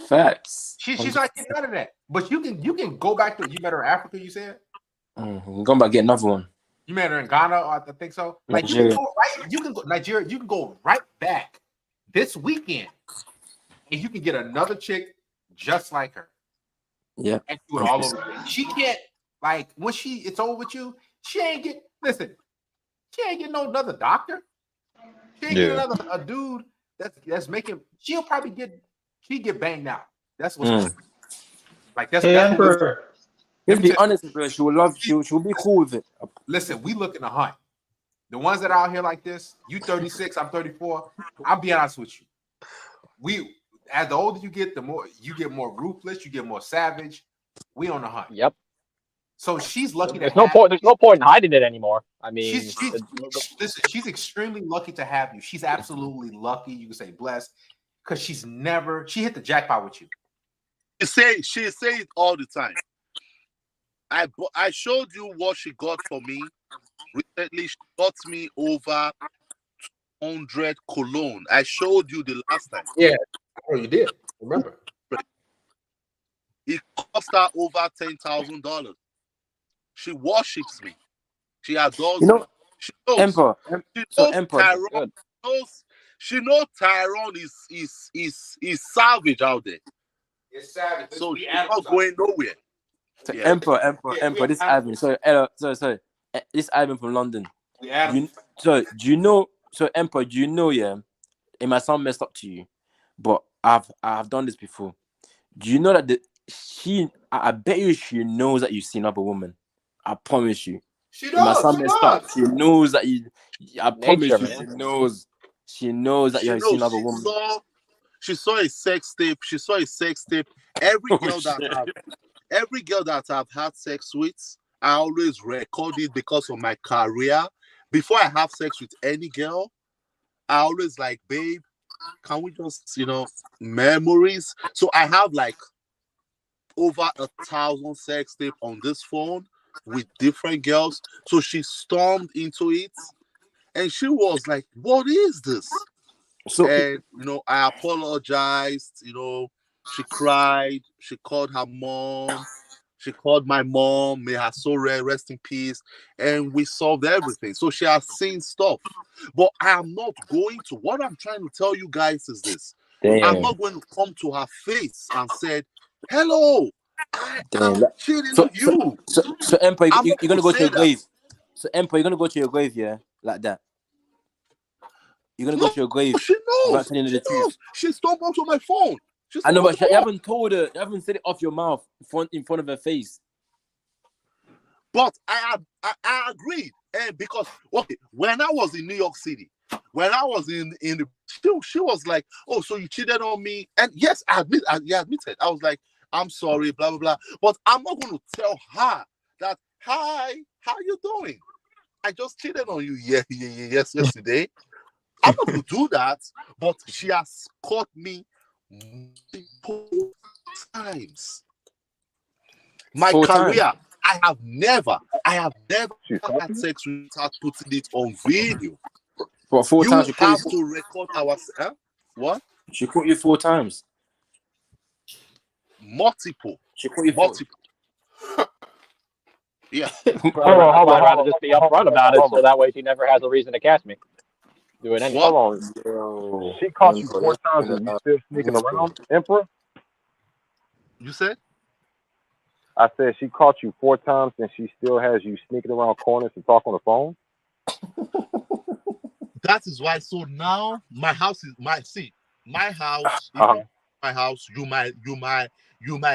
Facts. She's not getting none of that. But you can go back to, you met her in Africa, you said? Go back, get another one. You met her in Ghana, I think so. Like Nigeria. you can go Nigeria, you can go right back this weekend and you can get another chick just like her. Yeah. And do it all over again. She can't, like, when it's over with you, she ain't get no another doctor. She ain't get another a dude that's making, she get banged out. That's what's like that's Emperor. Let's be honest with her. She will be cool with it. Listen, we looking to hunt. The ones that are out here like this, you 36, I'm 34. I'll be honest with you. As the older you get, the more you get more ruthless, you get more savage. We on the hunt. Yep. So she's lucky. There's no point in hiding it anymore. I mean, listen, she's extremely lucky to have you. She's absolutely lucky. You can say blessed because she hit the jackpot with you. She say it all the time. I showed you what she got for me recently. She got me over 200 cologne. I showed you the last time. Yeah, you did. Remember? It cost her over $10,000. She worships me. She adores me. She knows. Emperor. Tyrone knows. She knows Tyrone is savage out there. It's savage. So she's not going nowhere. So yeah. Emperor. This Ivan. Sorry. This Ivan from London. Yeah. Do you know? So Emperor, do you know? Yeah. it might sound messed up to you, but I've done this before. Do you know that I bet you she knows that you've seen other women. I promise you. She It might does. sound She messed up. does. She knows that you. I promise Nature, you, man. she knows that you have seen other women. She saw a sex tape. She saw a sex tape. Every girl that I've had sex with, I always record it because of my career. Before I have sex with any girl, I always like, babe, can we just, memories? So I have like over 1,000 sex tape on this phone with different girls. So she stormed into it and she was like, what is this? So, and I apologized. She cried. She called her mom. She called my mom. May her soul rest in peace. And we solved everything. So she has seen stuff. But I am not going to. What I'm trying to tell you guys is this. damn. I'm not going to come to her face and said, hello, I am cheating on you. So Emperor, you're going to go to your that. grave. So Emperor, you're going to go to your grave, yeah? Like that. You're going to go to your grave. She knows. She knows. She stumbled onto my phone. I know, but you haven't told her. You haven't said it off your mouth in front of her face. But I agreed. And because, when I was in New York City, when I was in the, she was like, oh, so you cheated on me. And yes, I admitted. I was like, I'm sorry, blah, blah, blah. But I'm not going to tell her that, hi, how you doing? I just cheated on you yesterday. I'm not going to do that. But she has caught me multiple times. My career, I have never had sex without putting it on video. What, 4 times? You have to record our. What? She caught you 4 times. Multiple. She caught you multiple. Yeah. I'd rather just be upfront about it, so that way she never has a reason to catch me doing anything. Hold on. She caught you 4 times and you still sneaking around, Emperor? You said? I said she caught you 4 times and she still has you sneaking around corners to talk on the phone? That is why. So now my house is my house. My house, you might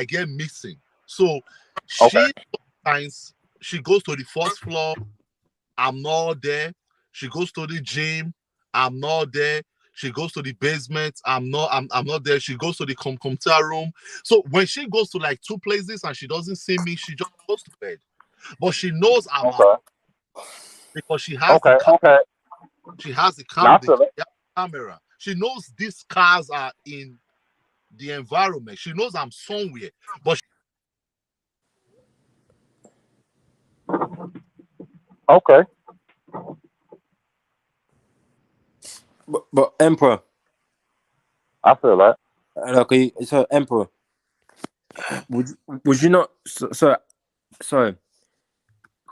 get missing. So sometimes she goes to the first floor. I'm not there. She goes to the gym. I'm not there. She goes to the basement. I'm not there. She goes to the computer room. So when she goes to like 2 places and she doesn't see me, she just goes to bed. But she knows I'm out because she has she has the camera. She knows these cars are in the environment. She knows I'm somewhere. But But Emperor, I feel that. Okay, so Emperor, would you not? Sorry,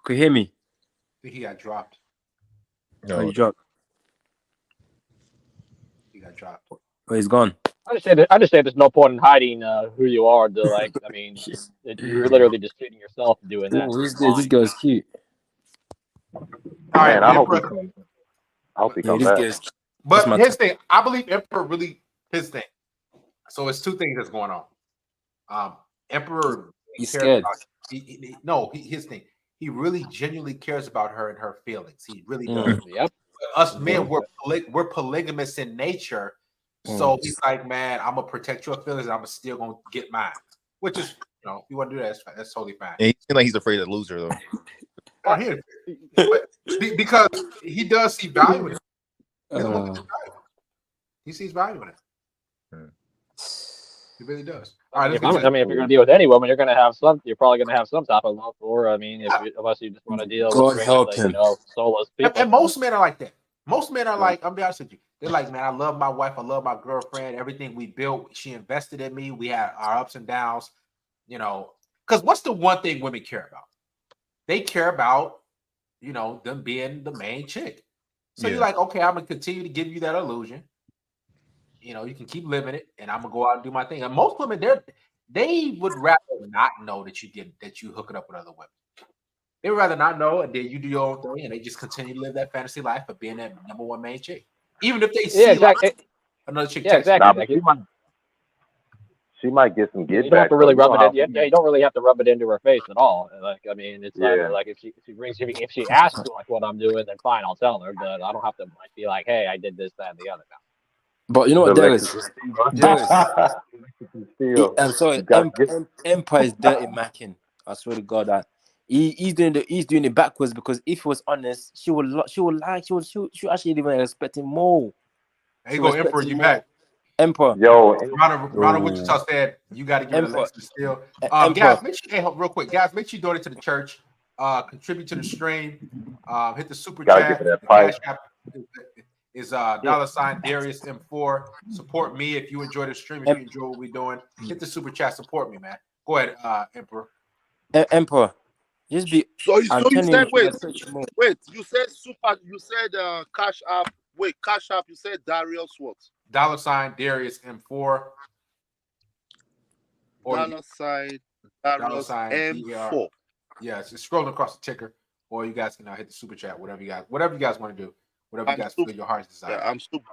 could you hear me? I think he got dropped. No, he dropped. He got dropped. Oh, he's gone. I just say there's no point in hiding who you are. I mean, you're literally just cheating yourself doing that. Ooh, this girl's cute. All right, I hope he comes back. But his thing, I believe Emperor really his thing. So it's 2 things that's going on. Emperor, he's scared. His thing. He really genuinely cares about her and her feelings. He really does. Yep. Us men, we're polygamous in nature. So he's like, man, I'm gonna protect your feelings, and I'm still gonna get mine. Which is, you want to do that? That's totally fine. And he seems like he's afraid of the loser, though. Because he does see value in it. He sees value in it. He really does. All right, if you're gonna deal with any woman, you're probably gonna have some type of love for her. I mean, unless you just want to deal with soulless people. And most men are like that. Most men are like, I'll be honest with you. They're like, man, I love my wife. I love my girlfriend. Everything we built, she invested in me. We had our ups and downs, because what's the one thing women care about? They care about, them being the main chick. So you're like, okay, I'm going to continue to give you that illusion. You can keep living it, and I'm going to go out and do my thing. And most women, they would rather not know that you hook it up with other women. They would rather not know, and then you do your own thing, and they just continue to live that fantasy life of being that number one main chick. Even if they see, another chick. Yeah, exactly. Nah, she might get some you get don't have back to though. really You know rub it how in. You don't really have to rub it into her face at all. Like, I mean, it's either yeah. like if she asks like what I'm doing, then fine, I'll tell her. But I don't have to like be like, hey, I did this, that, and the other. But you know The what, Darius? Darius. Mexican steel. I'm sorry, You got to get Empire is dirty macking. I swear to God that he's doing it backwards, because if he was honest, she would actually even respect him more. Hey, go Emperor, you back? Emperor. Yo, Ronald Wichita said you got to give it a lesson still. Guys, make sure, hey, real quick, guys, make sure you donate to the church. Contribute to the stream. Hit the super gotta chat. get that The pipe. cash app is $ Darius M4. Support me if you enjoy the stream. If you enjoy what we're doing, hit the super chat. Support me, man. Go ahead, Emperor. Emperor, just be. So you said wait, you said cash app. Wait, cash app. You said Darius what? $ Darius M4. Or Darius M4. Yeah, it's just scrolling across the ticker, or you guys can hit the super chat. Whatever you guys want to do, whatever you guys feel your heart's desire. Yeah, I'm stupid.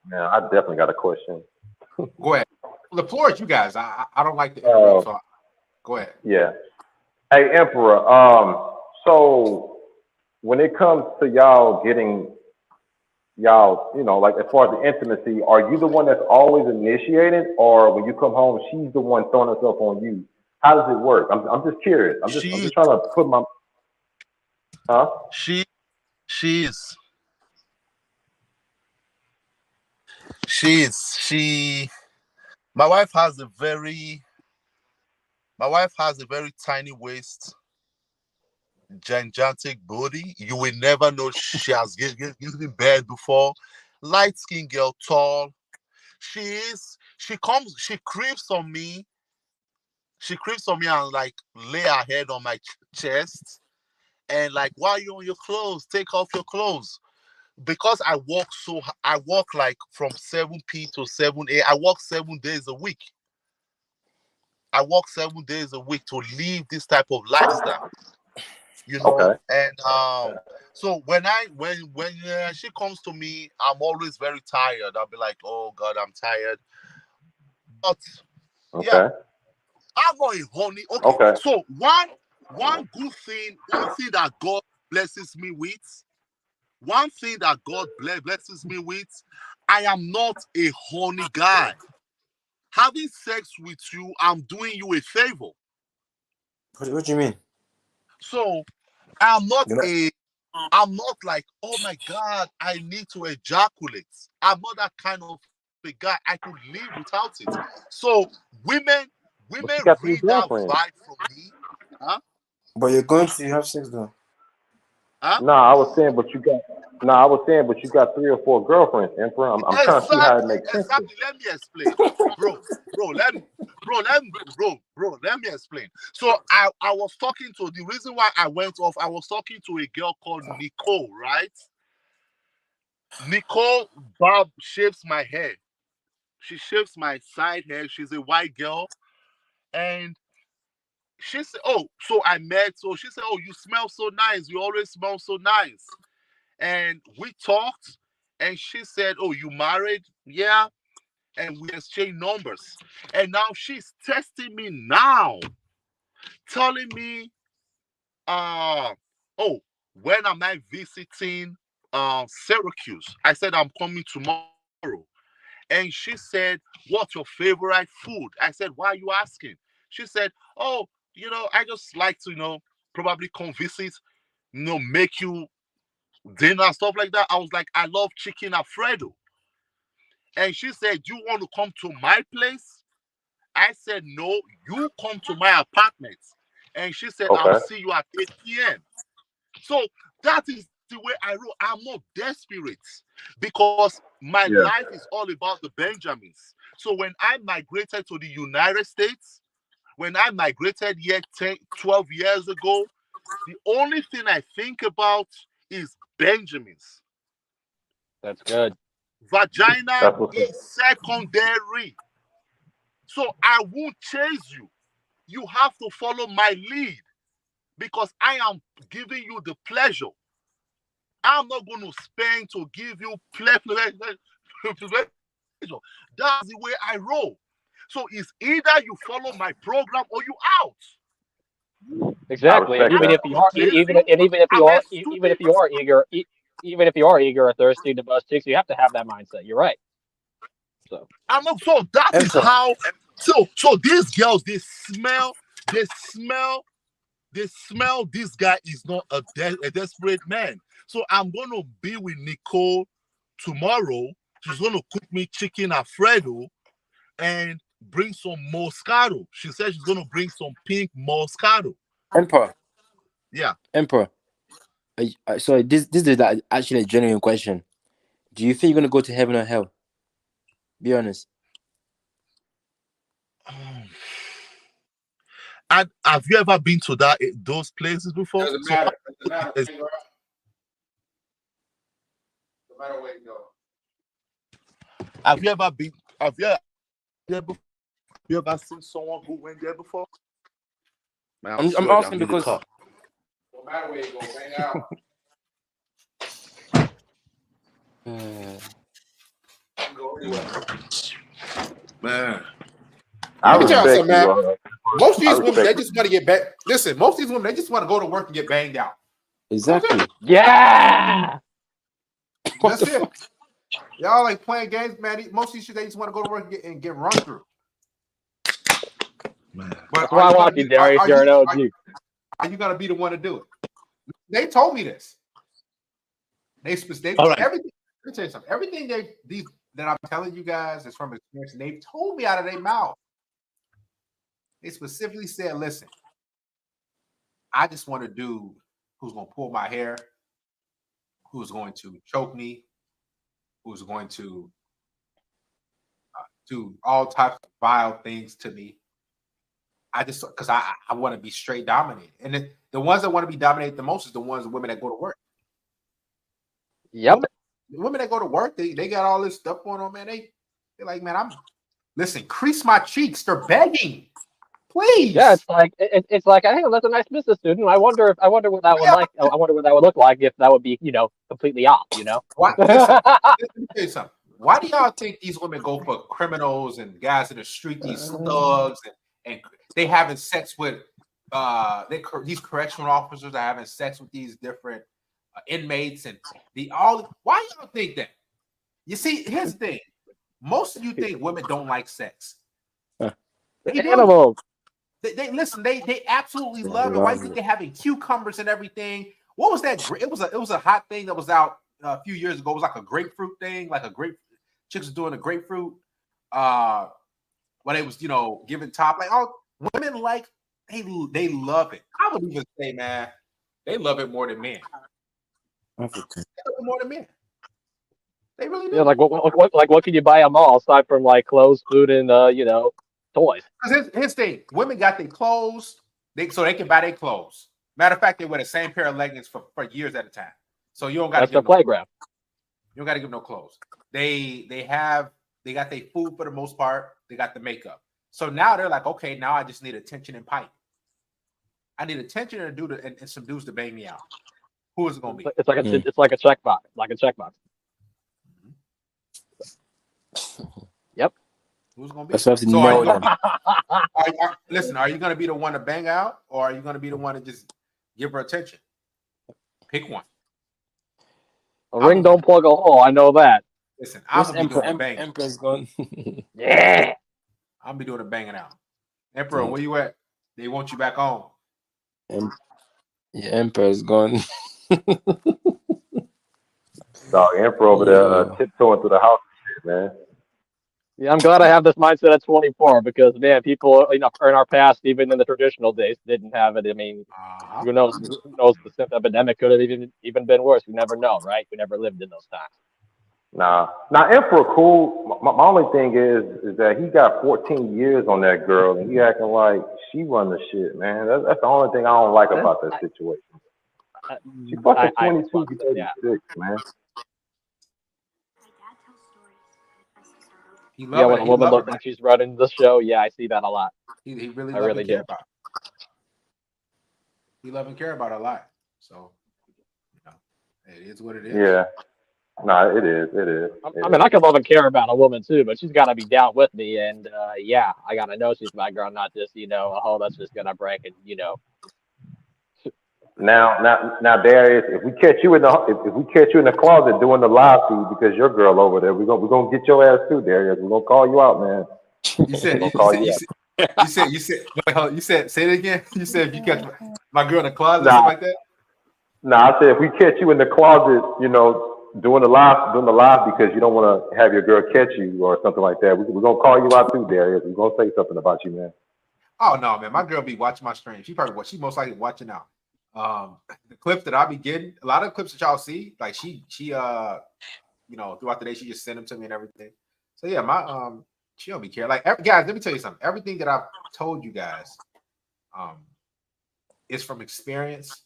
Man, I definitely got a question. Go ahead. The floor is you guys. I don't like to interrupt, so go ahead. Yeah. Hey, Emperor. So when it comes to y'all getting like as far as the intimacy, are you the one that's always initiating, or when you come home, she's the one throwing herself on you? How does it work? I'm just curious. I'm just trying to put my. Huh? My wife has a very tiny waist, gigantic body. You will never know she has given me bed before. Light skinned girl, tall. She creeps on me. She creeps on me and like lay her head on my chest and like, why are you on your clothes? Take off your clothes. Because I walk like from 7 p to 7 a. I walk 7 days a week. I walk 7 days a week to live this type of lifestyle. You know, Okay. and so when she comes to me, I'm always very tired. I'll be like, oh God, I'm tired. But yeah, I'm not a honey. Okay. So one good thing, one thing that God blesses me with, I am not a horny guy. Having sex with you, I'm doing you a favor. What do you mean? So I'm not like, oh my God, I need to ejaculate. I'm not that kind of a guy. I could live without it. So women read that vibe from me. Huh? But you're going to have sex though. Huh? I was saying, but you got 3 or 4 girlfriends, Emperor. I'm trying to see how it makes sense. Exactly. Let me explain, bro. Let me explain. So I was talking to the reason why I went off. I was talking to a girl called Nicole, right? Nicole Bob shaves my hair. She shaves my side hair. She's a white girl, and she said, "Oh, so I met." So she said, "Oh, you smell so nice. You always smell so nice." And we talked, and she said, "Oh, you married?" Yeah. And we exchanged numbers. And now she's texting me now, telling me, oh, when am I visiting Syracuse? I said, I'm coming tomorrow. And she said, what's your favorite food? I said, why are you asking? She said, oh, I just like to, probably come visit, make you dinner and stuff like that. I was like, I love chicken Alfredo. And she said, do you want to come to my place? I said, no, you come to my apartment. And she said, I'll see you at 8 p.m. So that is the way I roll. I'm not desperate because my life is all about the Benjamins. So when I migrated to the United States, when I migrated here 12 years ago, the only thing I think about is Benjamins. That's good. Vagina is secondary. So I won't chase you. You have to follow my lead because I am giving you the pleasure. I'm not going to spend to give you pleasure. That's the way I roll. So it's either you follow my program or you out. Exactly. And even if you are, even if you are eager, even if you are eager or thirsty to bust chicks, you have to have that mindset. You're right. So I'm not. So that is how. So these girls, they smell this guy is not a desperate man. So I'm gonna be with Nicole tomorrow. She's gonna cook me chicken Alfredo and bring some Moscato. She said she's gonna bring some pink Moscato. Emperor. Yeah. Emperor. Sorry, this is actually a genuine question. Do you think you're gonna go to heaven or hell? Be honest. And have you ever been to those places before? Doesn't matter. Doesn't matter. No matter where you go. Have you ever been? Have you there before? Have you ever seen someone who went there before? Man, I'm asking because. No matter where you go, hang out. Man. Let me tell you something, man. Most of these women, they just want to get back. Listen, most of these women, they just want to go to work and get banged out. Exactly. Yeah. That's it. Y'all like playing games, man. Most of these shit, they just want to go to work and get run through. Man. But that's why I want you, Darius. You're an OG. Are you gonna be the one to do it? They told me this. They right. Everything. Let me tell you something. Everything that I'm telling you guys is from experience. And they've told me out of their mouth. They specifically said, "Listen, I just want a dude who's gonna pull my hair, who's going to choke me, who's going to do all types of vile things to me. I just because I want to be straight dominated, and the ones that want to be dominated the most is the women that go to work. Yep. Women that go to work, they got all this stuff going on, man. They're like, man, listen, crease my cheeks. They're begging, please. Yeah, it's like, hey, that's a nice business student. I wonder what that would like. I wonder what that would look like if that would be, completely off. Why, listen, let me tell you something. Why do y'all think these women go for criminals and guys in the street, these thugs, and they having sex with these correctional officers are having sex with these different inmates and why y'all think that? You see, here's the thing. Most of you think women don't like sex. They animals. They listen, they absolutely love it. Why do you think they're having cucumbers and everything? What was that? It was a hot thing that was out a few years ago. It was like a grapefruit thing, like a grape. Chicks was doing a grapefruit. When it was, giving top. Like, women like they love it. I would even say, man, they love it more than men. They love it more than men. They really do. Yeah, like what can you buy them all aside from like clothes, food, and toys? Because here's the thing: women got their clothes, so they can buy their clothes. Matter of fact, they wear the same pair of leggings for years at a time. So you don't got to. That's the playground. You don't got to give them no clothes. They got their food for the most part. They got the makeup. So now they're like, okay, now I just need attention and pipe. I need attention and some dudes to bang me out. Who is it gonna be? It's like a checkbox, like a checkbox. Yep. Who's gonna be? That's what listen, are you gonna be the one to bang out, or are you gonna be the one to just give her attention? Pick one. A ring don't plug a hole. I know that. Listen, I'm gonna be doing the banging. Emperor's gone. Yeah. I'm gonna be doing the banging out. Emperor, where you at? They want you back home. Emperor's gone. Dog, Emperor over there tiptoeing through the house and shit, man. Yeah, I'm glad I have this mindset at 24 because, man, people in our past, even in the traditional days, didn't have it. I mean, who knows? The simp epidemic could have even been worse. We never know, right? We never lived in those times. Nah, Emperor cool. My only thing is that he got 14 years on that girl, and he acting like she run the shit, man. That's the only thing I don't like about that situation. She fucking 22, 36, man. Yeah, when a woman looks like she's running the show, yeah, I see that a lot. He really, I really do. He love and care about it a lot. So, it is what it is. Yeah. Nah, it is. It is. I mean, I can love and care about a woman too, but she's got to be down with me, and yeah, I gotta know she's my girl, not just a hoe that's just gonna break and Now, Darius, if we catch you in the closet doing the live feed because your girl over there, we're gonna get your ass too, Darius. We're gonna call you out, man. You said We're gonna call you out. wait, hold on, you said say it again. You said if you catch my girl in the closet, Nah, something like that. nah, I said if we catch you in the closet, doing the live because you don't want to have your girl catch you or something like that. We're gonna call you out too, Darius. We're gonna say something about you, man. Oh no, man, my girl be watching my stream. She most likely watching now. The clips that I be getting, a lot of clips that y'all see, like she throughout the day, she just send them to me and everything. So yeah, she don't be care. Like guys, let me tell you something. Everything that I've told you guys, is from experience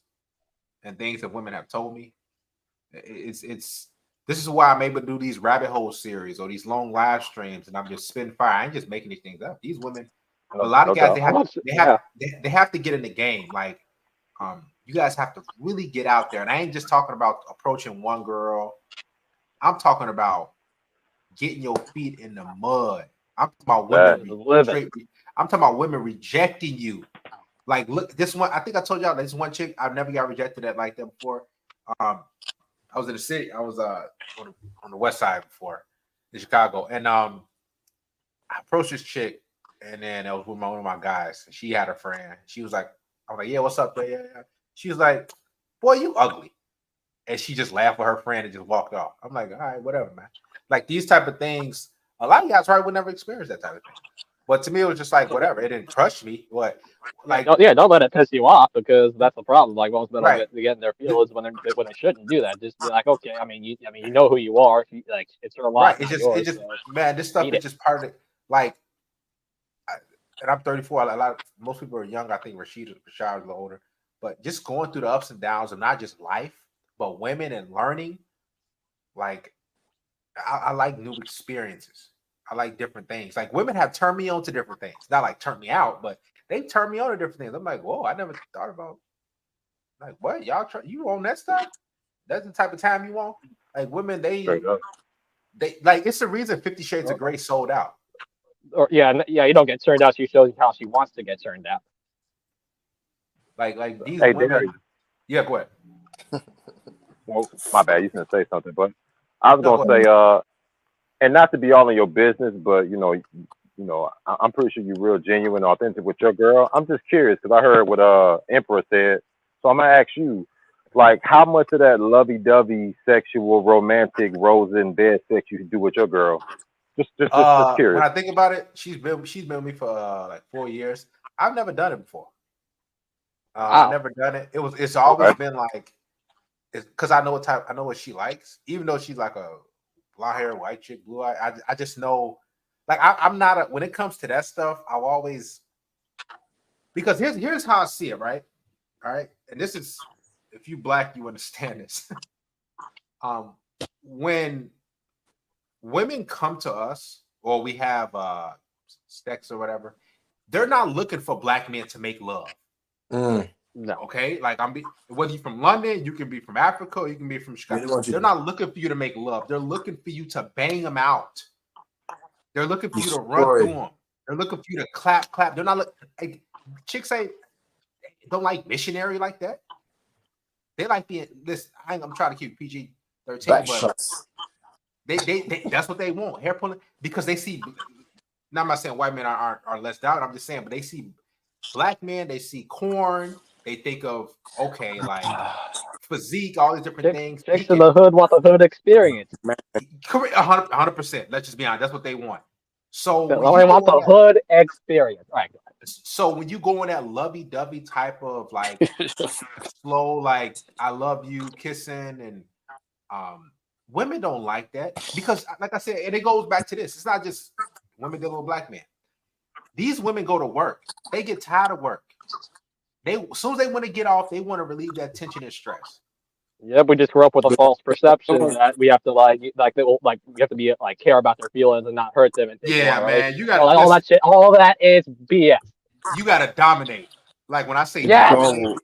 and things that women have told me. This is why I'm able to do these rabbit hole series or these long live streams, and I'm just spitting fire. I ain't just making these things up. These women, a lot of guys, they have to get in the game. Like, you guys have to really get out there. And I ain't just talking about approaching one girl. I'm talking about getting your feet in the mud. I'm talking about women rejecting you. Like, look, this one, I think I told y'all this one chick, I've never got rejected like that before. I was in the city, I was on the west side before in Chicago, and I approached this chick, and then it was with one of my guys. She had a friend. She was like, I was like, yeah, what's up? Yeah. She was like, boy, you ugly. And she just laughed with her friend and just walked off. I'm like, all right, whatever, man. Like these type of things, a lot of guys probably would never experience that type of thing. But to me, it was just like, whatever. It didn't crush me. What? Like, don't let it piss you off, because that's the problem. Like most men get in their feelings when they shouldn't do that. Just be like, okay, I mean, you know who you are. Like, it's her life, right? Yours, man, this stuff is just part of it. Like, and I'm 34. Most people are young. I think Rashad was a little older. But just going through the ups and downs of not just life, but women and learning. Like, I like new experiences. I like different things. Like, women have turned me on to different things. Not like turned me out, but they turned me on to different things. I'm like, whoa, I never thought about. Like, what you on that stuff? That's the type of time you want. Like, women, they like, it's the reason 50 Shades of Grey sold out. Or you don't get turned out. She shows you how she wants to get turned out. Like these women. Darius. Yeah, go ahead. Well, my bad. You was gonna say something, but I was gonna say, and not to be all in your business, but I'm pretty sure you're real genuine, authentic with your girl. I'm just curious because I heard what Emperor said, so I'm gonna ask you, like, how much of that lovey-dovey, sexual, romantic, rose in bed sex you do with your girl? Just curious. When I think about it, she's been with me for like 4 years. I've never done it before. I've never done it. It's always been like, it's because I know what she likes, even though she's like a blonde hair, white chick, blue eye. I just know, like, I'm not when it comes to that stuff, I'll always, because here's how I see it, right? All right. And this is, if you black, you understand this. When women come to us, or we have sex or whatever, they're not looking for black men to make love. No. Okay, like whether you're from London, you can be from Africa, you can be from Chicago. They're not looking for you to make love. They're looking for you to bang them out. They're looking for you to run through them. They're looking for you to clap. They're not chicks don't like missionary like that. They like being this. I'm trying to keep PG-13, but they that's what they want. Hair pulling, because they see. Now I'm not saying white men are less down. I'm just saying, but they see black men. They see corn. They think of, like, physique, all these different things. Chicks in the hood want the hood experience. Correct, 100%. Let's just be honest. That's what they want. So they want the hood experience. All right. So when you go in that lovey-dovey type of, like, slow, like, I love you kissing, and women don't like that, because, like I said, and it goes back to this. It's not just women dealing with black men. These women go to work. They get tired of work. As soon as they want to get off, they want to relieve that tension and stress. Yeah, we just grew up with a false perception that we have to we have to be like, care about their feelings and not hurt them. And Man, you got all that shit. All that is BS. You got to dominate. Like, when I say yes. dominate,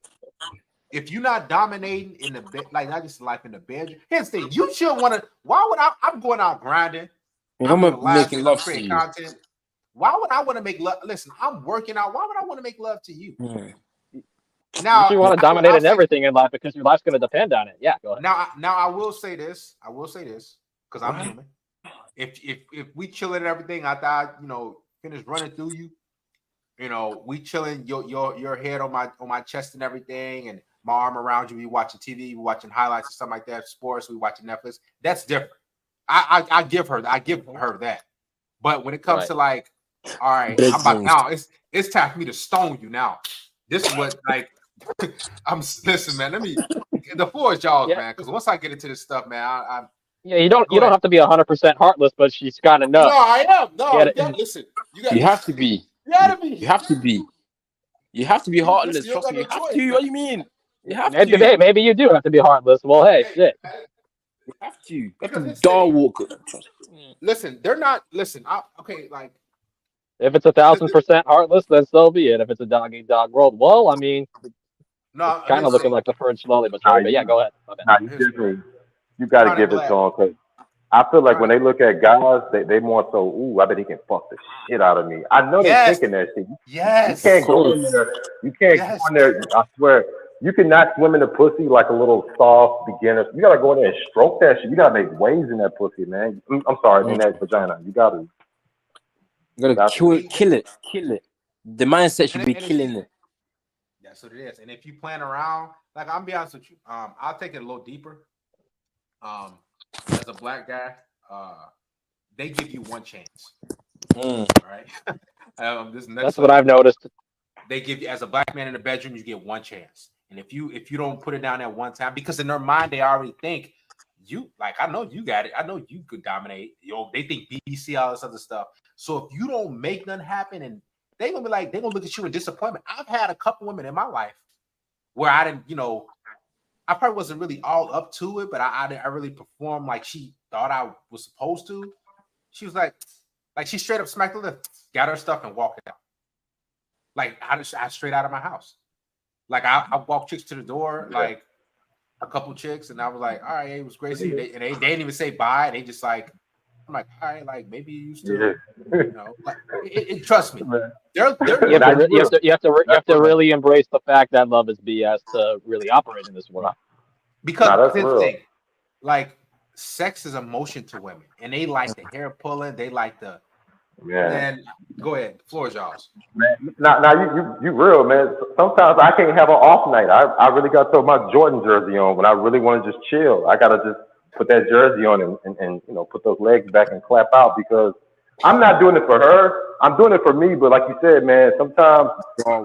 if you're not dominating in the bed, like not just life in the bedroom. Here's the thing: you should want to. Why would I? I'm going out grinding. I'm doing live shit. I'm creating content. Why would I want to make love? Listen, I'm working out. Why would I want to make love to you? Now you want to dominate in everything in life because your life's going to depend on it. Yeah, go ahead. Now I will say this. Because I'm human. If we chilling and everything, after I finish running through you, we chilling. Your head on my chest and everything, and my arm around you. We watching TV, we watching highlights and stuff like that. Sports, we watching Netflix. That's different. I give her that. But when it comes to like, all right, I'm about now. It's time for me to stone you now. This is what like. Listen, man. The floor is y'all's, man. Because once I get into this stuff, man, I'm. Yeah, you don't have to be 100% heartless, but she's got enough. No, I am. No, listen. You have to be. You gotta be. You have to be. You have to be heartless. Trust me. You have to. What do you mean? You have to. Maybe you do have to be heartless. Well, hey, shit. You have to. You have to dog walk. Listen, they're not. Listen, okay, like. If it's 1,000% heartless, then so be it. If it's a dog world, well, I mean, no, kind of looking like the fridge slowly but surely. But yeah, go ahead. You got to give it to them because I feel like when they look at guys, they more so, ooh, I bet he can fuck the shit out of me. I know they're thinking that shit. Yes. You can't go in there. You can't go in there. I swear, you cannot swim in the pussy like a little soft beginner. You got to go in there and stroke that shit. You got to make waves in that pussy, man. I'm sorry, in that vagina. You got to. You got to kill it. The mindset should be killing it. That's what it is. And if you plan around, like I'm be honest with you, I'll take it a little deeper. As a black guy, they give you one chance. All right. That's what I've noticed. They give you, as a black man in the bedroom, you get one chance. And if you don't put it down at one time, because in their mind they already think you, like, I know you got it. I know you could dominate. They think BBC, all this other stuff. So if you don't make nothing happen, and they're gonna be like, they're gonna look at you in disappointment. I've had a couple women in my life where I didn't, I probably wasn't really all up to it, but I really performed like she thought I was supposed to. She was like she straight up smacked the lift, got her stuff and walked out. Like I straight out of my house. Like I walked chicks to the door, like a couple chicks, and I was like, all right, it was great. They didn't even say bye. They just like, I'm like, all right, like maybe you still, like, trust me. You have to really embrace the fact that love is BS to really operate in this world. Because this thing, like, sex is emotion to women, and they like the hair pulling. They like the. Man, go ahead. The floor is yours. Man, now you real, man. Sometimes I can't have an off night. I really got to throw my Jordan jersey on when I really want to just chill. I gotta just put that jersey on and put those legs back and clap out, because I'm not doing it for her. I'm doing it for me. But like you said, man, sometimes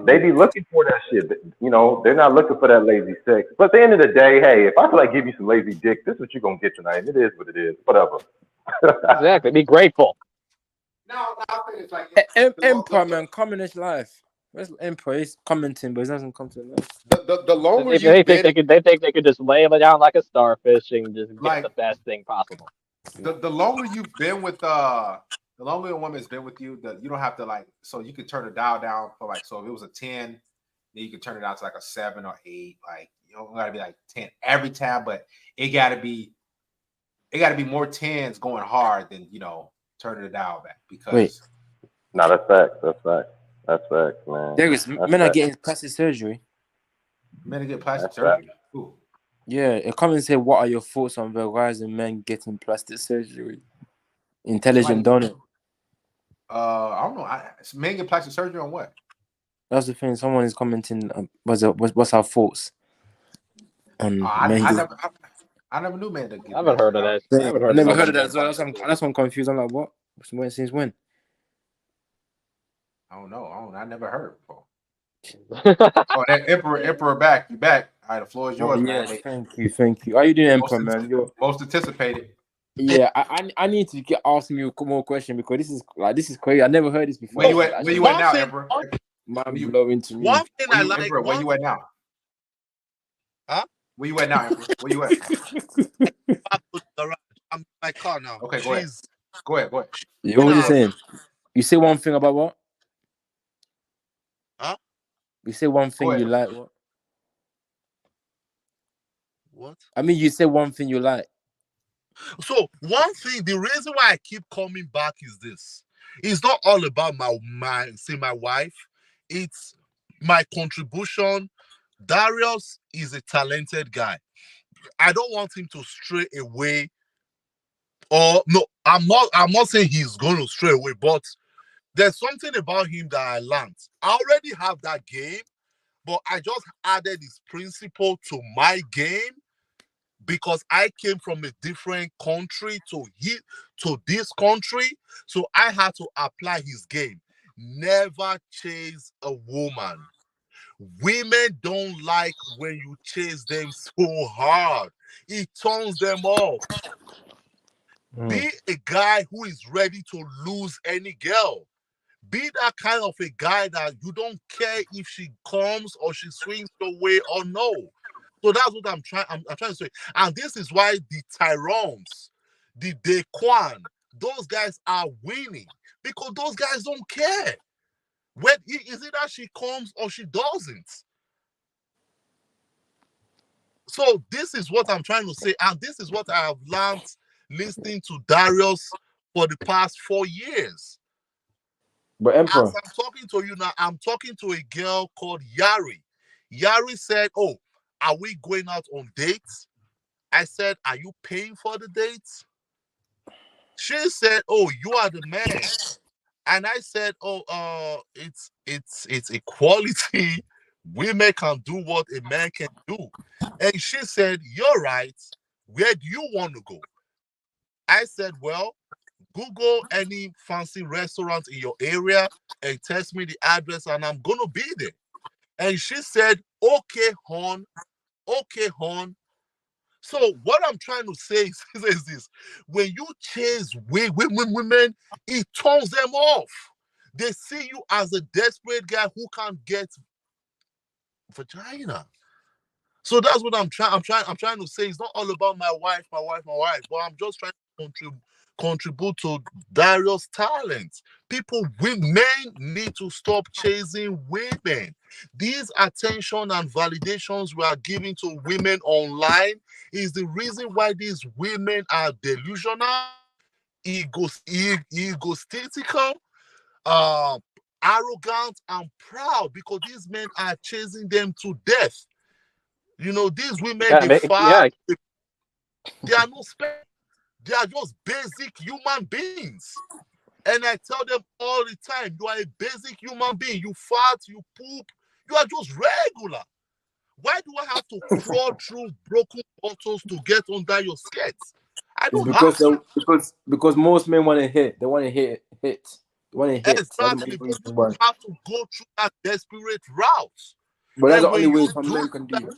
they be looking for that shit. They're not looking for that lazy sex. But at the end of the day, hey, if I feel like give you some lazy dick, this is what you're gonna get tonight. It is what it is. Whatever. Exactly. Be grateful. No, it's like Empire, man, come in his life. Where's Empire? He's commenting, but he doesn't come to life. The longer they think they could just lay him down like a starfish and just get the best thing possible. The longer you've been with the longer a woman's been with you, you don't have to so you can turn the dial down for so if it was a 10, then you can turn it down to like a 7 or 8. Like you don't gotta be like 10 every time, but it gotta be more 10s going hard than turning it dial back, because no, that's facts, man. There is men are getting plastic surgery. Men get plastic surgery. Ooh. Yeah, come and say, what are your thoughts on the rise of men getting plastic surgery? Intelligent, don't it? I don't know. Men get plastic surgery on what? That's the thing. Someone is commenting. What's our thoughts on men? I never knew men that get. I haven't heard of that. I never heard of that as well. That's why I'm confused. I'm like, what? Since when? I don't know. I never heard before. That Emperor back. You back. All right, the floor is yours, man. Thank you. How you doing, Emperor, man? You're most anticipated. Yeah, I need to get asking you more questions, because this is crazy. I never heard this before. Where you at now, Emperor? Man, blowing to me. One thing I like. Emperor, where you at now? Huh? Where you at now, Emperor? Where you at? I'm in my car now. Okay, go ahead. Go ahead. What were you saying? You say one thing about what? Huh? You say one thing you like what? What? I mean, you said one thing you like. So one thing, the reason why I keep coming back is this. It's not all about my wife. It's my contribution. Darius is a talented guy. I don't want him to stray away. Or no, I'm not saying he's going to stray away, but there's something about him that I learned. I already have that game, but I just added his principle to my game because I came from a different country to this country, so I had to apply his game. Never chase a woman. Women don't like when you chase them so hard. It turns them off. Be a guy who is ready to lose any girl. Be that kind of a guy that you don't care if she comes or she swings your way or no. So that's what I'm trying to say. And this is why the Tyrons, the Daquan, those guys are winning because those guys don't care. When is it that she comes or she doesn't? So this is what I'm trying to say, and this is what I have learned listening to Darius for the past 4 years. But Emperor, as I'm talking to you now, I'm talking to a girl called Yari. Yari said, "Oh, are we going out on dates?" I said, "Are you paying for the dates?" She said, "Oh, you are the man." And I said, "Oh, it's equality. Women can do what a man can do." And she said, "You're right. Where do you want to go?" I said, "Well, Google any fancy restaurant in your area and text me the address and I'm going to be there." And she said, "Okay, hon. Okay, hon." So what I'm trying to say is this. When you chase women, it turns them off. They see you as a desperate guy who can't get vagina. So that's what I'm trying to say. It's not all about my wife. But I'm just trying to contribute to Darius' talents. Men need to stop chasing women. These attention and validations we are giving to women online is the reason why these women are delusional, egotistical, arrogant, and proud because these men are chasing them to death. These women, they are not special. They are just basic human beings. And I tell them all the time, you are a basic human being. You fart, you poop, you are just regular. Why do I have to crawl through broken bottles to get under your skirts? I don't have to. Because most men want to hit. They want to hit. They want to hit. Exactly. But you don't have to go through that desperate route. But that's the only way some men can do it.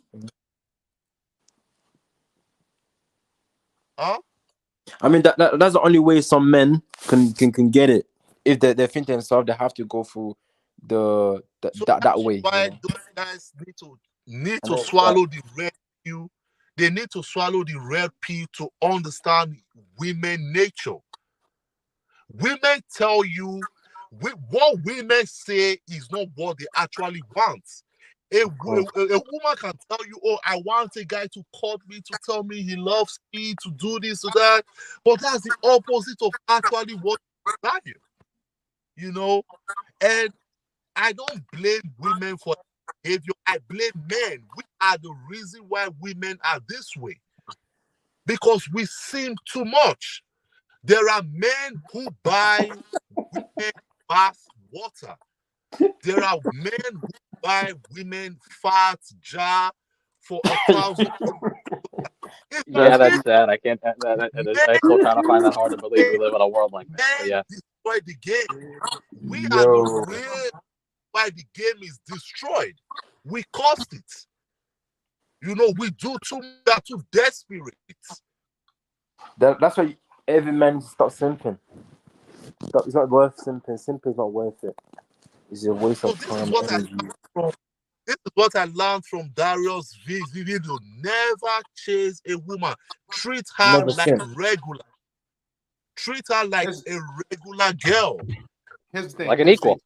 Huh? I mean, that's the only way some men can get it. If they think themselves, they have to go through that way. Why those guys need to swallow the red pill. They need to swallow the red pill to understand women nature. Women tell you what women say is not what they actually want. A woman can tell you, "Oh, I want a guy to court me, to tell me he loves me, to do this or that," but that's the opposite of actually what you desire. And I don't blame women for behavior. I blame men. We are the reason why women are this way. Because we sin too much. There are men who buy women bath water. There are men who buy women fat jar for 1,000. Yeah, that's sad. I can't. I still kind of find that hard to believe we live in a world like that. But yeah. Destroy the game. We are the real why the game is destroyed. We caused it. We do too much. We are too desperate. That's why every man stop simping. It's not worth simping. Simping is not worth it. It's a waste of time. This is what I learned from Darius' video. Never chase a woman. Treat her regular. Treat her like a regular girl. Here's the thing. Like an equal.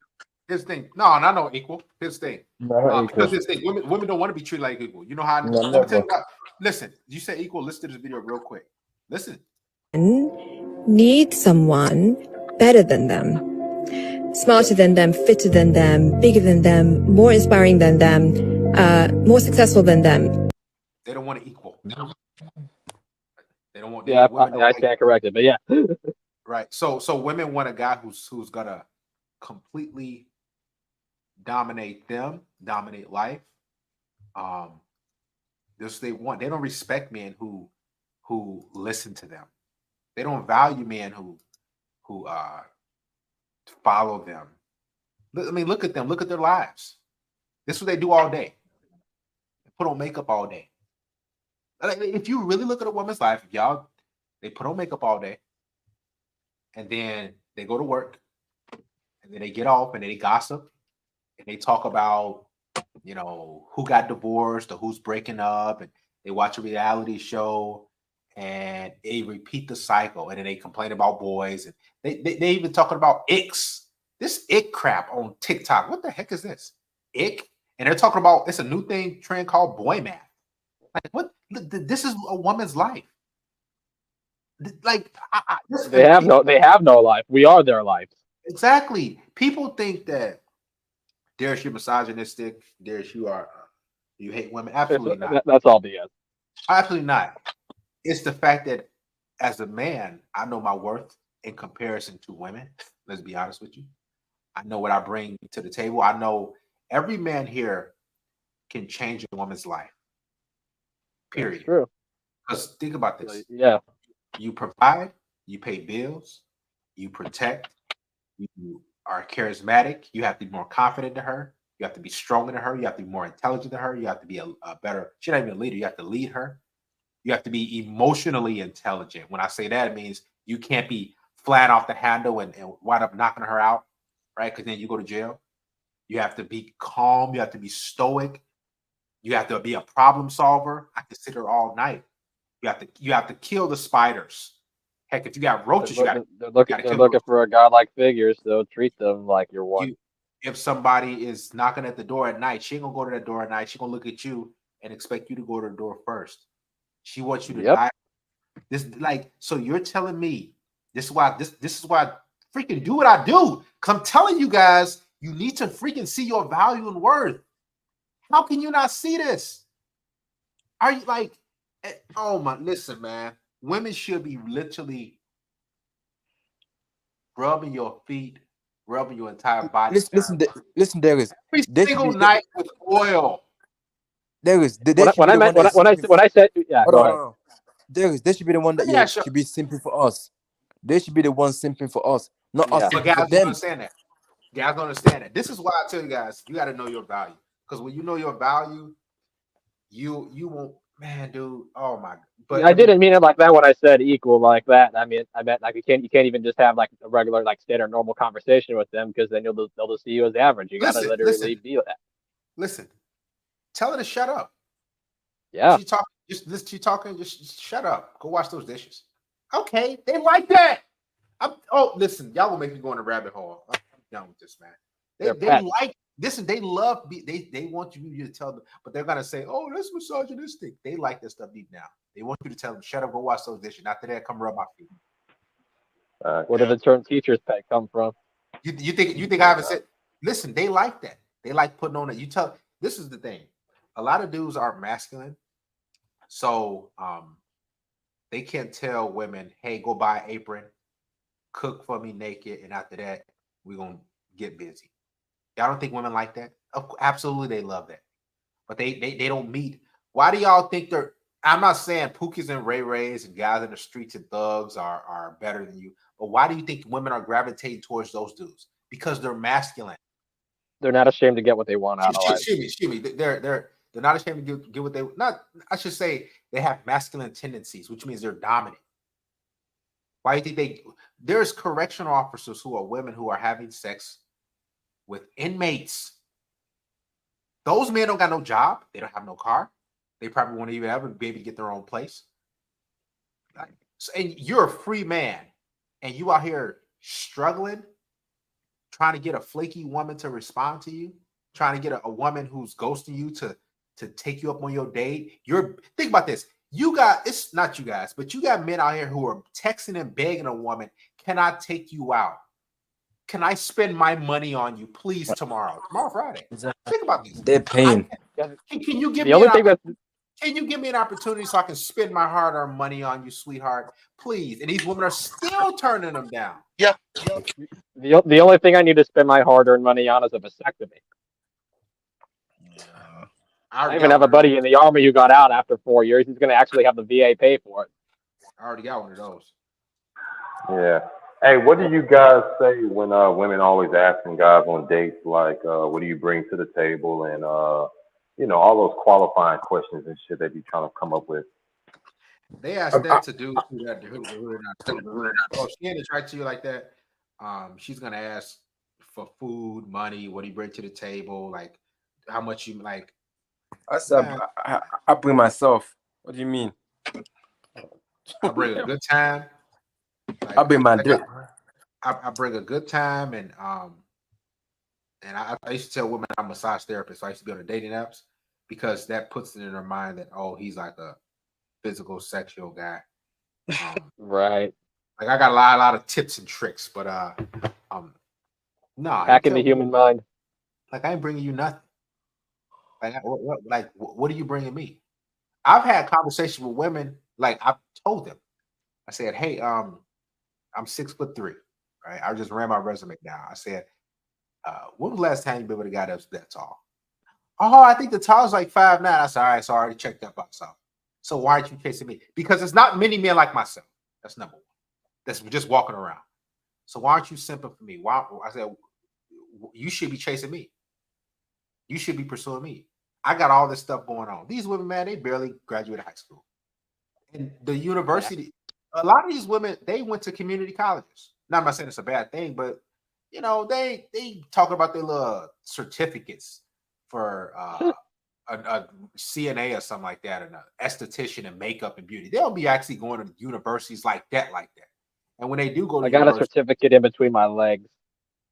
Here's the thing. No, not no equal. Here's the thing. No, not Because equal. this thing, women don't want to be treated like equal. You know how? No, Let me tell never. you about. Listen, you say equal. Listen to this video real quick. Listen. Need someone better than them, smarter than them, fitter than them, bigger than them, more inspiring than them, more successful than them. They don't want to equal. They don't want. Yeah, Women don't I like. stand corrected, but yeah. Right. So women want a guy who's gonna completely dominate them, dominate life. This they want. They don't respect men who listen to them. They don't value men who follow them. I mean, look at them. Look at their lives. This is what they do all day. They put on makeup all day. If you really look at a woman's life, they put on makeup all day, and then they go to work, and then they get off and they gossip, and they talk about, who got divorced or who's breaking up, and they watch a reality show, and they repeat the cycle, and then they complain about boys, and they even talking about icks. This ick crap on TikTok. What the heck is this? Ick? And they're talking about it's a new trend called boy math. Like what? This is a woman's life. Like They have no life. We are their life. Exactly. People think that Darius, you're misogynistic. Darius, you hate women. Absolutely not. That's all BS. Absolutely not. It's the fact that as a man, I know my worth in comparison to women. Let's be honest with you. I know what I bring to the table. I know every man here can change a woman's life. Period. That's true. Because think about this. Yeah. You provide, you pay bills, you protect, you are charismatic, you have to be more confident than her, you have to be stronger than her, you have to be more intelligent than her, you have to be a better, she's not even a leader, you have to lead her. You have to be emotionally intelligent. When I say that, it means you can't be flying off the handle and wind up knocking her out, right? Because then you go to jail. You have to be calm, you have to be stoic, you have to be a problem solver. I can sit here all night. You have to kill the spiders. Heck, if you got roaches, they're looking for a godlike figure, so treat them like you're one. If somebody is knocking at the door at night, she ain't gonna go to that door at night. She gonna look at you and expect you to go to the door first. She wants you to die. So you're telling me this is why I freaking do what I do. Cause I'm telling you guys, you need to freaking see your value and worth. How can you not see this? Are you like, oh my, listen, man. Women should be literally rubbing your feet, rubbing your entire body. Listen, Darius. Every single night with oil. Darius, when I said, yeah, go ahead. Darius, they should be the one that should be simping for us. They should be the ones simping for us, not us simping for them. Don't understand that. Guys don't understand that. This is why I tell you guys, you got to know your value. Because when you know your value, you won't, man, dude. Oh my! But I didn't mean it like that when I said equal like that. I meant like you can't even just have like a regular like standard normal conversation with them, because then they'll just see you as average. You gotta literally be that. Listen, tell her to shut up. Yeah. She talking. Just shut up. Go wash those dishes. Okay, they like that. Listen, y'all will make me go in a rabbit hole. I'm done with this, man. They like. Listen, they love. They want you to tell them, but they're gonna say, "Oh, that's misogynistic." They like this stuff deep down. They want you to tell them, "Shut up, go wash those dishes." After that, come rub my feet. Where did the term teacher's pet come from? You think I haven't said? Listen, they like that. They like putting on it. This is the thing. A lot of dudes are masculine, so they can't tell women, "Hey, go buy an apron, cook for me naked, and after that, we're gonna get busy." Y'all don't think women like that? Absolutely, they love that, but they don't meet. Why do y'all think they're? I'm not saying Pookies and Ray Rays and guys in the streets and thugs are better than you, but why do you think women are gravitating towards those dudes? Because they're masculine. They're not ashamed to get what they want out of life. Excuse me. They're not ashamed to get what they not. I should say they have masculine tendencies, which means they're dominant. Why do you think there's correctional officers who are women who are having sex with inmates? Those men don't got no job. They don't have no car. They probably won't even ever be able to get their own place. And you're a free man, and you out here struggling. trying to get a flaky woman to respond to you, trying to get a woman who's ghosting you to take you up on your date. Think about this. It's not you guys, but you got men out here who are texting and begging a woman, can I take you out? Can I spend my money on you, please, tomorrow Friday? Think about this. They're paying. Can you give me an opportunity so I can spend my hard-earned money on you, sweetheart? Please. And these women are still turning them down. Yeah. The only thing I need to spend my hard-earned money on is a vasectomy. I even have a buddy in the Army who got out after 4 years. He's going to actually have the VA pay for it. I already got one of those. Yeah. Hey, what do you guys say when women always asking guys on dates, like, what do you bring to the table? And, all those qualifying questions and shit they be trying to come up with. They ask that to do who they're not. Oh, she ain't attracted to you like that. She's going to ask for food, money, what do you bring to the table? Like, how much you like. I said, I bring myself. What do you mean? I bring a good time. Like, I bring my dick. I bring a good time, and I used to tell women I'm a massage therapist. So I used to go to dating apps because that puts it in their mind that he's like a physical, sexual guy. Right. Like I got a lot of tips and tricks, but no. Hacking the human mind. Like I ain't bringing you nothing. What are you bringing me? I've had conversations with women. Like I've told them, I said, hey, I'm 6'3", right? I just ran my resume down. I said, when was the last time you been with a guy that's that tall? Oh, I think the tallest like 5'9". I said, all right, so I already checked that box off. So why aren't you chasing me? Because it's not many men like myself. That's number one. That's just walking around. So why aren't you simping for me? Why? I said, you should be chasing me. You should be pursuing me. I got all this stuff going on. These women, man, they barely graduated high school. And the university, a lot of these women, they went to community colleges. Now, I'm not saying it's a bad thing, but they talk about their little certificates for a CNA or something like that, and an esthetician and makeup and beauty. They'll be actually going to universities like that. And when they do go to I got a certificate in between my legs.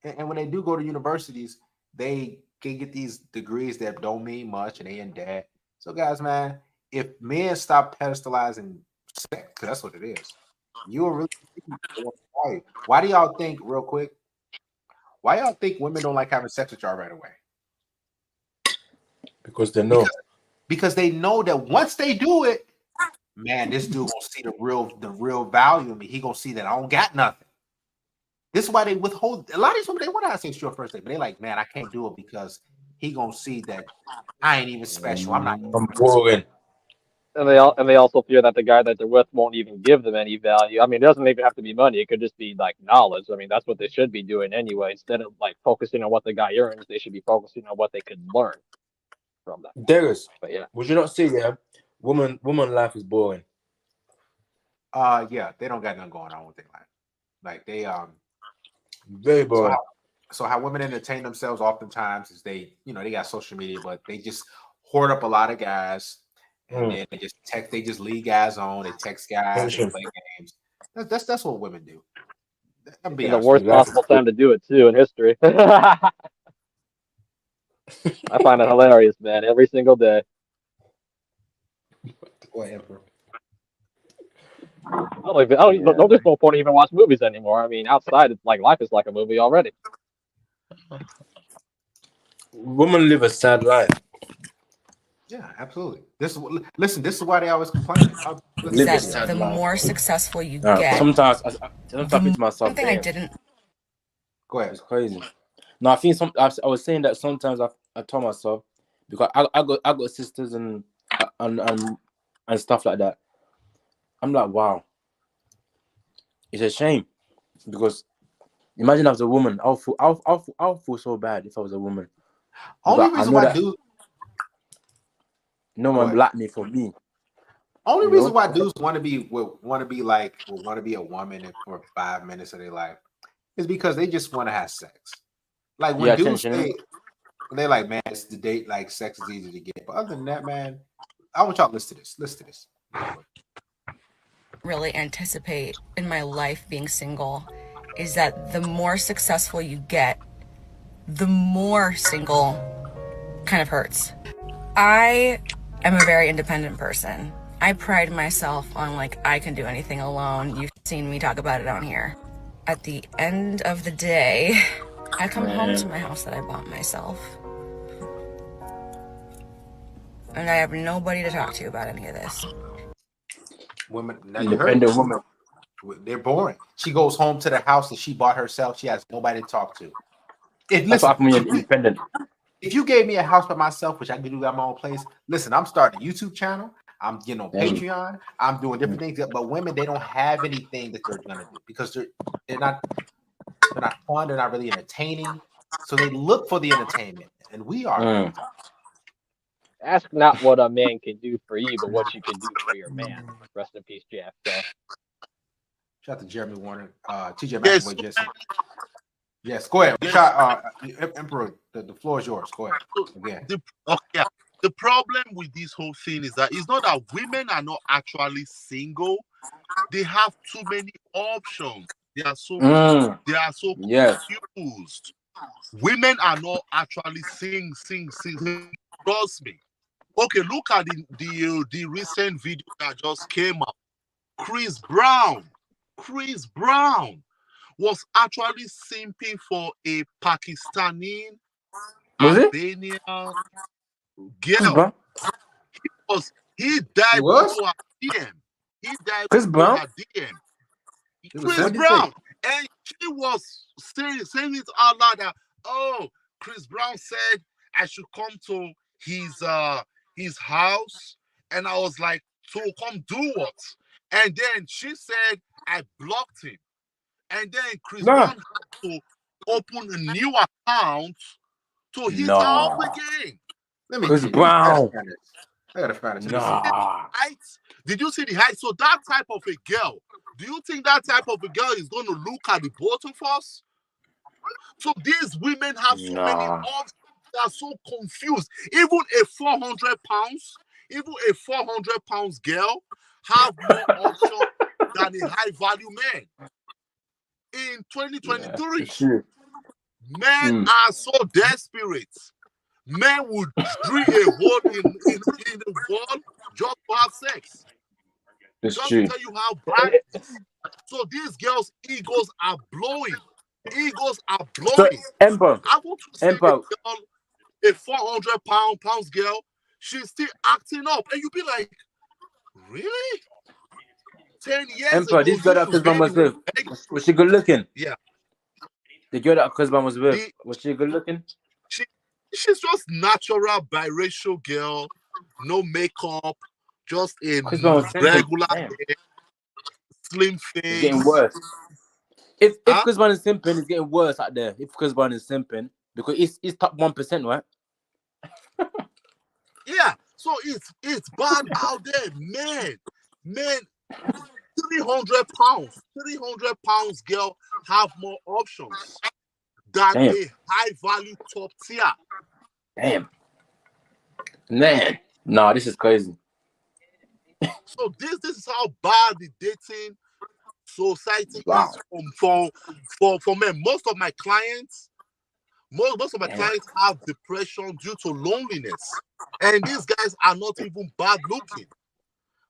And when they do go to universities, they can get these degrees that don't mean much, and they in debt. So, guys, man, if men stop pedestalizing sex, because that's what it is, you'll really. Why do y'all think, real quick? Why y'all think women don't like having sex with y'all right away? Because they know. Because they know that once they do it, man, this dude gonna see the real value in me. He gonna see that I don't got nothing. This is why they withhold. A lot of these women, they want to have sex with your first date, but they like, man, I can't do it because he gonna see that I ain't even special. I'm boring. And they also fear that the guy that they're with won't even give them any value. I mean, it doesn't even have to be money. It could just be like knowledge. I mean, that's what they should be doing anyway. Instead of like focusing on what the guy earns, they should be focusing on what they could learn from that. Darius, but yeah, would you not say woman life is boring? Yeah, they don't got nothing going on with their life. Like they very boring. So how women entertain themselves oftentimes is they got social media, but they just hoard up a lot of guys. And then they just lead guys on. They text guys. They play games. That's what women do. And the worst possible time to do it too in history. I find it hilarious, man. Every single day. Whatever. There's no point to even watch movies anymore. I mean, outside, it's like life is like a movie already. Women live a sad life. Yeah, absolutely. This is why they always complain. The more successful you get. Sometimes I think to myself. Something I didn't. Go ahead. It's crazy. No, I think I was saying that sometimes I told myself because I got sisters and stuff like that. I'm like, wow. It's a shame because imagine I was a woman. I'll feel so bad if I was a woman. Only reason why dudes. No one blocked me for me. Only reason why dudes want to be a woman for 5 minutes of their life is because they just want to have sex. Like when dudes say, they're like, man, it's the date. Like sex is easy to get. But other than that, man, I want y'all to listen to this. Listen to this. Really anticipate in my life being single is that the more successful you get, the more single kind of hurts. I am a very independent person. I pride myself on like I can do anything alone. You've seen me talk about it on here. At the end of the day, I come home to my house that I bought myself. And I have nobody to talk to about any of this. Women, now you heard Independent woman. they're boring. She goes home to the house that she bought herself. She has nobody to talk to. That's what happened when you're independent. If you gave me a house by myself, which I can do at my own place, listen, I'm starting a YouTube channel. I'm getting on Patreon. I'm doing different things. But women, they don't have anything that they're gonna do because they're not fun. They're not really entertaining. So they look for the entertainment, and we are. Ask not what a man can do for you, but what you can do for your man. Rest in peace, JFK. Shout out to Jeremy Warner, TJ McAvoy, Jesse. Yes, go ahead. Emperor, the floor is yours. Go ahead. Again. The problem with this whole thing is that it's not that women are not actually single; they have too many options. They are so confused. Women are not actually sing. Trust me. Okay, look at the recent video that just came out. Chris Brown was actually simping for a Pakistani Albanian girl. He died through her DM. He died Chris through Brown? her DM. Chris Brown. And she was saying it out loud that, oh, Chris Brown said I should come to his house. And I was like, to come do what? And then she said I blocked him. And then Chris Brown had to open a new account to hit her up again. Let me Chris Brown. I gotta find it. Did you see the height? So that type of a girl, do you think that type of a girl is going to look at the both of us? So these women have so many options. They are so confused. Even a 400 pounds girl have more options than a high value man. In 2023, men are so desperate. Men would drill a hole in the wall just to have sex. Just to tell you how bad it is. So these girls' egos are blowing. So, Emperor, I want to see a 400 pounds girl, she's still acting up. And you be like, really? 10 years Emperor, ago, this girl that Chris Brown was with, was she good looking? Yeah. The girl that Chris Brown was with, was she good looking? She's just natural biracial girl, no makeup, just a regular hair, slim face. It's getting worse. If Chris Brown is simping, it's getting worse out there. If Chris Brown is simping, because it's top 1%, right? Yeah, so it's bad out there, man. 300 pounds girl have more options than a high value top tier. Damn. Man. Nah, this is crazy. So this is how bad the dating society is for men. Most of my clients have depression due to loneliness. And these guys are not even bad looking.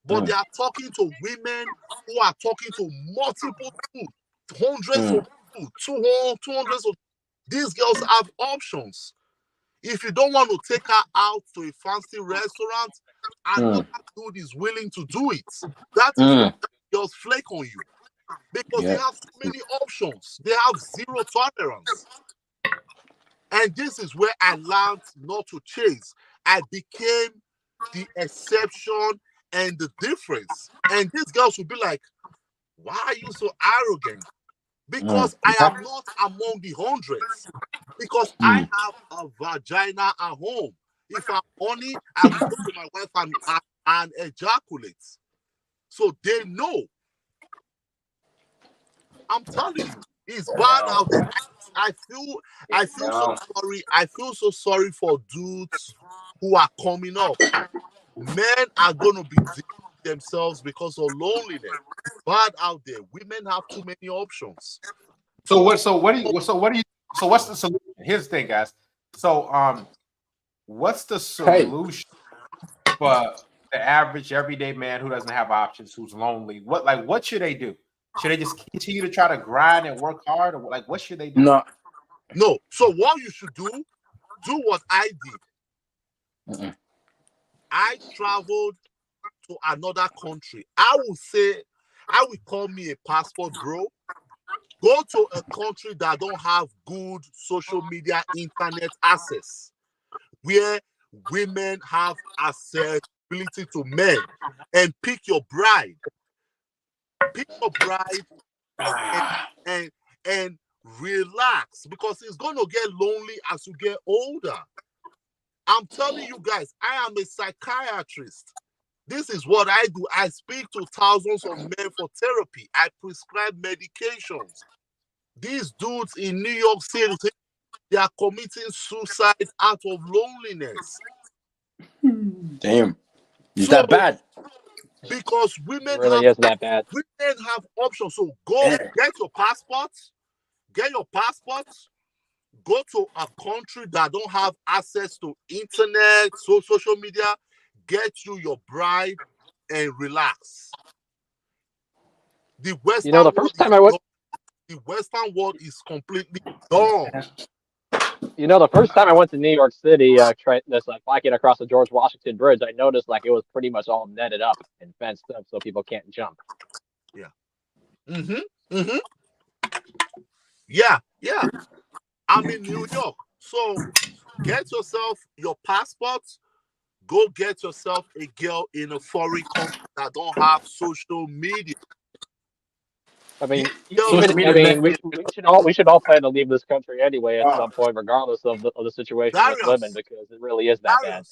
But they are talking to women who are talking to multiple people, hundreds of people, 200s of. These girls have options. If you don't want to take her out to a fancy restaurant, another dude is willing to do it. That is when girls flake on you. Because they have so many options. They have zero tolerance. And this is where I learned not to chase. I became the exception and the difference. And these girls will be like, why are you so arrogant? Because I am not among the hundreds. Because I have a vagina at home. If I'm horny, I will go to my wife and ejaculate. So they know. I'm telling you, it's bad out there. I feel so sorry. I feel so sorry for dudes who are coming up. Men are gonna be themselves because of loneliness. Bad out there. Women have too many options. What's the solution Here's the thing, guys. So, what's the solution for the average everyday man who doesn't have options, who's lonely? What should they do? Should they just continue to try to grind and work hard, or what should they do? No. So what you should do what I did. I traveled to another country. I would call me a passport bro. Go to a country that don't have good social media internet access, where women have accessibility to men, and pick your bride. Pick your bride and relax, because it's going to get lonely as you get older. I'm telling you guys, I am a psychiatrist. This is what I do. I speak to thousands of men for therapy. I prescribe medications. These dudes in New York City, they are committing suicide out of loneliness. Damn. Is that bad? Because women really have, is that bad. Women have options. So go get your passports. Get your passports. Go to a country that don't have access to internet, social media. Get you your bride and relax. The Western the first time I went, the Western world is completely dumb. The first time I went to New York City, biking across the George Washington Bridge, I noticed it was pretty much all netted up and fenced up so people can't jump. Yeah. Yeah. I'm in New York. So get yourself your passports. Go get yourself a girl in a foreign country that don't have social media. We should all plan to leave this country anyway at some point, regardless of the situation with women, because it really is that bad.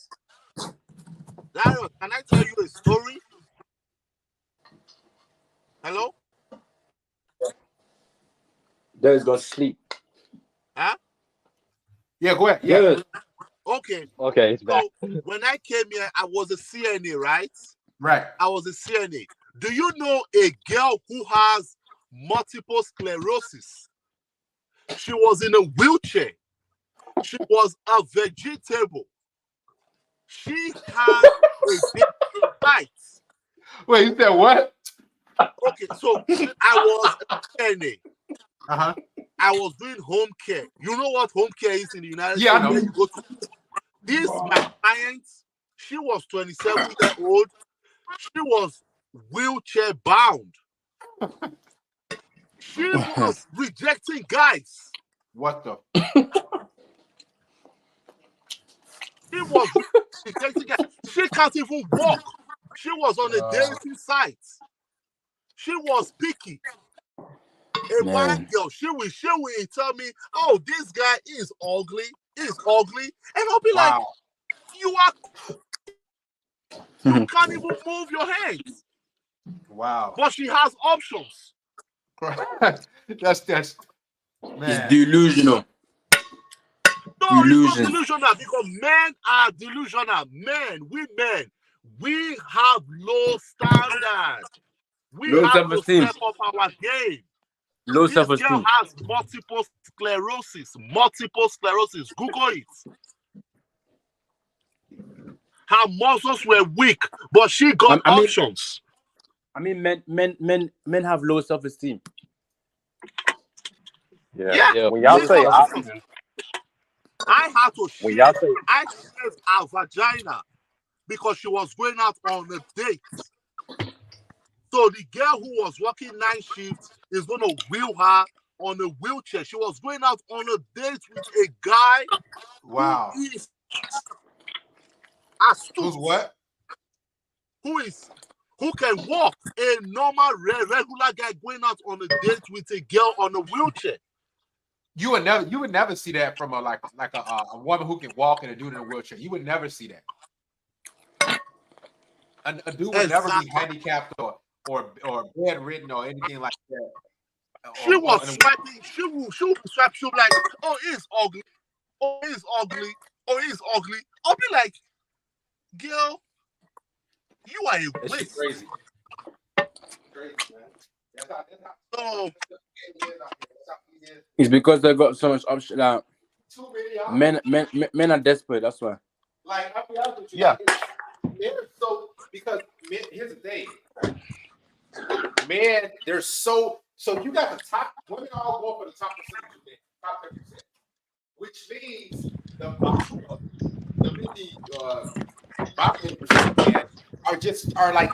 Darius, can I tell you a story? Hello? Darius got sleep. Huh? Yeah, go ahead. Yeah. Okay. Okay, it's back. So when I came here, I was a CNA, right? Right. I was a CNA. Do you know a girl who has multiple sclerosis? She was in a wheelchair. She was a vegetable. She had a big height. Wait, you said what? Okay, so I was a CNA. Uh-huh. I was doing home care. You know what home care is in the United States? Yeah, I know. Where you go to. My client, she was 27 years old. She was wheelchair bound. She was rejecting guys. What the? She was rejecting guys. She can't even walk. She was on a dating site. She was picky. A white girl, she will tell me, oh, this guy is ugly. He's ugly. And I'll be like, you can't even move your hands. Wow. But she has options. that's man. It's delusional. No, it's not delusional, because men are delusional. Women, we have low standards. We have to step up our game. Low this self-esteem. girl has multiple sclerosis. Google it. Her muscles were weak, but she got options. Men have low self-esteem. Yeah. When y'all say options, I had to shave her vagina because she was going out on a date. So the girl who was working night shifts is going to wheel her on a wheelchair. She was going out on a date with a guy. Wow. Who is astute. Who's what? Who can walk. A normal regular guy going out on a date with a girl on a wheelchair. You would never see that from a woman who can walk and a dude in a wheelchair. You would never see that. A dude would never be handicapped or bedridden or anything like that. She was swiping. She would swipe. She'll be like, oh, he's ugly. Oh, he's ugly. Oh, he's ugly. I'll be like, girl, you are a waste. Crazy. Crazy, man. So it's because they got so much option. Men are desperate. That's why. Like, I'll be honest with you. Yeah. Men are so, because men, here's the thing. Men, they're so you got the top women all going for the top percentage of men, top 10%, which means the bottom 80% of men are like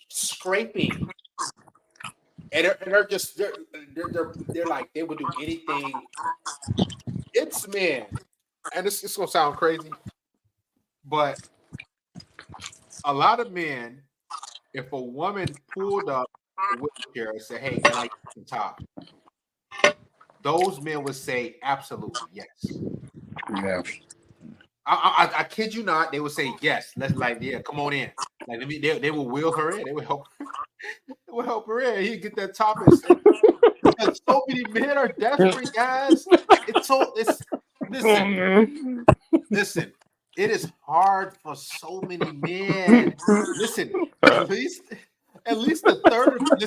scraping, and they're like they would do anything. It's men, and it's gonna sound crazy, but a lot of men, if a woman pulled up a wheelchair and said, "Hey, can I get some top?" Those men would say, "Absolutely, yes." Yeah. I kid you not, they would say, "Yes." Let's come on in. Like, they will wheel her in. They would help. They would help her in. He'd get that top and because so many men are desperate, guys. Listen. It is hard for so many men. Listen, at least the third of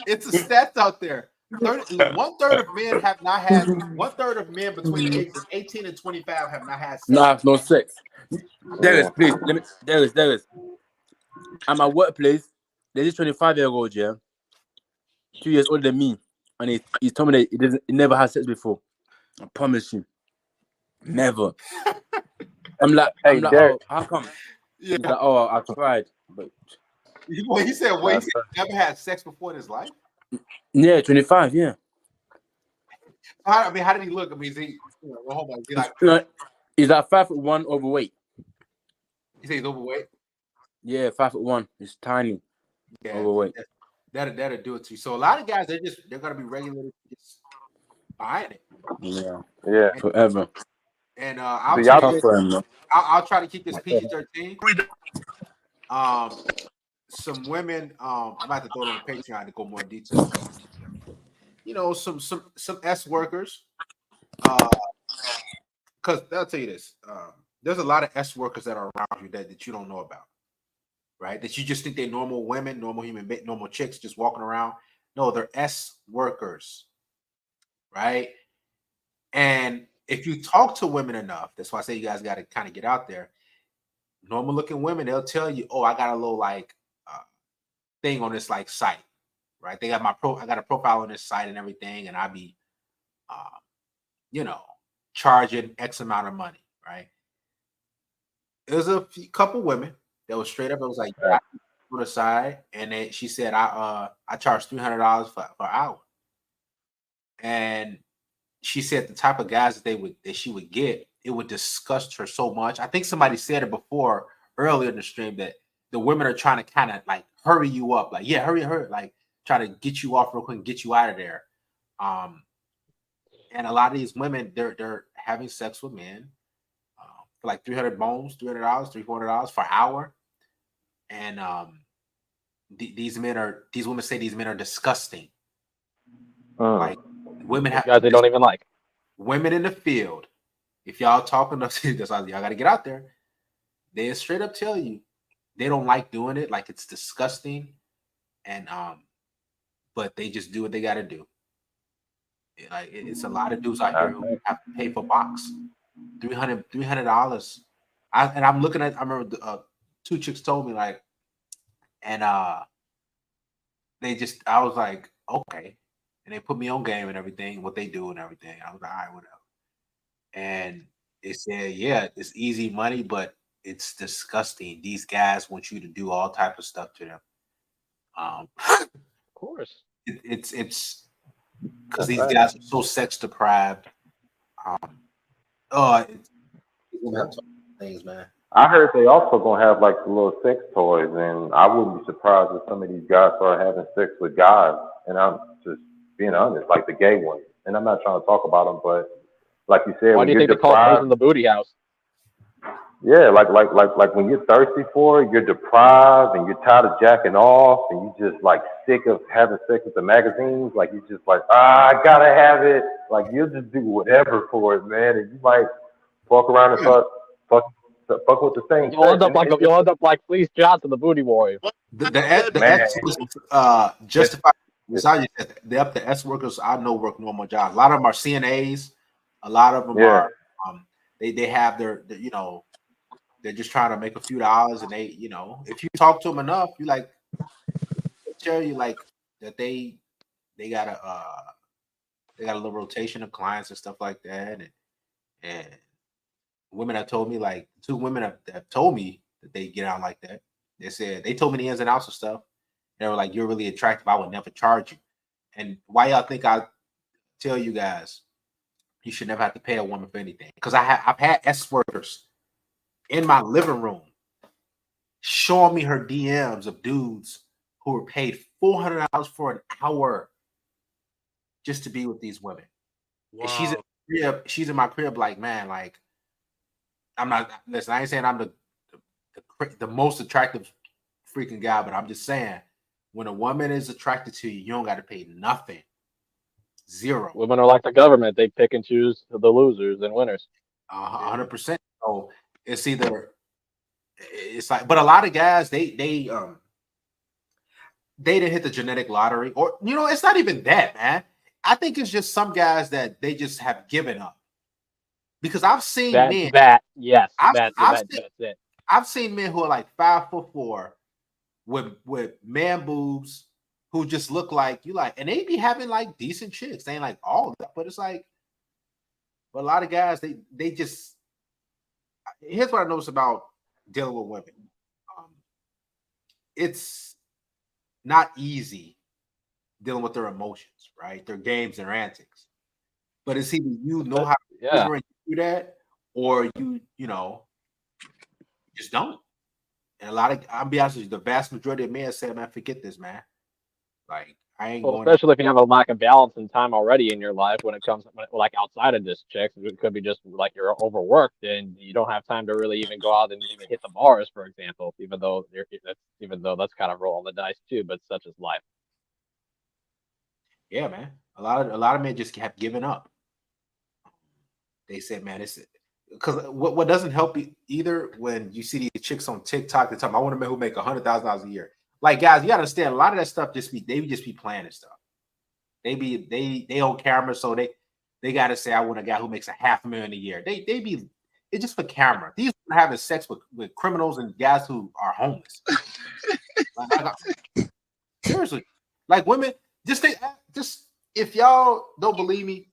it's a stats out there. 1/3 of men have not had 1/3 of men between the ages of 18 and 25 have not had sex. No sex. There please. There is. At my workplace, there's this 25-year-old, yeah, 2 years older than me, and he's told me that he never had sex before. I promise you, never. I'm like, oh, how come? Yeah. He's like, oh, I tried, but he said he never had sex before in his life. Yeah, 25, yeah. How did he look? I mean, is he? Hold on. Is he like? He's like 5'1", overweight. You say he's overweight? Yeah, 5'1". He's tiny. Yeah, overweight. That'll do it to you. So a lot of guys, they're gonna be regularly just buying it. Yeah. Forever. And I'll try to keep this PG-13. Some women, I'm about to throw it on the Patreon to go more in detail. Some S workers, because I'll tell you this, there's a lot of S workers that are around you that you don't know about, right? That you just think they're normal women, normal human, normal chicks just walking around. No, they're S workers, right? And if you talk to women enough, that's why I say you guys got to kind of get out there. Normal looking women, they'll tell you, "Oh, I got a little thing on this site, right? They got I got a profile on this site and everything, and I be, charging X amount of money, right?" There's a couple women that was straight up. It was like on the side, and she said, "I charge $300 for an hour," and she said the type of guys that she would get, it would disgust her so much. I think somebody said it before earlier in the stream that the women are trying to kind of hurry you up, hurry, try to get you off real quick and get you out of there. And a lot of these women, they're having sex with men for $300 bones, $300, $300 for an hour, and these women say these men are disgusting. Women have guys they don't even like. Women in the field, if y'all talking to that's why y'all got to get out there. They straight up tell you they don't like doing it, it's disgusting, and but they just do what they got to do. It's a lot of dudes out here who have to pay for box $300. I'm looking at. I remember two chicks told me and they just. I was like, okay. And they put me on game and everything, what they do and everything. I was like, all right, whatever. And they said, yeah, it's easy money, but it's disgusting. These guys want you to do all type of stuff to them. Of course. It's because these guys are so sex deprived. Things, man. I heard they also gonna have the little sex toys, and I wouldn't be surprised if some of these guys start having sex with guys. And I'm just being honest, the gay ones. And I'm not trying to talk about them, but like you said, why do you think they call those in the booty house? Yeah, like when you're thirsty for it, you're deprived and you're tired of jacking off, and you just sick of having sex with the magazines. You just I gotta have it. You'll just do whatever for it, man. And you might walk around and start fuck with the same. You'll end up like Fleece Johnson, the booty warrior. The S justify. The S workers I know work normal jobs. A lot of them are CNAs. A lot of them are they have their you know, they're just trying to make a few dollars, and they, you know, if you talk to them enough, you like tell you like that they got they got a little rotation of clients and stuff like that, and women have told me, like 2 women have told me that they get out like that. They said they told me the ins and outs of stuff. They were like, "You're really attractive. I would never charge you." And why y'all think I tell you guys you should never have to pay a woman for anything? Because I've had escorters in my living room showing me her DMs of dudes who were paid $400 for an hour just to be with these women. Wow. And she's in my crib, like, man, like, I'm not, listen, I ain't saying I'm the most attractive freaking guy, but I'm just saying, when a woman is attracted to you, you don't got to pay nothing. Zero. Women are like the government. They pick and choose the losers and winners. 100%. So it's like, but a lot of guys, they didn't hit the genetic lottery, or, you know, it's not even that, man. I think it's just some guys that they just have given up, because I've seen men. That's it. I've seen men who are like 5'4" with man boobs, who just look like you, like, and they be having like decent chicks. They ain't like all that, but it's like, but a lot of guys, they just. Here's what I notice about dealing with women. It's not easy dealing with their emotions, right? Their games and antics. But it's either you know how to do that, or you know, just don't. And a lot of, I'll be honest with you, the vast majority of men say, man, forget this, man. Like, I ain't going. Especially if you have a lack of balance and time already in your life when it comes, like, outside of this chicks, it could be just like you're overworked and you don't have time to really even go out and even hit the bars, for example. Even though that's kind of rolling the dice too, but such is life. Yeah, man. A lot of men just have given up. They said, man, it's because what doesn't help either, when you see these chicks on TikTok, they talk, I want a man who make $100,000 a year. Like, guys, you gotta understand, a lot of that stuff they just be playing and stuff. They on camera, so they gotta say, I want a guy who makes $500,000 a year. It's just for camera. These are having sex with criminals and guys who are homeless. Seriously, like, women, just if y'all don't believe me,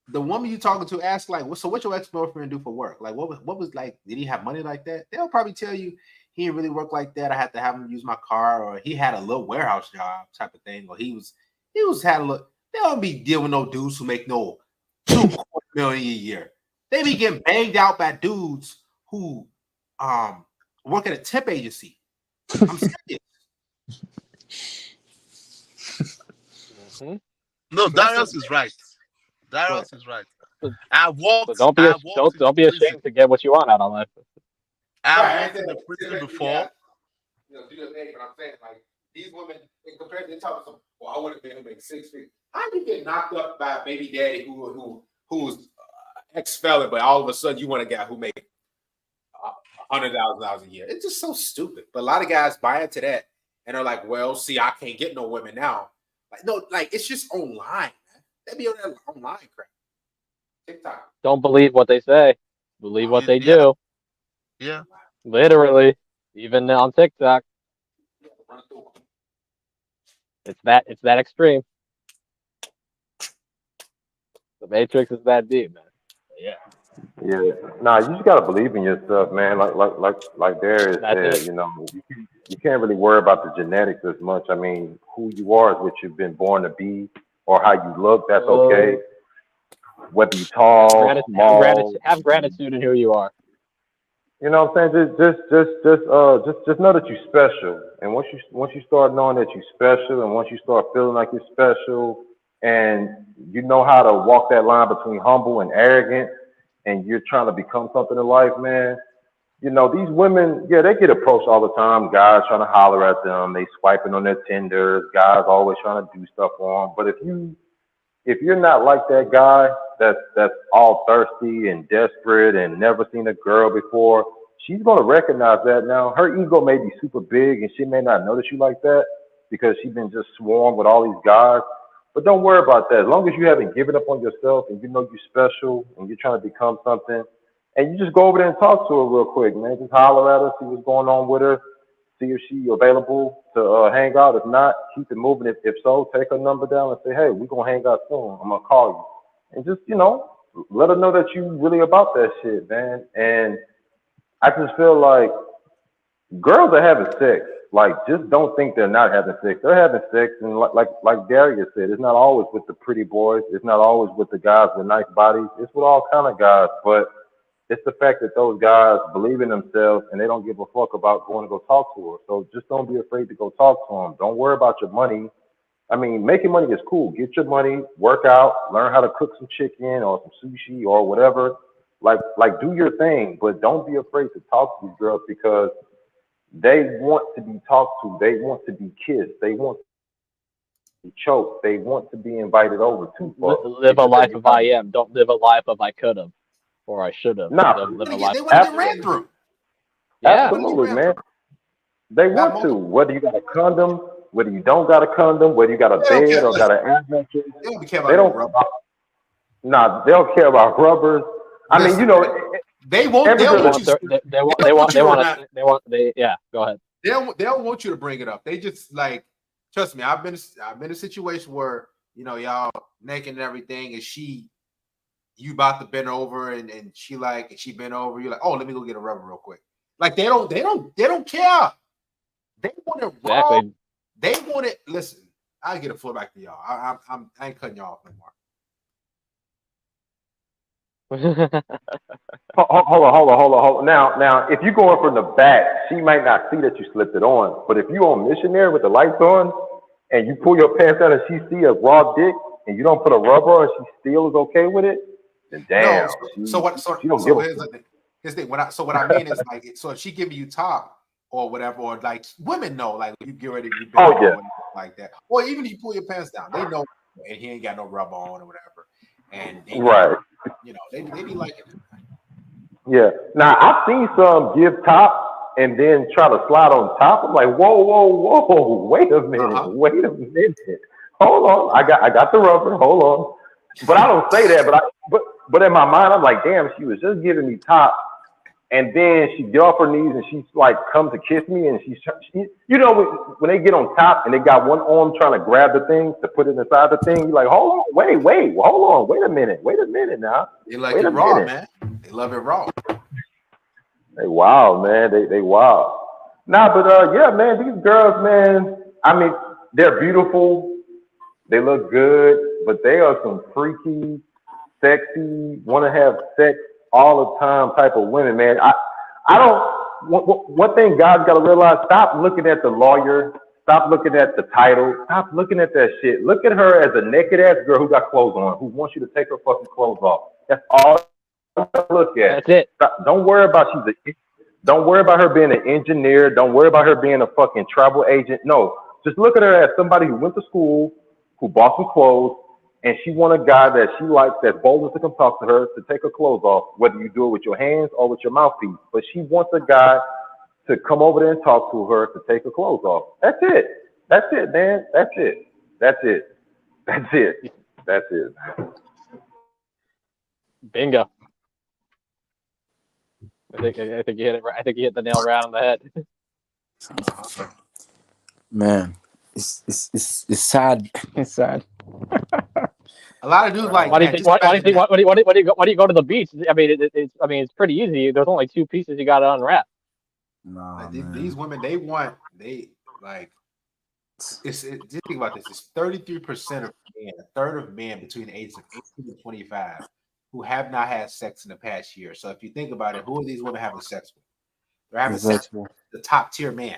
the woman you talking to, ask, like, what's your ex-boyfriend do for work? Like, what was like, did he have money like that? They'll probably tell you he didn't really work like that. I had to have him use my car, or he had a little warehouse job type of thing, or he had a little. They don't be dealing with no dudes who make no $250,000 a year. They be getting banged out by dudes who work at a temp agency. I'm serious. No, Darius is right. Darius is right. Don't be ashamed to get what you want out of life. I've worked in the prison before. You know, do your thing, but I'm saying, like, these women, in comparison, they talk to some, well, I want a man who makes 6 figures. How do you get knocked up by a baby daddy who's ex-felon, but all of a sudden you want a guy who makes $100,000 a year? It's just so stupid. But a lot of guys buy into that and are like, well, see, I can't get no women now. Like, no, like, it's just online, man. They be on that online crap. TikTok. Don't believe what they say. Believe what they do. Yeah. Literally, even on TikTok. It's that extreme. The Matrix is that deep, man. Yeah. Yeah. Nah, you just gotta believe in yourself, man. Like Darius said, you know, you can't really worry about the genetics as much. I mean, who you are is what you've been born to be, or how you look. That's okay. Whether you tall, small, have gratitude in who you are. You know what I'm saying? Just know that you're special. And once you start knowing that you're special, and once you start feeling like you're special, and you know how to walk that line between humble and arrogant, and you're trying to become something in life, man. You know, these women, yeah, they get approached all the time. Guys trying to holler at them. They swiping on their Tinders. Guys always trying to do stuff for them. But if you're not like that guy that's all thirsty and desperate and never seen a girl before, she's gonna recognize that. Now, her ego may be super big and she may not notice you like that because she's been just swarmed with all these guys. But don't worry about that. As long as you haven't given up on yourself and you know you're special and you're trying to become something, and you just go over there and talk to her real quick, man. Just holler at her, see what's going on with her, see if she available to hang out. If not, keep it moving. If so, take her number down and say, hey, we're going to hang out soon. I'm going to call you. And just, let her know that you really about that shit, man. And I just feel like girls are having sex. Like, just don't think they're not having sex. They're having sex, and like Darius said, it's not always with the pretty boys. It's not always with the guys with nice bodies. It's with all kind of guys. But it's the fact that those guys believe in themselves and they don't give a fuck about going to go talk to her. So just don't be afraid to go talk to them. Don't worry about your money. I mean, making money is cool. Get your money, work out, learn how to cook some chicken or some sushi or whatever. Like do your thing, but don't be afraid to talk to these girls because they want to be talked to. They want to be kissed. They want to be choked. They want to be invited over to fuck. Live a life of I am. Don't live a life of I could have or I should have. Nah, Live a life. They want to get ran through. Yeah. Absolutely, man. They want to. Whether you got a condom, whether you don't got a condom, whether you got a bed or got an air mattress, they don't. Nah, they don't care about rubbers. I mean, they won't. They want. Yeah. Go ahead. They don't want you to bring it up. They just like, trust me. I've been in a situation where y'all naked and everything, and you about to bend over, and she bent over. You're like, oh, let me go get a rubber real quick. Like they don't care. They want it raw. Exactly. They want it. Listen, I get a floor back to y'all. I ain't cutting y'all off no more. Hold on. Now, if you're going from the back, she might not see that you slipped it on. But if you on missionary with the lights on, and you pull your pants down and she see a raw dick, and you don't put a rubber on, and she still is okay with it, then damn. No, here's the thing. What I mean is like, so if she giving you top or whatever, or like women know, like you get ready to be like that, or even if you pull your pants down, they know, and he ain't got no rubber on or whatever, and they know, they be liking it. Yeah. Now I've seen some give top and then try to slide on top. I'm like, whoa, wait a minute, hold on, I got the rubber, hold on. But I don't say that, but in my mind, I'm like, damn, she was just giving me top. And then she get off her knees and she's like, come to kiss me. And she when they get on top and they got one arm trying to grab the thing to put it inside the thing, you're like, hold on, wait, hold on, wait a minute now. They like it raw, man. They love it raw. They wild, man. They wild. Nah, but yeah, man, these girls, man, I mean, they're beautiful. They look good, but they are some freaky, sexy, want to have sex all the time type of women, man. I don't. One thing guys got to realize: stop looking at the lawyer. Stop looking at the title. Stop looking at that shit. Look at her as a naked ass girl who got clothes on, who wants you to take her fucking clothes off. That's all you look at. That's it. Don't worry about Don't worry about her being an engineer. Don't worry about her being a fucking travel agent. No, just look at her as somebody who went to school, who bought some clothes, and she want a guy that she likes, that's bold enough to come talk to her, to take her clothes off, whether you do it with your hands or with your mouthpiece. But she wants a guy to come over there and talk to her, to take her clothes off. That's it. That's it, man. That's it. That's it. That's it. That's it. Bingo. I think you hit it right. I think you hit the nail right on the head. Man, it's sad. It's sad. A lot of dudes like. Why do you go to the beach? I mean, it's pretty easy. There's only two pieces you got to unwrap. Nah, these women, just think about this. It's 33% of men, a third of men between the ages of 18 and 25 who have not had sex in the past year. So if you think about it, who are these women having sex with? They're having sex with the top tier man.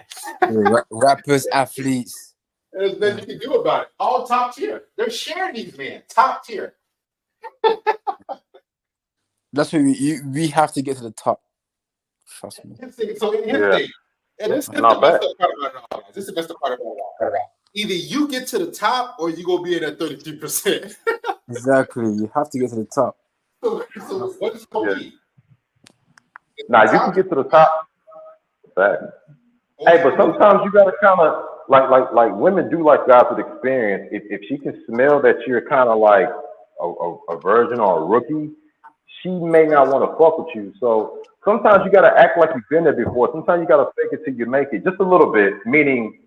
Rappers, athletes. There's nothing you can do about it. All top tier. They're sharing these men. Top tier. That's what we have to get to the top. Trust me. So here's the thing. And this is the best part about it all. This is the best part about it all. Either you get to the top or you go be in at 33%. Exactly. You have to get to the top. So what is going to be? Now you can get to the top. Hey, but sometimes you gotta kind of like women do like guys with experience. If she can smell that you're kind of like a virgin or a rookie, she may not want to fuck with you. So sometimes you gotta act like you've been there before. Sometimes you gotta fake it till you make it, just a little bit, meaning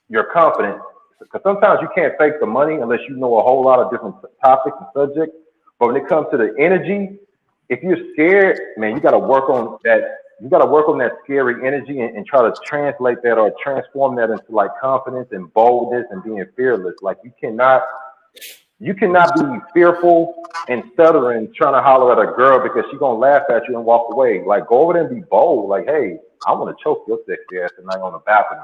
you're confident. Because sometimes you can't fake the money unless you know a whole lot of different topics and subjects. But when it comes to the energy, if you're scared, man, you got to work on that. You got to work on that scary energy and try to translate that or transform that into like confidence and boldness and being fearless. Like you cannot be fearful and stuttering trying to holler at a girl because she's gonna laugh at you and walk away. Like go over there and be bold. Like, hey, I want to choke your sexy ass tonight on the balcony.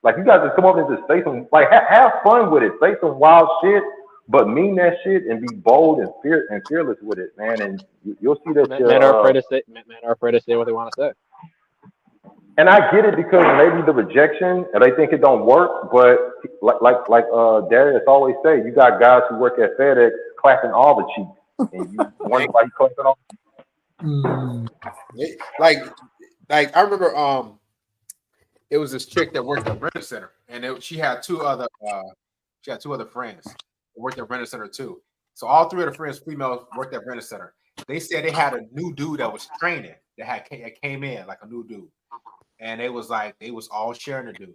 Like you guys just come up and just say some like have fun with it. Say some wild shit, but mean that shit and be bold and fearless with it, man. And you'll see that Men are afraid to say. Men are afraid to say what they want to say. And I get it because maybe the rejection and they think it don't work. But like Darius always say, you got guys who work at FedEx clapping all the cheeks, and you wonder why you clapping all. Like I remember it was this chick that worked at Rent Center, and she had two other friends that worked at Rent Center too. So all three of the friends, females, worked at Rent Center. They said they had a new dude that was training that came in like a new dude, and they was all sharing the dude,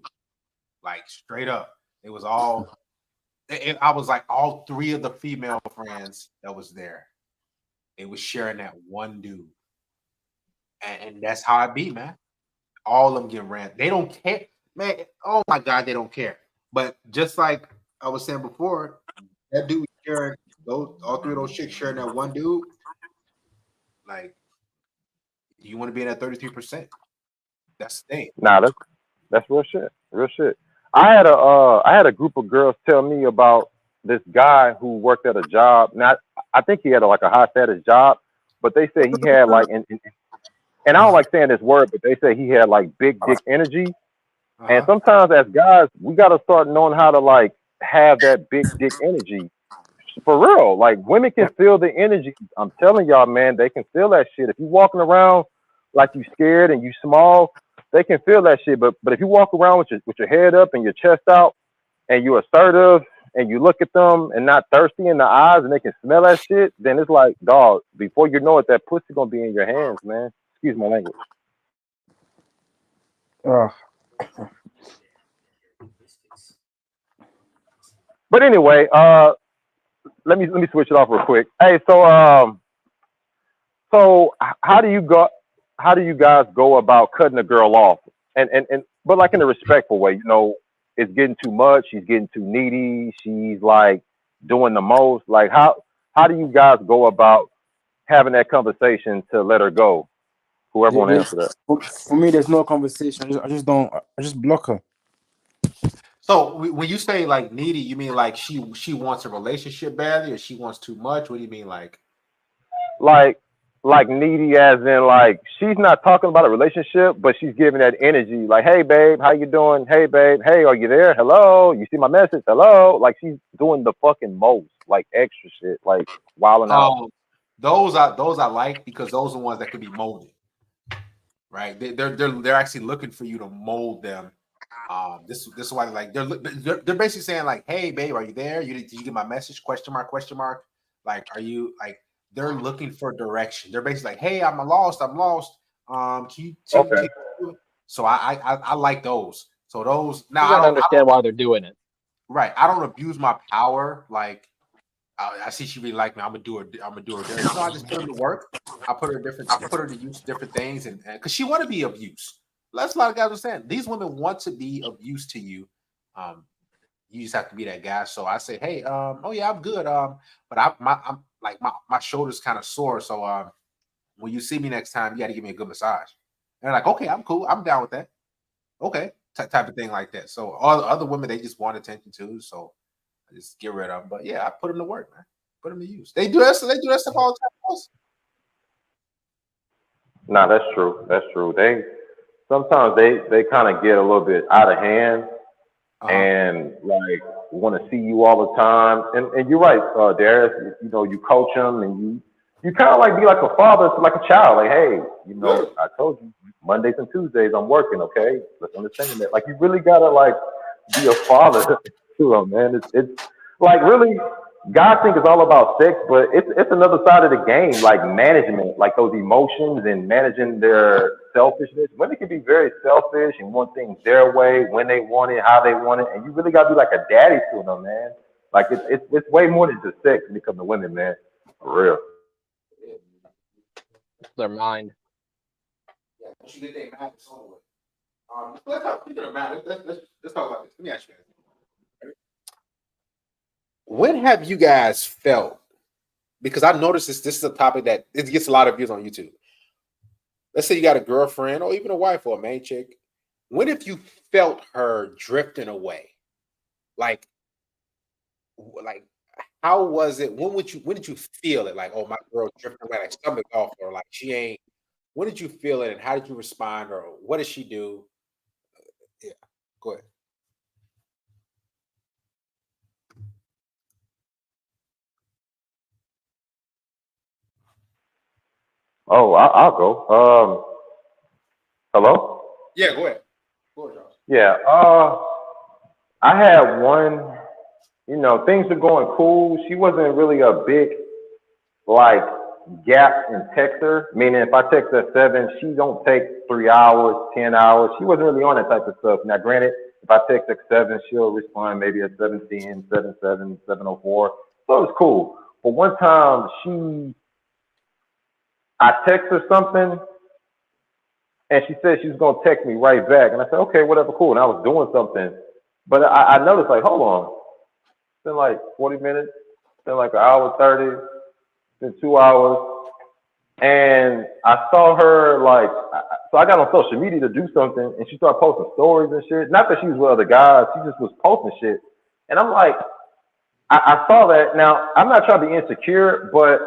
like straight up. It was all. I was like all three of the female friends that was there. They was sharing that one dude, and that's how I be, man. All of them get ran. They don't care, man. Oh my God, they don't care. But just like I was saying before, that dude sharing all three of those chicks sharing that one dude. Like, you want to be in that 33%? That's the thing. Nah, that's real shit. Real shit. I had a group of girls tell me about this guy who worked at a job. Now I think he had a high status job, but they said he had like and I don't like saying this word, but they say he had like big dick energy. And sometimes as guys, we gotta start knowing how to like have that big dick energy. For real. Like women can feel the energy. I'm telling y'all, man, they can feel that shit. If you walking around like you scared and you small, they can feel that shit. But if you walk around with your head up and your chest out and you're assertive and you look at them and not thirsty in the eyes and they can smell that shit, then it's like, dog, before you know it, that pussy gonna be in your hands, man. Excuse my language. But anyway, let me switch it off real quick. Hey, so how do you guys go about cutting a girl off? And but like in a respectful way, you know, it's getting too much, she's getting too needy, she's like doing the most. Like how do you guys go about having that conversation to let her go? Whoever want to answer that. For me, there's no conversation. I just block her. So when you say like needy, you mean like she wants a relationship badly, or she wants too much? What do you mean like? Like needy as in like she's not talking about a relationship, but she's giving that energy. Like, hey babe, how you doing? Hey babe, hey, are you there? Hello, you see my message? Hello. Like she's doing the fucking most, like extra shit, like wilding out. Those I like because those are the ones that could be molded. Right, they're actually looking for you to mold them. This is why they're basically saying like, hey babe, are you there? Did you get my message? Question mark. Like, are you like? They're looking for direction. They're basically like, hey, I'm lost. Can you take so I like those. So those now you gotta understand why they're doing it. Right. I don't abuse my power. Like I see she really like me. I'm gonna do her. Dirty. So I just put her to work. I put her to use different things, and because she want to be of use. That's a lot of guys are saying. These women want to be of use to you. You just have to be that guy. So I say, hey, oh yeah, I'm good. But I'm like my shoulders kind of sore. So when you see me next time, you got to give me a good massage. And they're like, okay, I'm cool. I'm down with that. Okay, type of thing like that. So all the other women, they just want attention too. So I just get rid of them. But yeah, I put them to work, man. Put them to use. They do that. So they do that stuff all the time. Also. Nah, that's true. That's true. They sometimes they kind of get a little bit out of hand and like want to see you all the time. And you're right, Darius. You know, you coach them and you kind of like be like a father to like a child. Like, hey, you know, I told you Mondays and Tuesdays I'm working. Okay, let's understand that. Like, you really gotta like be a father to them, man. It's like really, guys think it's all about sex, but it's another side of the game, like management, like those emotions and managing their selfishness. Women can be very selfish and want things their way, when they want it, how they want it, and you really gotta be like a daddy to them, man. Like it's way more than just sex when it comes to women, man. For real. Their mind. Yeah, once you get their mind, it's over with. Let's talk. Speaking of mind, let's talk about this. Let me ask you guys. When have you guys felt? Because I noticed this is a topic that it gets a lot of views on YouTube. Let's say you got a girlfriend or even a wife or a main chick. When have you felt her drifting away? Like how was it? When did you feel it? Like, oh, my girl drifting away, like stomach off, or like she ain't. When did you feel it, and how did you respond, or what did she do? Yeah, go ahead. Oh, I'll go. Hello? Yeah, go ahead. Go ahead, Charles. Yeah. I had one, things were going cool. She wasn't really a big like gap in texter. Meaning if I text her at 7, she don't take 3 hours, 10 hours. She wasn't really on that type of stuff. Now granted, if I text at 7, she'll respond maybe at 7:10, 7:07, 7:04. So it's cool. But one time I text her something and she said she was gonna text me right back. And I said, okay, whatever, cool. And I was doing something. But I noticed, like, hold on. It's been like 40 minutes, it's been like an hour 30, it's been 2 hours. And I saw her, like, so I got on social media to do something, and she started posting stories and shit. Not that she was with other guys, she just was posting shit. And I'm like, I saw that. Now, I'm not trying to be insecure, but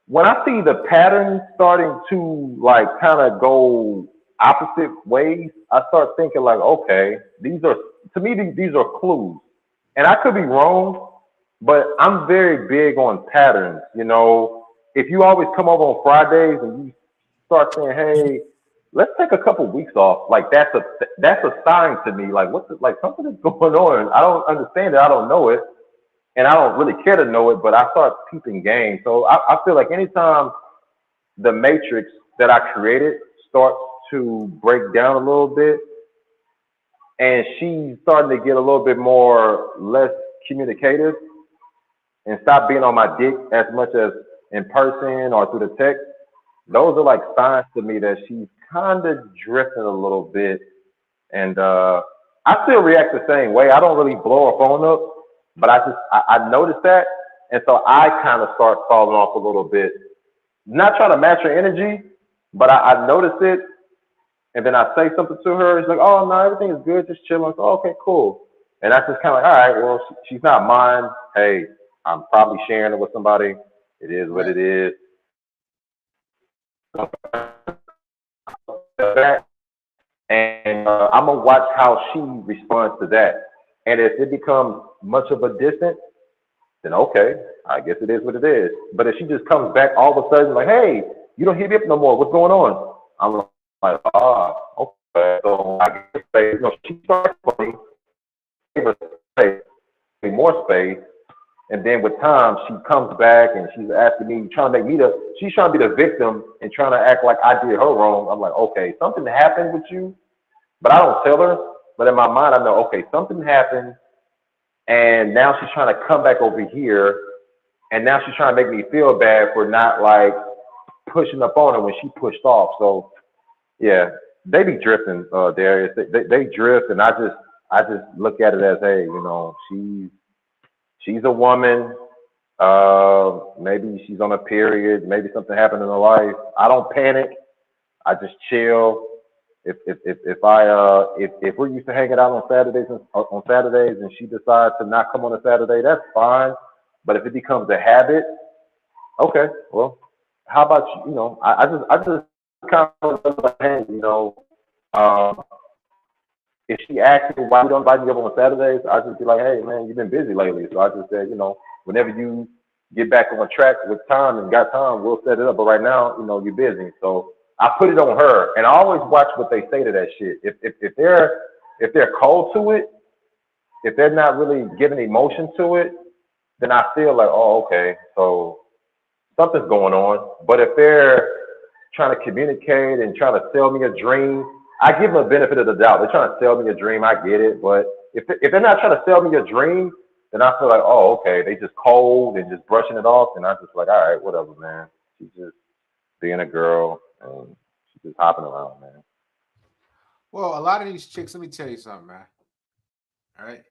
when I see the patterns starting to, like, kind of go opposite ways, I start thinking, like, okay, these are clues. And I could be wrong, but I'm very big on patterns. If you always come over on Fridays and you start saying, hey, let's take a couple weeks off, like that's a sign to me. Like something is going on. I don't understand it. I don't know it. And I don't really care to know it, but I start keeping game. So I feel like anytime the matrix that I created starts to break down a little bit, and she's starting to get a little bit less communicative and stop being on my dick as much as in person or through the text, those are like signs to me that she's kind of drifting a little bit. And I still react the same way. I don't really blow her phone up, but I noticed that. And so I kind of start falling off a little bit. Not trying to match her energy, but I notice it. And then I say something to her. It's like, oh, no, everything is good. Just chilling. So, okay, cool. And that's just kind of like, all right, well, she's not mine. Hey, I'm probably sharing it with somebody. It is what it is. And I'm going to watch how she responds to that. And if it becomes much of a distance, then okay, I guess it is what it is. But if she just comes back all of a sudden like, hey, you don't hit me up no more. What's going on? I'm like, okay. So I guess she starts playing, give her more space. And then with time, she comes back and she's asking me, she's trying to be the victim and trying to act like I did her wrong. I'm like, okay, something happened with you, but I don't tell her. But in my mind, I know, okay, something happened, and now she's trying to come back over here, and now she's trying to make me feel bad for not like pushing up on her when she pushed off. So yeah, they be drifting, Darius. They drift, and I just look at it as, hey, she's a woman. Maybe she's on a period. Maybe something happened in her life. I don't panic. I just chill. If we're used to hanging out on Saturdays and she decides to not come on a Saturday, that's fine. But if it becomes a habit, okay, well, how about you? I just kind of hey, if she asks me why you don't invite me up on Saturdays, I just be like, hey man, you've been busy lately. So I just said, whenever you get back on track with time and got time, we'll set it up. But right now, you're busy. So I put it on her, and I always watch what they say to that shit. If they're cold to it, if they're not really giving emotion to it, then I feel like, oh, okay, so something's going on. But if they're trying to communicate and trying to sell me a dream, I give them a benefit of the doubt. They're trying to sell me a dream, I get it. But if they're not trying to sell me a dream, then I feel like, oh, okay, they just cold and just brushing it off, and I'm just like, all right, whatever, man. She's just being a girl and she's just hopping around, man. Well, a lot of these chicks, let me tell you something, man. All right.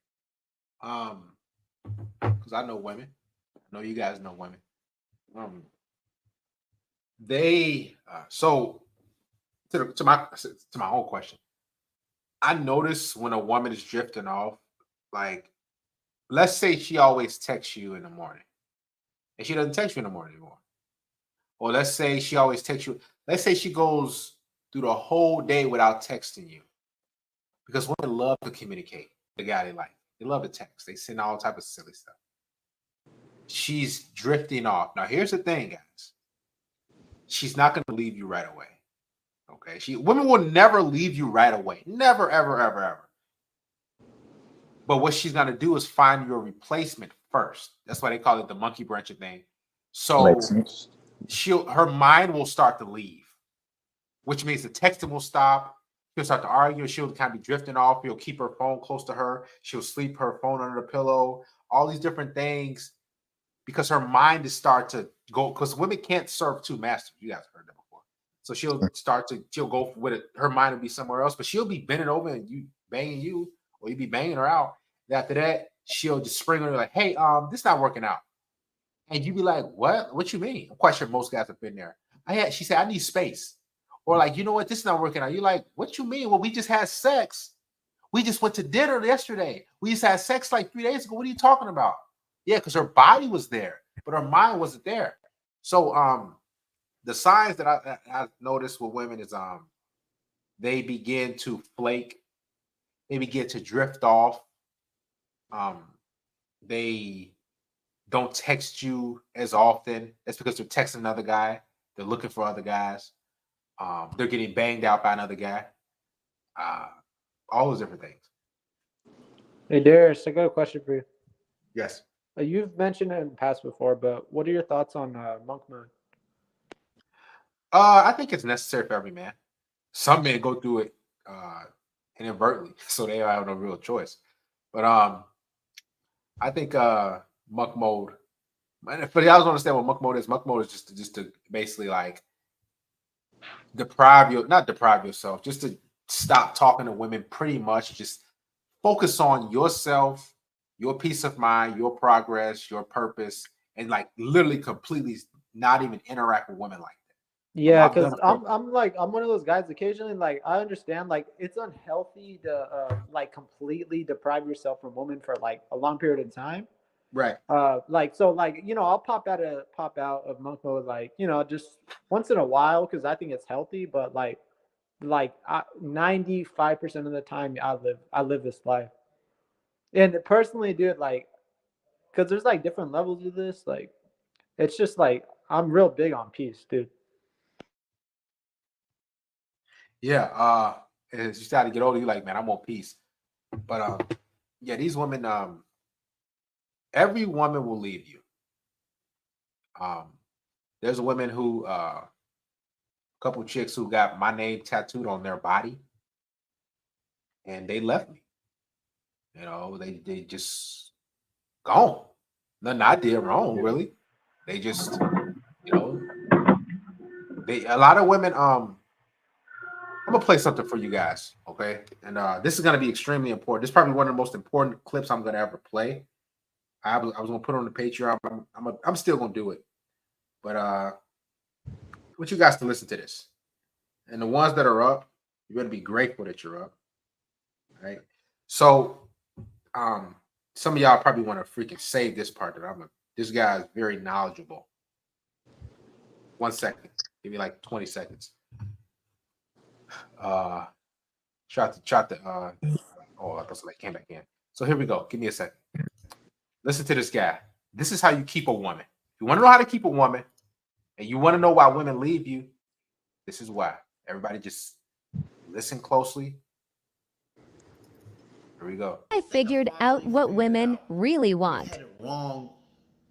Because I know women. I know you guys know women. They so to my own question. I notice when a woman is drifting off, like let's say she always texts you in the morning, and she doesn't text you in the morning anymore. Or let's say she always texts you. Let's say she goes through the whole day without texting you, because women love to communicate. The guy they like, they love to text. They send all type of silly stuff. She's drifting off. Now, here's the thing, guys. She's not going to leave you right away. Okay, women will never leave you right away. Never, ever, ever, ever. But what she's going to do is find your replacement first. That's why they call it the monkey branching thing. So her mind will start to leave, which means the texting will stop. She'll start to argue. She'll kind of be drifting off. She'll keep her phone close to her. She'll sleep her phone under the pillow. All these different things, because her mind is start to go. Because women can't serve two masters. You guys heard that before. So she'll go with it. Her mind will be somewhere else, but she'll be bending over and you banging you, or you be banging her out. And after that, she'll just spring on you like, "Hey, this not working out," and you be like, "What? What you mean?" I'm quite sure most guys have been there. She said, "I need space," or like, "You know what? This is not working out." You're like, "What you mean?" Well, we just had sex. We just went to dinner yesterday. We just had sex like 3 days ago. What are you talking about? Yeah, because her body was there, but her mind wasn't there. So, the signs that I noticed with women is they begin to flake, they begin to drift off. They don't text you as often. That's because they're texting another guy. They're looking for other guys. They're getting banged out by another guy. All those different things. Hey, Darius, I got a question for you. Yes. You've mentioned it in the past before, but what are your thoughts on monk mode? I think it's necessary for every man. Some men go through it inadvertently, so they have no real choice. But I think monk mode. For y'all don't understand what monk mode is. Monk mode is just to basically like not deprive yourself, just to stop talking to women. Pretty much, just focus on yourself, your peace of mind, your progress, your purpose, and like literally completely not even interact with women like that. Yeah, because I'm one of those guys. Occasionally, like I understand, like it's unhealthy to like completely deprive yourself from women for like a long period of time. Right. Like so, like I'll pop out of monk mode, like just once in a while because I think it's healthy. But like 95% of the time, I live this life. And personally, dude, like, because there's like different levels of this. Like, it's just like I'm real big on peace, dude. Yeah, as you start to get older, you're like, man, I want peace. But yeah, these women, every woman will leave you. There's a woman who, a couple chicks who got my name tattooed on their body, and they left me. They just gone. Nothing I did wrong, really. They just, a lot of women. I'm gonna play something for you guys, okay? And this is gonna be extremely important. This is probably one of the most important clips I'm gonna ever play. I was gonna put it on the Patreon. I'm still gonna do it, but I want you guys to listen to this. And the ones that are up, you're gonna be grateful that you're up, right? So, some of y'all probably want to freaking save this part. This guy is very knowledgeable. 1 second, give me like 20 seconds. Oh, I thought somebody came back in. So here we go. Give me a second. Listen to this guy. This is how you keep a woman. If you want to know how to keep a woman, and you want to know why women leave you, this is why. Everybody just listen closely. Here we go. I figured out what women really want. Wrong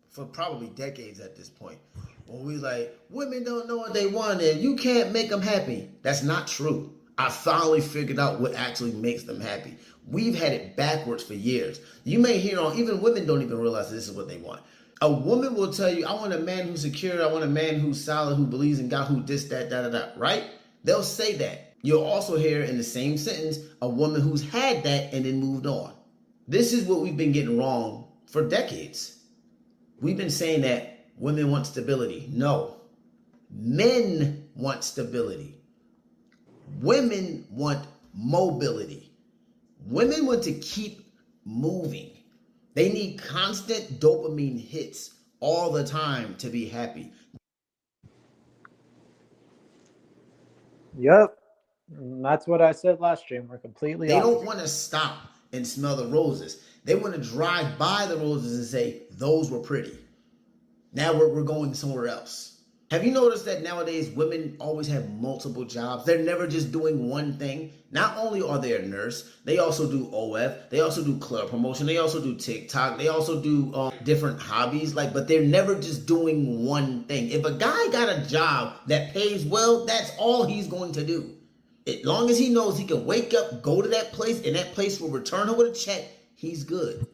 for probably decades at this point. When we like, women don't know what they want and you can't make them happy. That's not true. I finally figured out what actually makes them happy. We've had it backwards for years. You may hear on, even women don't even realize this is what they want. A woman will tell you, I want a man who's secure, I want a man who's solid, who believes in God, who this, that, da, right? They'll say that. You'll also hear in the same sentence, a woman who's had that and then moved on. This is what we've been getting wrong for decades. We've been saying that women want stability. No. Men want stability. Women want mobility. Women want to keep moving. They need constant dopamine hits all the time to be happy. Yep. That's what I said last stream. We're completely They opposite. don't want to stop and smell the roses. They want to drive by the roses and say, those were pretty. Now we're going somewhere else. Have you noticed that nowadays women always have multiple jobs? They're never just doing one thing. Not only are they a nurse, they also do OF, they also do club promotion, they also do TikTok, they also do different hobbies, but they're never just doing one thing. If a guy got a job that pays well, that's all he's going to do. As long as he knows he can wake up, go to that place, and that place will return him with a check, he's good.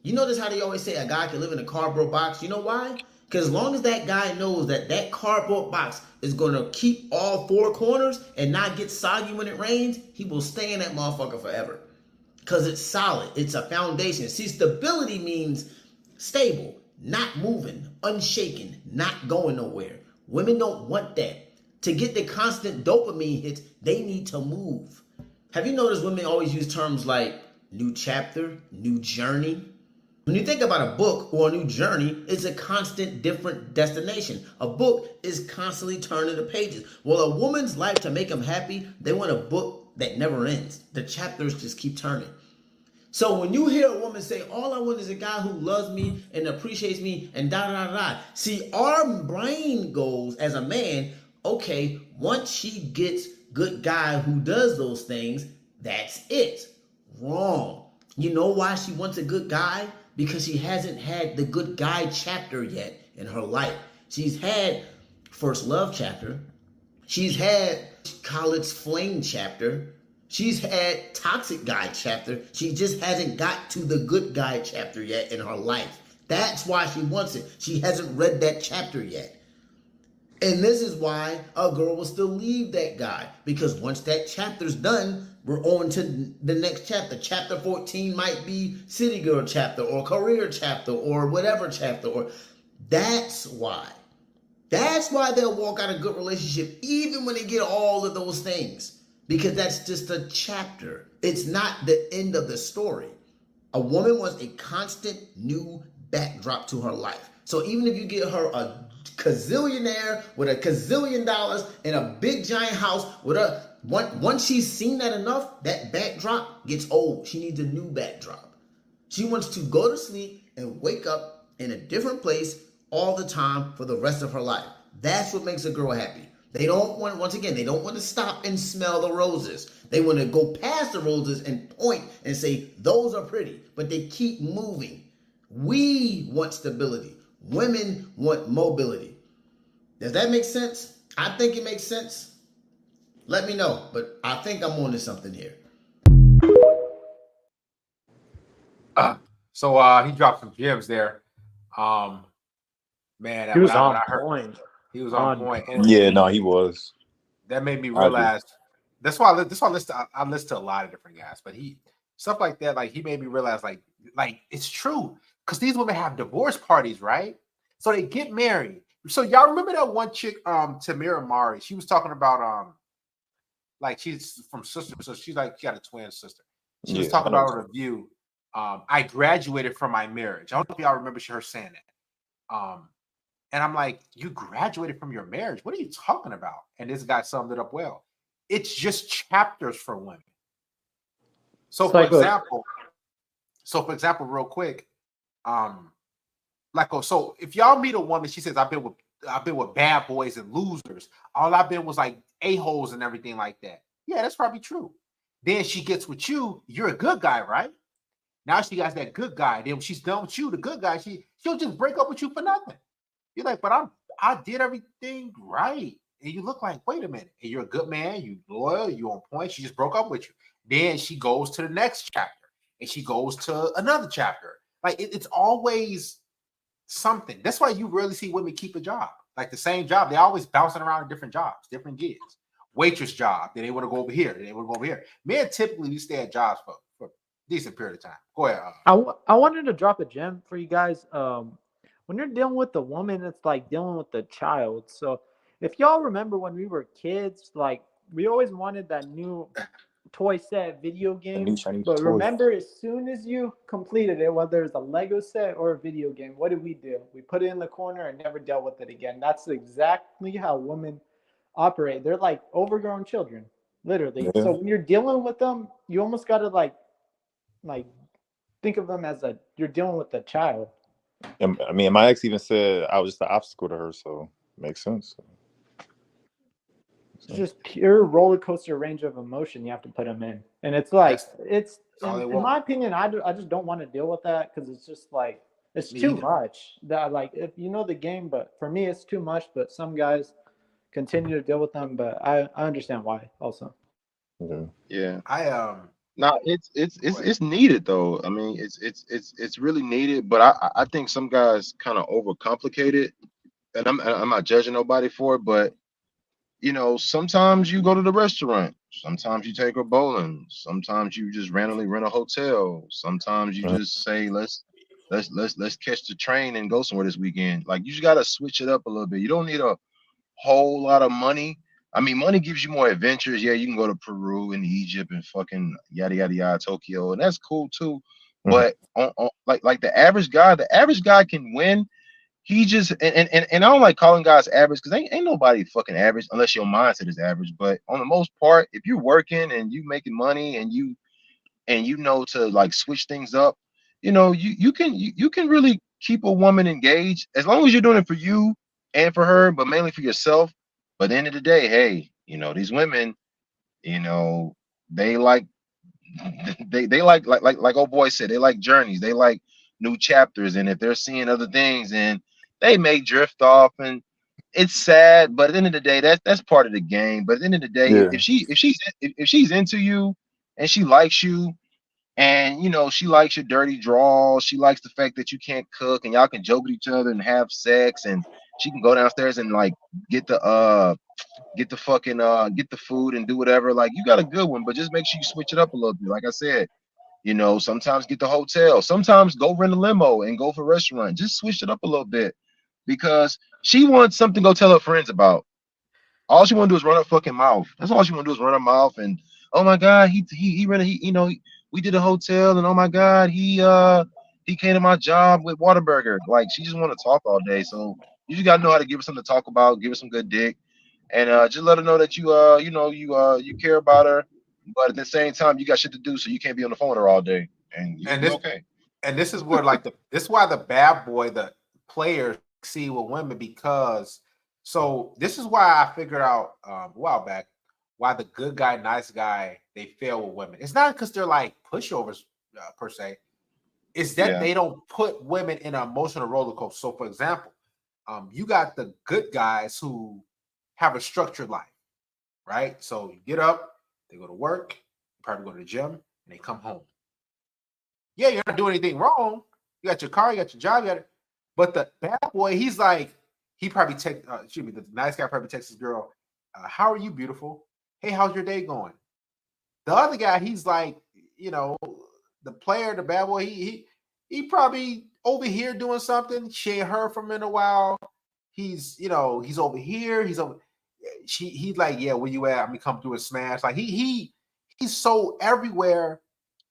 You notice how they always say a guy can live in a cardboard box? You know why? Because as long as that guy knows that that cardboard box is going to keep all four corners and not get soggy when it rains, he will stay in that motherfucker forever. Because it's solid. It's a foundation. See, stability means stable, not moving, unshaken, not going nowhere. Women don't want that. To get the constant dopamine hits, they need to move. Have you noticed women always use terms like new chapter, new journey? When you think about a book or a new journey, it's a constant different destination. A book is constantly turning the pages. Well, a woman's life, to make them happy, they want a book that never ends. The chapters just keep turning. So when you hear a woman say, all I want is a guy who loves me and appreciates me and da-da-da-da. See, our brain goes as a man, okay, once she gets good guy who does those things, that's it. Wrong. You know why she wants a good guy? Because she hasn't had the good guy chapter yet in her life. She's had first love chapter. She's had college flame chapter. She's had toxic guy chapter. She just hasn't got to the good guy chapter yet in her life. That's why she wants it. She hasn't read that chapter yet. And this is why a girl will still leave that guy. Because once that chapter's done, we're on to the next chapter. Chapter 14 might be city girl chapter or career chapter or whatever chapter. Or that's why. That's why they'll walk out a good relationship even when they get all of those things. Because that's just a chapter. It's not the end of the story. A woman wants a constant new backdrop to her life. So even if you get her a gazillionaire with a gazillion dollars in a big giant house with a once she's seen that enough, that backdrop gets old. She needs a new backdrop. She wants to go to sleep and wake up in a different place all the time for the rest of her life. That's what makes a girl happy. They don't want, once again, they don't want to stop and smell the roses. They want to go past the roses and point and say, those are pretty, but they keep moving. We want stability. Women want mobility. Does that make sense? I think it makes sense. Let me know, but I think I'm onto something here. So he dropped some gems there. Man, He was on when I heard, point. he was on point. And Yeah, no, he was. that made me I agree. realize. That's why I listen to a lot of different guys, but stuff like that, like he made me realize, like it's true, because these women have divorce parties, right? So they get married. So y'all remember that one chick, Tamira Mari? She was talking about like she's from sister, so she's like she got a twin sister. She was talking about her review. I graduated from my marriage. I don't know if y'all remember her saying that. And I'm like, you graduated from your marriage? What are you talking about? And this guy summed it up well. It's just chapters for women. So for example, real quick, so if y'all meet a woman, she says, I've been with bad boys and losers. All I've been was like a-holes and everything like that. Yeah, that's probably true. Then she gets with you. You're a good guy, right? Now she got that good guy. Then when she's done with you, the good guy, she'll just break up with you for nothing. You're like, but I did everything right. And you look like, wait a minute. And you're a good man, you loyal, you on point. She just broke up with you. Then she goes to the next chapter and she goes to another chapter. Like it's always something. That's why you rarely see women keep a job. Like the same job. They're always bouncing around in different jobs, different gigs. Waitress job. Then they want to go over here. Then they want to go over here. Men typically we stay at jobs for a decent period of time. Go ahead. I wanted to drop a gem for you guys. When you're dealing with the woman, it's like dealing with the child. So if y'all remember when we were kids, like we always wanted that new toy set video game. But remember, as soon as you completed it, whether it's a Lego set or a video game, what did we do? We put it in the corner and never dealt with it again. That's exactly how women operate. They're like overgrown children, literally. Yeah. So when you're dealing with them, you almost got to like think of them as you're dealing with a child. I mean, my ex even said I was just an obstacle to her, so it makes sense. It's just pure roller coaster range of emotion you have to put them in, and it's like in my opinion, I just don't want to deal with that because it's just like it's too much. That like if you know the game, but for me it's too much. But some guys continue to deal with them, but I understand why also. Yeah. No, it's needed though. I mean, it's really needed, but I think some guys kind of overcomplicate it, and I'm not judging nobody for it, but you know, sometimes you go to the restaurant, sometimes you take her bowling, sometimes you just randomly rent a hotel, sometimes you just say let's catch the train and go somewhere this weekend. Like you just gotta switch it up a little bit. You don't need a whole lot of money. I mean, money gives you more adventures. Yeah, you can go to Peru and Egypt and fucking yada yada yada, Tokyo, and that's cool too. But on like the average guy can win. He just and I don't like calling guys average because ain't nobody fucking average unless your mindset is average. But on the most part, if you're working and you making money and you know to like switch things up, you know, you can really keep a woman engaged as long as you're doing it for you and for her, but mainly for yourself. But at the end of the day, hey, you know, these women, you know, they like like old boy said, they like journeys, they like new chapters, and if they're seeing other things, and they may drift off, and it's sad. But at the end of the day, that's part of the game. But at the end of the day, if she's into you and she likes you, and you know she likes your dirty draws, she likes the fact that you can't cook, and y'all can joke with each other and have sex, and she can go downstairs and like get the food and do whatever. Like you got a good one, but just make sure you switch it up a little bit. Like I said, you know, sometimes get the hotel, sometimes go rent a limo and go for a restaurant. Just switch it up a little bit because she wants something to go tell her friends about. All she want to do is run her fucking mouth. That's all she want to do is run her mouth. And oh my god, we did a hotel, and oh my god, he came to my job with Whataburger. Like she just want to talk all day. So you just gotta know how to give her something to talk about, give her some good dick, and just let her know that you care about her. But at the same time, you got shit to do, so you can't be on the phone with her all day. And you'll be okay. And this is where this is why the bad boy, the players see with women, because so this is why I figured out a while back why the good guy, nice guy, they fail with women. It's not because they're like pushovers per se. It's that they don't put women in an emotional roller coaster. So, for example, you got the good guys who have a structured life, right? So you get up, they go to work, probably go to the gym, and they come home. Yeah, you're not doing anything wrong. You got your car, you got your job, but the bad boy, he's like, he probably the nice guy probably texts his girl, how are you, beautiful? Hey, how's your day going? The other guy, he's like, you know, the player, the bad boy, he probably over here doing something. She ain't heard from him in a while. He's over here. He's like, yeah, where you at? I'm gonna come through and smash. Like he's so everywhere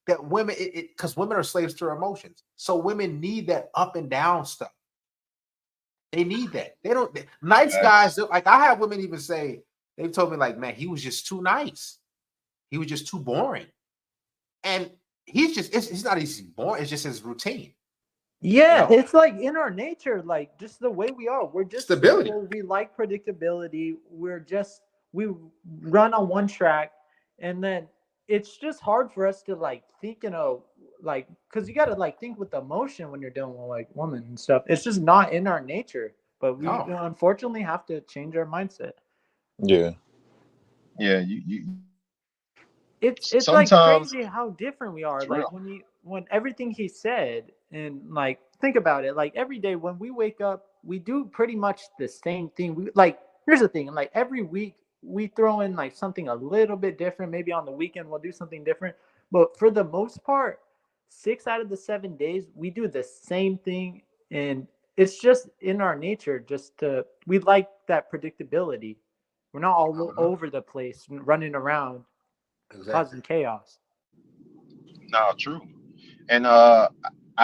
that women, because women are slaves to their emotions. So women need that up and down stuff. They need that. Nice guys, like I have women even say, they've told me like, man, he was just too nice. He was just too boring. And he's not easy boring. It's just his routine. Yeah, it's like in our nature, like just the way we are. We're just stability. Simple. We like predictability. We run on one track, and then it's just hard for us to like think in a like because you got to like think with emotion when you're dealing with like women and stuff. It's just not in our nature, but we unfortunately have to change our mindset. Yeah. Yeah, you It's like sometimes crazy how different we are. it's Like real. when everything he said, and like think about it, like every day when we wake up, we do pretty much the same thing. We like here's the thing, like every week we throw in like something a little bit different. Maybe on the weekend we'll do something different, but for the most part, 6 out of the 7 days we do the same thing, and it's just in our nature. Just to we like that predictability. We're not all over the place running around causing chaos. Nah, true. And I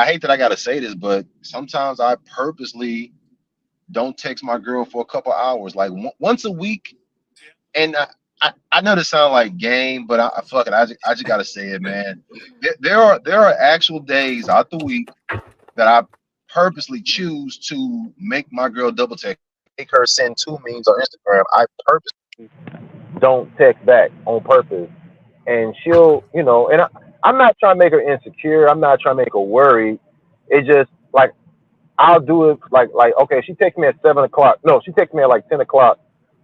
hate that I gotta say this, but sometimes I purposely don't text my girl for a couple hours, like once a week. And I know this sound like game, but I fuck it. I just gotta say it, man. There are actual days out the week that I purposely choose to make my girl double text, make her send 2 memes on Instagram. I purposely don't text back on purpose, and she'll, and I'm not trying to make her insecure. I'm not trying to make her worried. It just like I'll do it like okay, she texts me at 7 o'clock. No, she texts me at like 10 o'clock.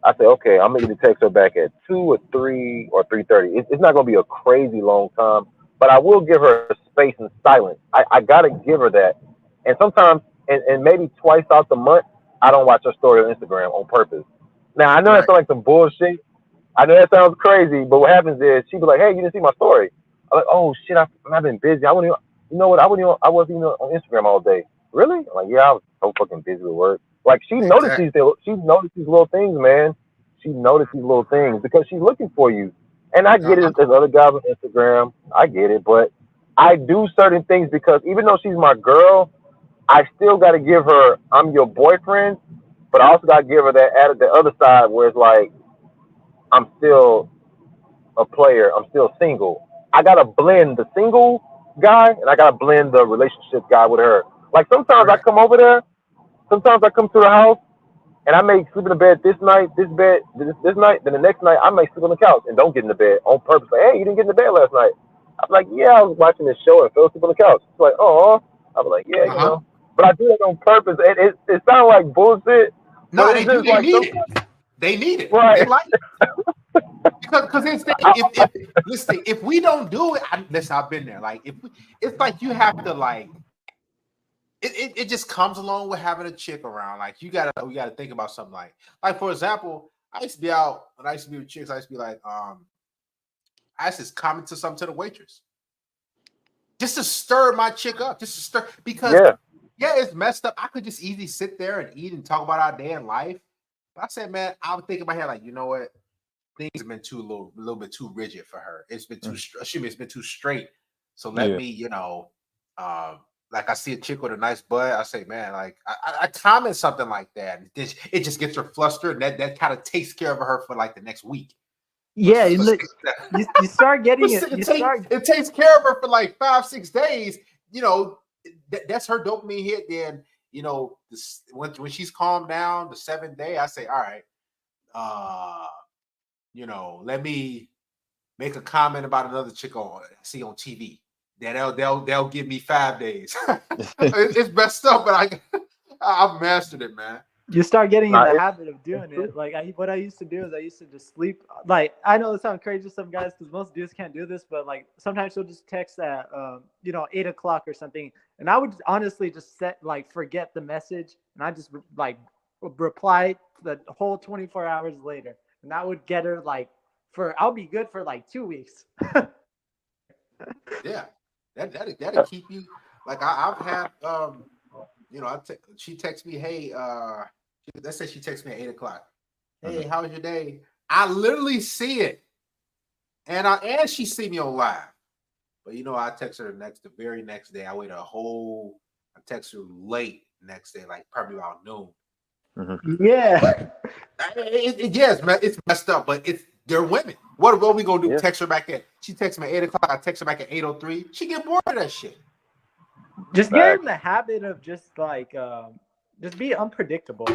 I say, okay, I'm gonna text her back at 2 or 3 or 3:30. It's not gonna be a crazy long time, but I will give her space and silence. I gotta give her that. And sometimes, and maybe twice out the month, I don't watch her story on Instagram on purpose. Now I know that sounds like some bullshit. I know that sounds crazy, but what happens is she be like, "Hey, you didn't see my story." I'm like, "Oh shit, I've been busy. I wouldn't even, you know what? I wasn't even on Instagram all day." Really? I'm like, yeah, I was so fucking busy with work. Like she noticed she noticed these little things, man. She noticed these little things because she's looking for you. And I get it. There's other guys on Instagram. I get it, but I do certain things because even though she's my girl, I still got to give her I'm your boyfriend, but I also got to give her that added the other side where it's like I'm still a player. I'm still single. I gotta blend the single guy and I gotta blend the relationship guy with her. Like sometimes I come over there, sometimes I come to the house and I may sleep in the bed this night, this night, then the next night I may sleep on the couch and don't get in the bed on purpose. Like, hey, you didn't get in the bed last night. I'm like, yeah, I was watching this show and fell asleep on the couch. It's like, oh, I'm like, yeah, but I do that on purpose. It sounds like bullshit. No, but they it's do. just They like need it. They need it. Right. They like it. Because if we don't do it, listen, I've been there. Like it's like you have to like. It just comes along with having a chick around. Like we gotta think about something like for example, I used to be out when I used to be with chicks. I used to be like, I used to comment to something to the waitress, just to stir my chick up, just to stir because yeah, it's messed up. I could just easily sit there and eat and talk about our day in life. But I said, man, I would think in my head like, you know what? Things have been a little bit too rigid for her. It's been too it's been too straight. So let me, like I see a chick with a nice butt, I say, man, like I comment something like that. And it just gets her flustered, and that kind of takes care of her for like the next week. Yeah, you start getting it. It takes care of her for like 5-6 days. That's her dopamine hit. Then when she's calmed down, the 7th day, I say, all right, let me make a comment about another chick on TV. Then they'll give me 5 days. It's messed up, but I've mastered it, man. You start getting in the habit of doing it. Like what I used to do is I used to just sleep. Like I know it sounds crazy to some guys because most dudes can't do this, but like sometimes she'll just text at 8 o'clock or something, and I would honestly just forget the message, and I just like reply the whole 24 hours later, and that would get her I'll be good for like 2 weeks. Yeah, that'll keep you like I've had she texts me, hey, let's say she texts me at 8 o'clock. Hey, how was your day? I literally see it, and she see me on live. But I text her the very next day. I wait I text her late next day, like probably around noon. Mm-hmm. Yeah, it's messed up, but they're women. What are we gonna do? Yeah. Text her back at? She texts me at 8 o'clock. I text her back at 8:03. She get bored of that shit. Just get in the habit of just be unpredictable.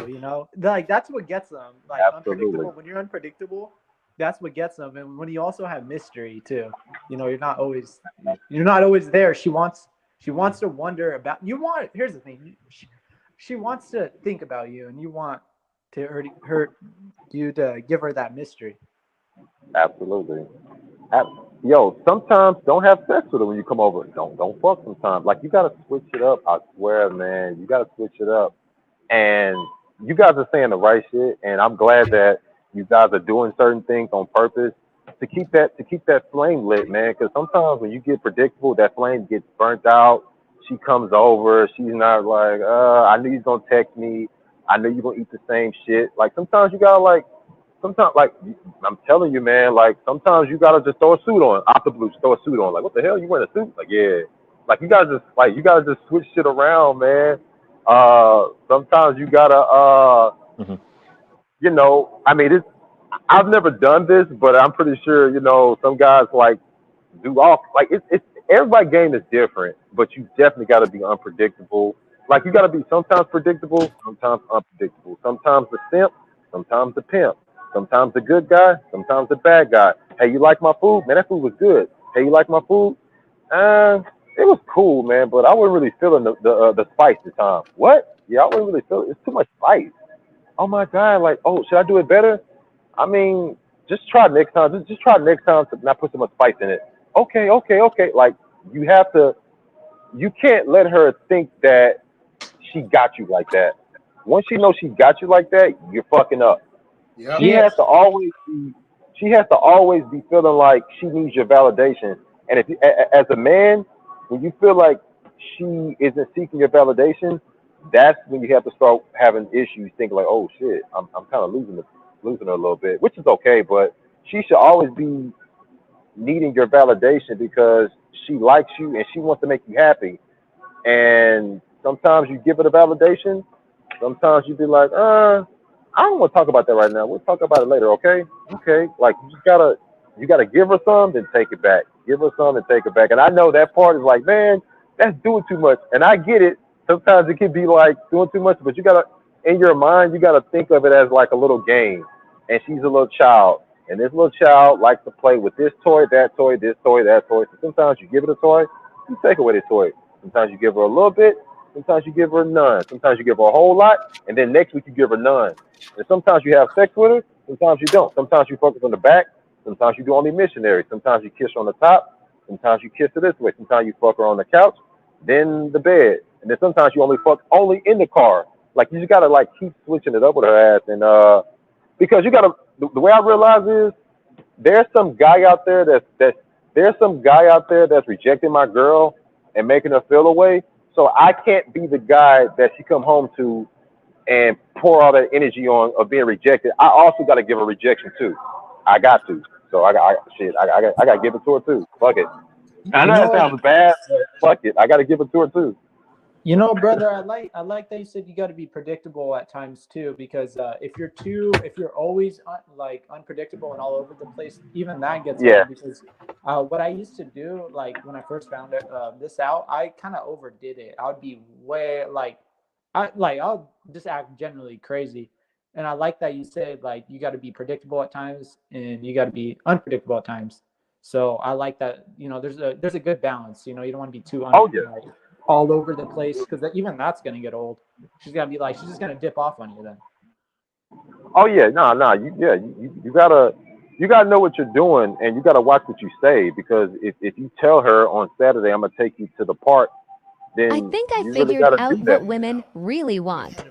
Like that's what gets them. Like unpredictable. When you're unpredictable, that's what gets them. And when you also have mystery too, you know, you're not always there. She wants to wonder about you. Here's the thing, she wants to think about you, and you want to you to give her that mystery. Absolutely. Yo, sometimes don't have sex with her when you come over. Don't fuck sometimes. Like you gotta switch it up. I swear, man, you gotta switch it up. And you guys are saying the right shit, and I'm glad that you guys are doing certain things on purpose to keep that flame lit, man. Because sometimes when you get predictable, that flame gets burnt out. She comes over, she's not like, I knew he's gonna text me. I know you're gonna eat the same shit. Like sometimes you gotta like, sometimes like I'm telling you, man. Like sometimes you gotta just throw a suit on, out the blue, just throw a suit on. Like what the hell, you wearing a suit? Like yeah, like you gotta just switch shit around, man. Sometimes you gotta, you know, I mean, I've never done this, but I'm pretty sure, you know, some guys like do all, like, it's everybody game is different, but you definitely got to be unpredictable. Like, you got to be sometimes predictable, sometimes unpredictable. Sometimes the simp, sometimes the pimp, sometimes the good guy, sometimes the bad guy. Hey, you like my food? Man, that food was good. Hey, you like my food? It was cool, man, but I wasn't really feeling the spice this time. What? Yeah, I wasn't really feeling. It's too much spice. Oh my god! Like, oh, should I do it better? I mean, just try next time. Just try next time to not put so much spice in it. Okay, okay, okay. Like, you have to. You can't let her think that she got you like that. Once she knows she got you like that, you're fucking up. Yep. She has to always be. She has to always be feeling like she needs your validation. And if you, as a man, when you feel like she isn't seeking your validation, that's when you have to start having issues. Thinking like, oh shit, I'm kind of losing her a little bit, which is okay. But she should always be needing your validation because she likes you and she wants to make you happy. And sometimes you give her the validation. Sometimes you be like, I don't want to talk about that right now. We'll talk about it later, okay? Okay. Like you gotta give her some, then take it back. Give her some and take it back. And I know that part is like, man, that's doing too much. And I get it. Sometimes it can be like doing too much, but you gotta, in your mind, you gotta think of it as like a little game. And she's a little child. And this little child likes to play with this toy, that toy, this toy, that toy. So sometimes you give it a toy, you take away the toy. Sometimes you give her a little bit, sometimes you give her none. Sometimes you give her a whole lot, and then next week you give her none. And sometimes you have sex with her, sometimes you don't. Sometimes you focus on the back, sometimes you do only missionary. Sometimes you kiss her on the top, sometimes you kiss her this way. Sometimes you fuck her on the couch, then the bed. And then sometimes you only fuck only in the car. Like you just gotta like keep switching it up with her ass. And because you gotta, the way I realize is there's some guy out there there's some guy out there that's rejecting my girl and making her feel away. So I can't be the guy that she come home to and pour all that energy on of being rejected. I also got to give her rejection too. I got to. So I got to give it to her too. Fuck it. I know that sounds bad, but fuck it. I got to give it to her too. You know, brother, I like that you said you got to be predictable at times too, because if you're always unpredictable and all over the place, even that gets old. Because what I used to do, like when I first found this out, I kind of overdid it. I would be way I'll just act generally crazy. And I like that you said like you got to be predictable at times and you got to be unpredictable at times. So I like that. You know, there's a good balance. You know, you don't want to be too all over the place, because even that's gonna get old. She's just gonna dip off on you then. Oh yeah, you gotta know what you're doing, and you gotta watch what you say, because if you tell her on Saturday I'm gonna take you to the park, then I think I you figured really out what women really want.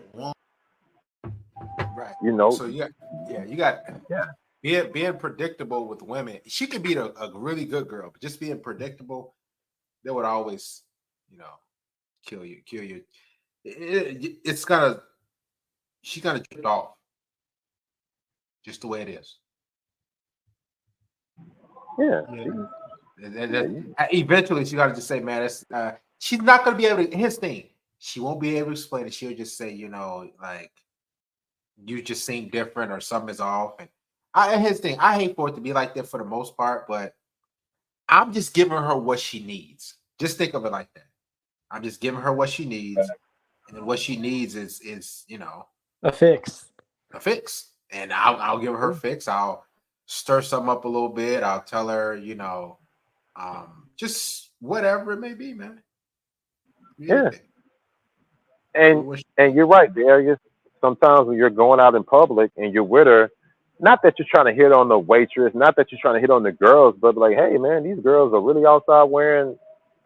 Right. You know. So you got being predictable with women. She could be a really good girl, but just being predictable, they would always, you know, kill you. It's gonna, she's gonna drift off, just the way it is. Yeah. Eventually, she got to just say, "Man, it's." She's not gonna be able to. His thing, she won't be able to explain it. She'll just say, you know, like, you just seem different or something is off. And his thing, I hate for it to be like that for the most part, but I'm just giving her what she needs. Just think of it like that. I'm just giving her what she needs, and what she needs is you know, a fix. And I'll give her a fix. stir something up a little bit. I'll tell her, just whatever it may be, man. Yeah. And you're right, Darius. Sometimes when you're going out in public and you're with her, not that you're trying to hit on the waitress, not that you're trying to hit on the girls, but like, hey man, these girls are really outside wearing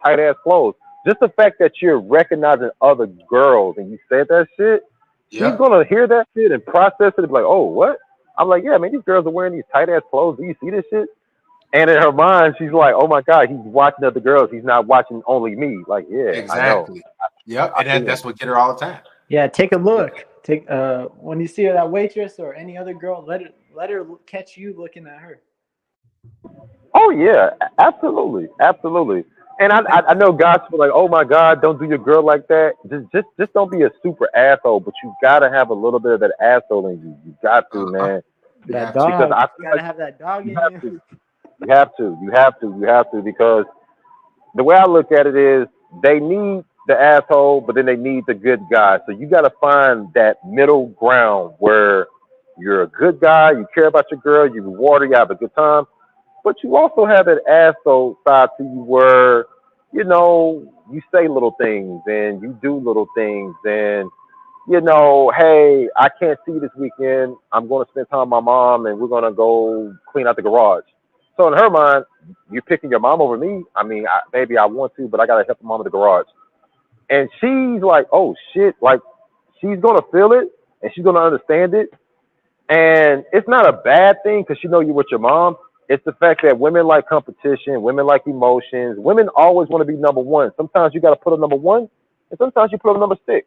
tight ass clothes. Just the fact that you're recognizing other girls and you said that shit, she's gonna hear that shit and process it and be like, oh, what? I'm like, yeah, man, these girls are wearing these tight ass clothes. Do you see this shit? And in her mind, she's like, oh my God, he's watching other girls. He's not watching only me. Like, yeah, exactly. Yep. And that's what get her all the time. Yeah, take a look. Take when you see her, that waitress or any other girl, let her catch you looking at her. Oh yeah, absolutely, absolutely. And I know guys feel like, oh my God, don't do your girl like that. Just don't be a super asshole. But you gotta have a little bit of that asshole in you. You got to, man. That dog. Because I You feel gotta like have that dog in you. you have to because the way I look at it is they need the asshole, but then they need the good guy. So you got to find that middle ground where you're a good guy, you care about your girl, you reward her, you have a good time, but you also have that asshole side to you where, you say little things and you do little things and, hey, I can't see you this weekend. I'm going to spend time with my mom and we're going to go clean out the garage. So in her mind, you're picking your mom over me. I mean, maybe I want to, but I got to help the mom in the garage. And she's like, oh shit, like she's going to feel it and she's going to understand it. And it's not a bad thing because you're with your mom. It's the fact that women like competition, women like emotions, women always want to be number one. Sometimes you got to put up number one and sometimes you put up number 6.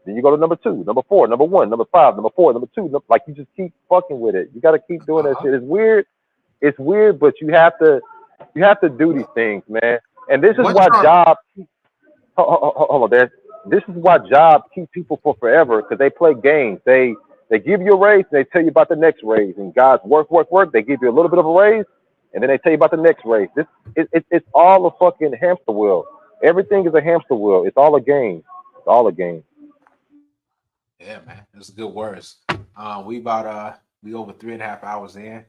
Then you go to number 2, number 4, number 1, number 5, number 4, number 2. Like you just keep fucking with it. You got to keep doing that shit. It's weird. It's weird, but you have to do these things, man. And this is why jobs. Hold on, there. This is why jobs keep people for forever because they play games. They give you a raise and they tell you about the next raise. And guys work. They give you a little bit of a raise and then they tell you about the next raise. It's all a fucking hamster wheel. Everything is a hamster wheel. It's all a game. It's all a game. Yeah, man, that's good words. We over 3.5 hours in.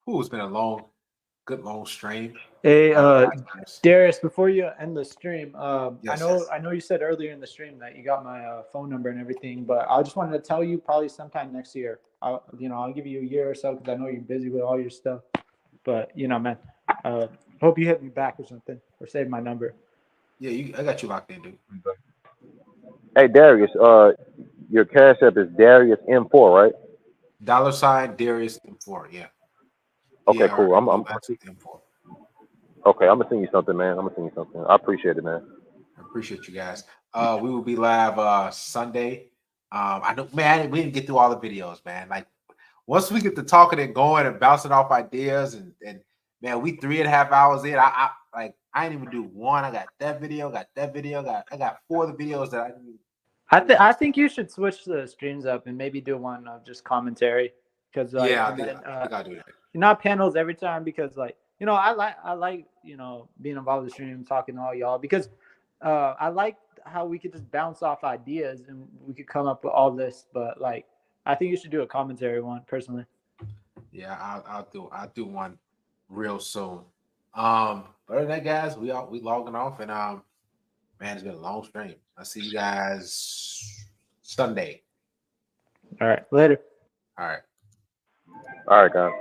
It's been a good long stream. Hey, Darius, before you end the stream, yes, I know you said earlier in the stream that you got my phone number and everything, but I just wanted to tell you probably sometime next year. I'll give you a year or so because I know you're busy with all your stuff. But man, hope you hit me back or something or save my number. Yeah, I got you locked in, dude. Hey, Darius, your cash app is Darius M4, right? $ Darius M4, yeah. Okay, cool. I'm M4. Okay, I'm gonna send you something, man. I appreciate it, man. I appreciate you guys. We will be live Sunday. I know, man, we didn't get through all the videos, man. Like once we get to talking and going and bouncing off ideas and man, we 3.5 hours in. I didn't even do one. I got that video, I got 4 of the videos that I think you should switch the streams up and maybe do one of just commentary because I think I'll do that. Not panels every time because I like being involved in the stream, talking to all y'all because I like how we could just bounce off ideas and we could come up with all this. But I think you should do a commentary one personally. Yeah, I'll do one real soon. Other than that, guys, we logging off and man, it's been a long stream. I'll see you guys Sunday. All right, later. All right. All right, guys.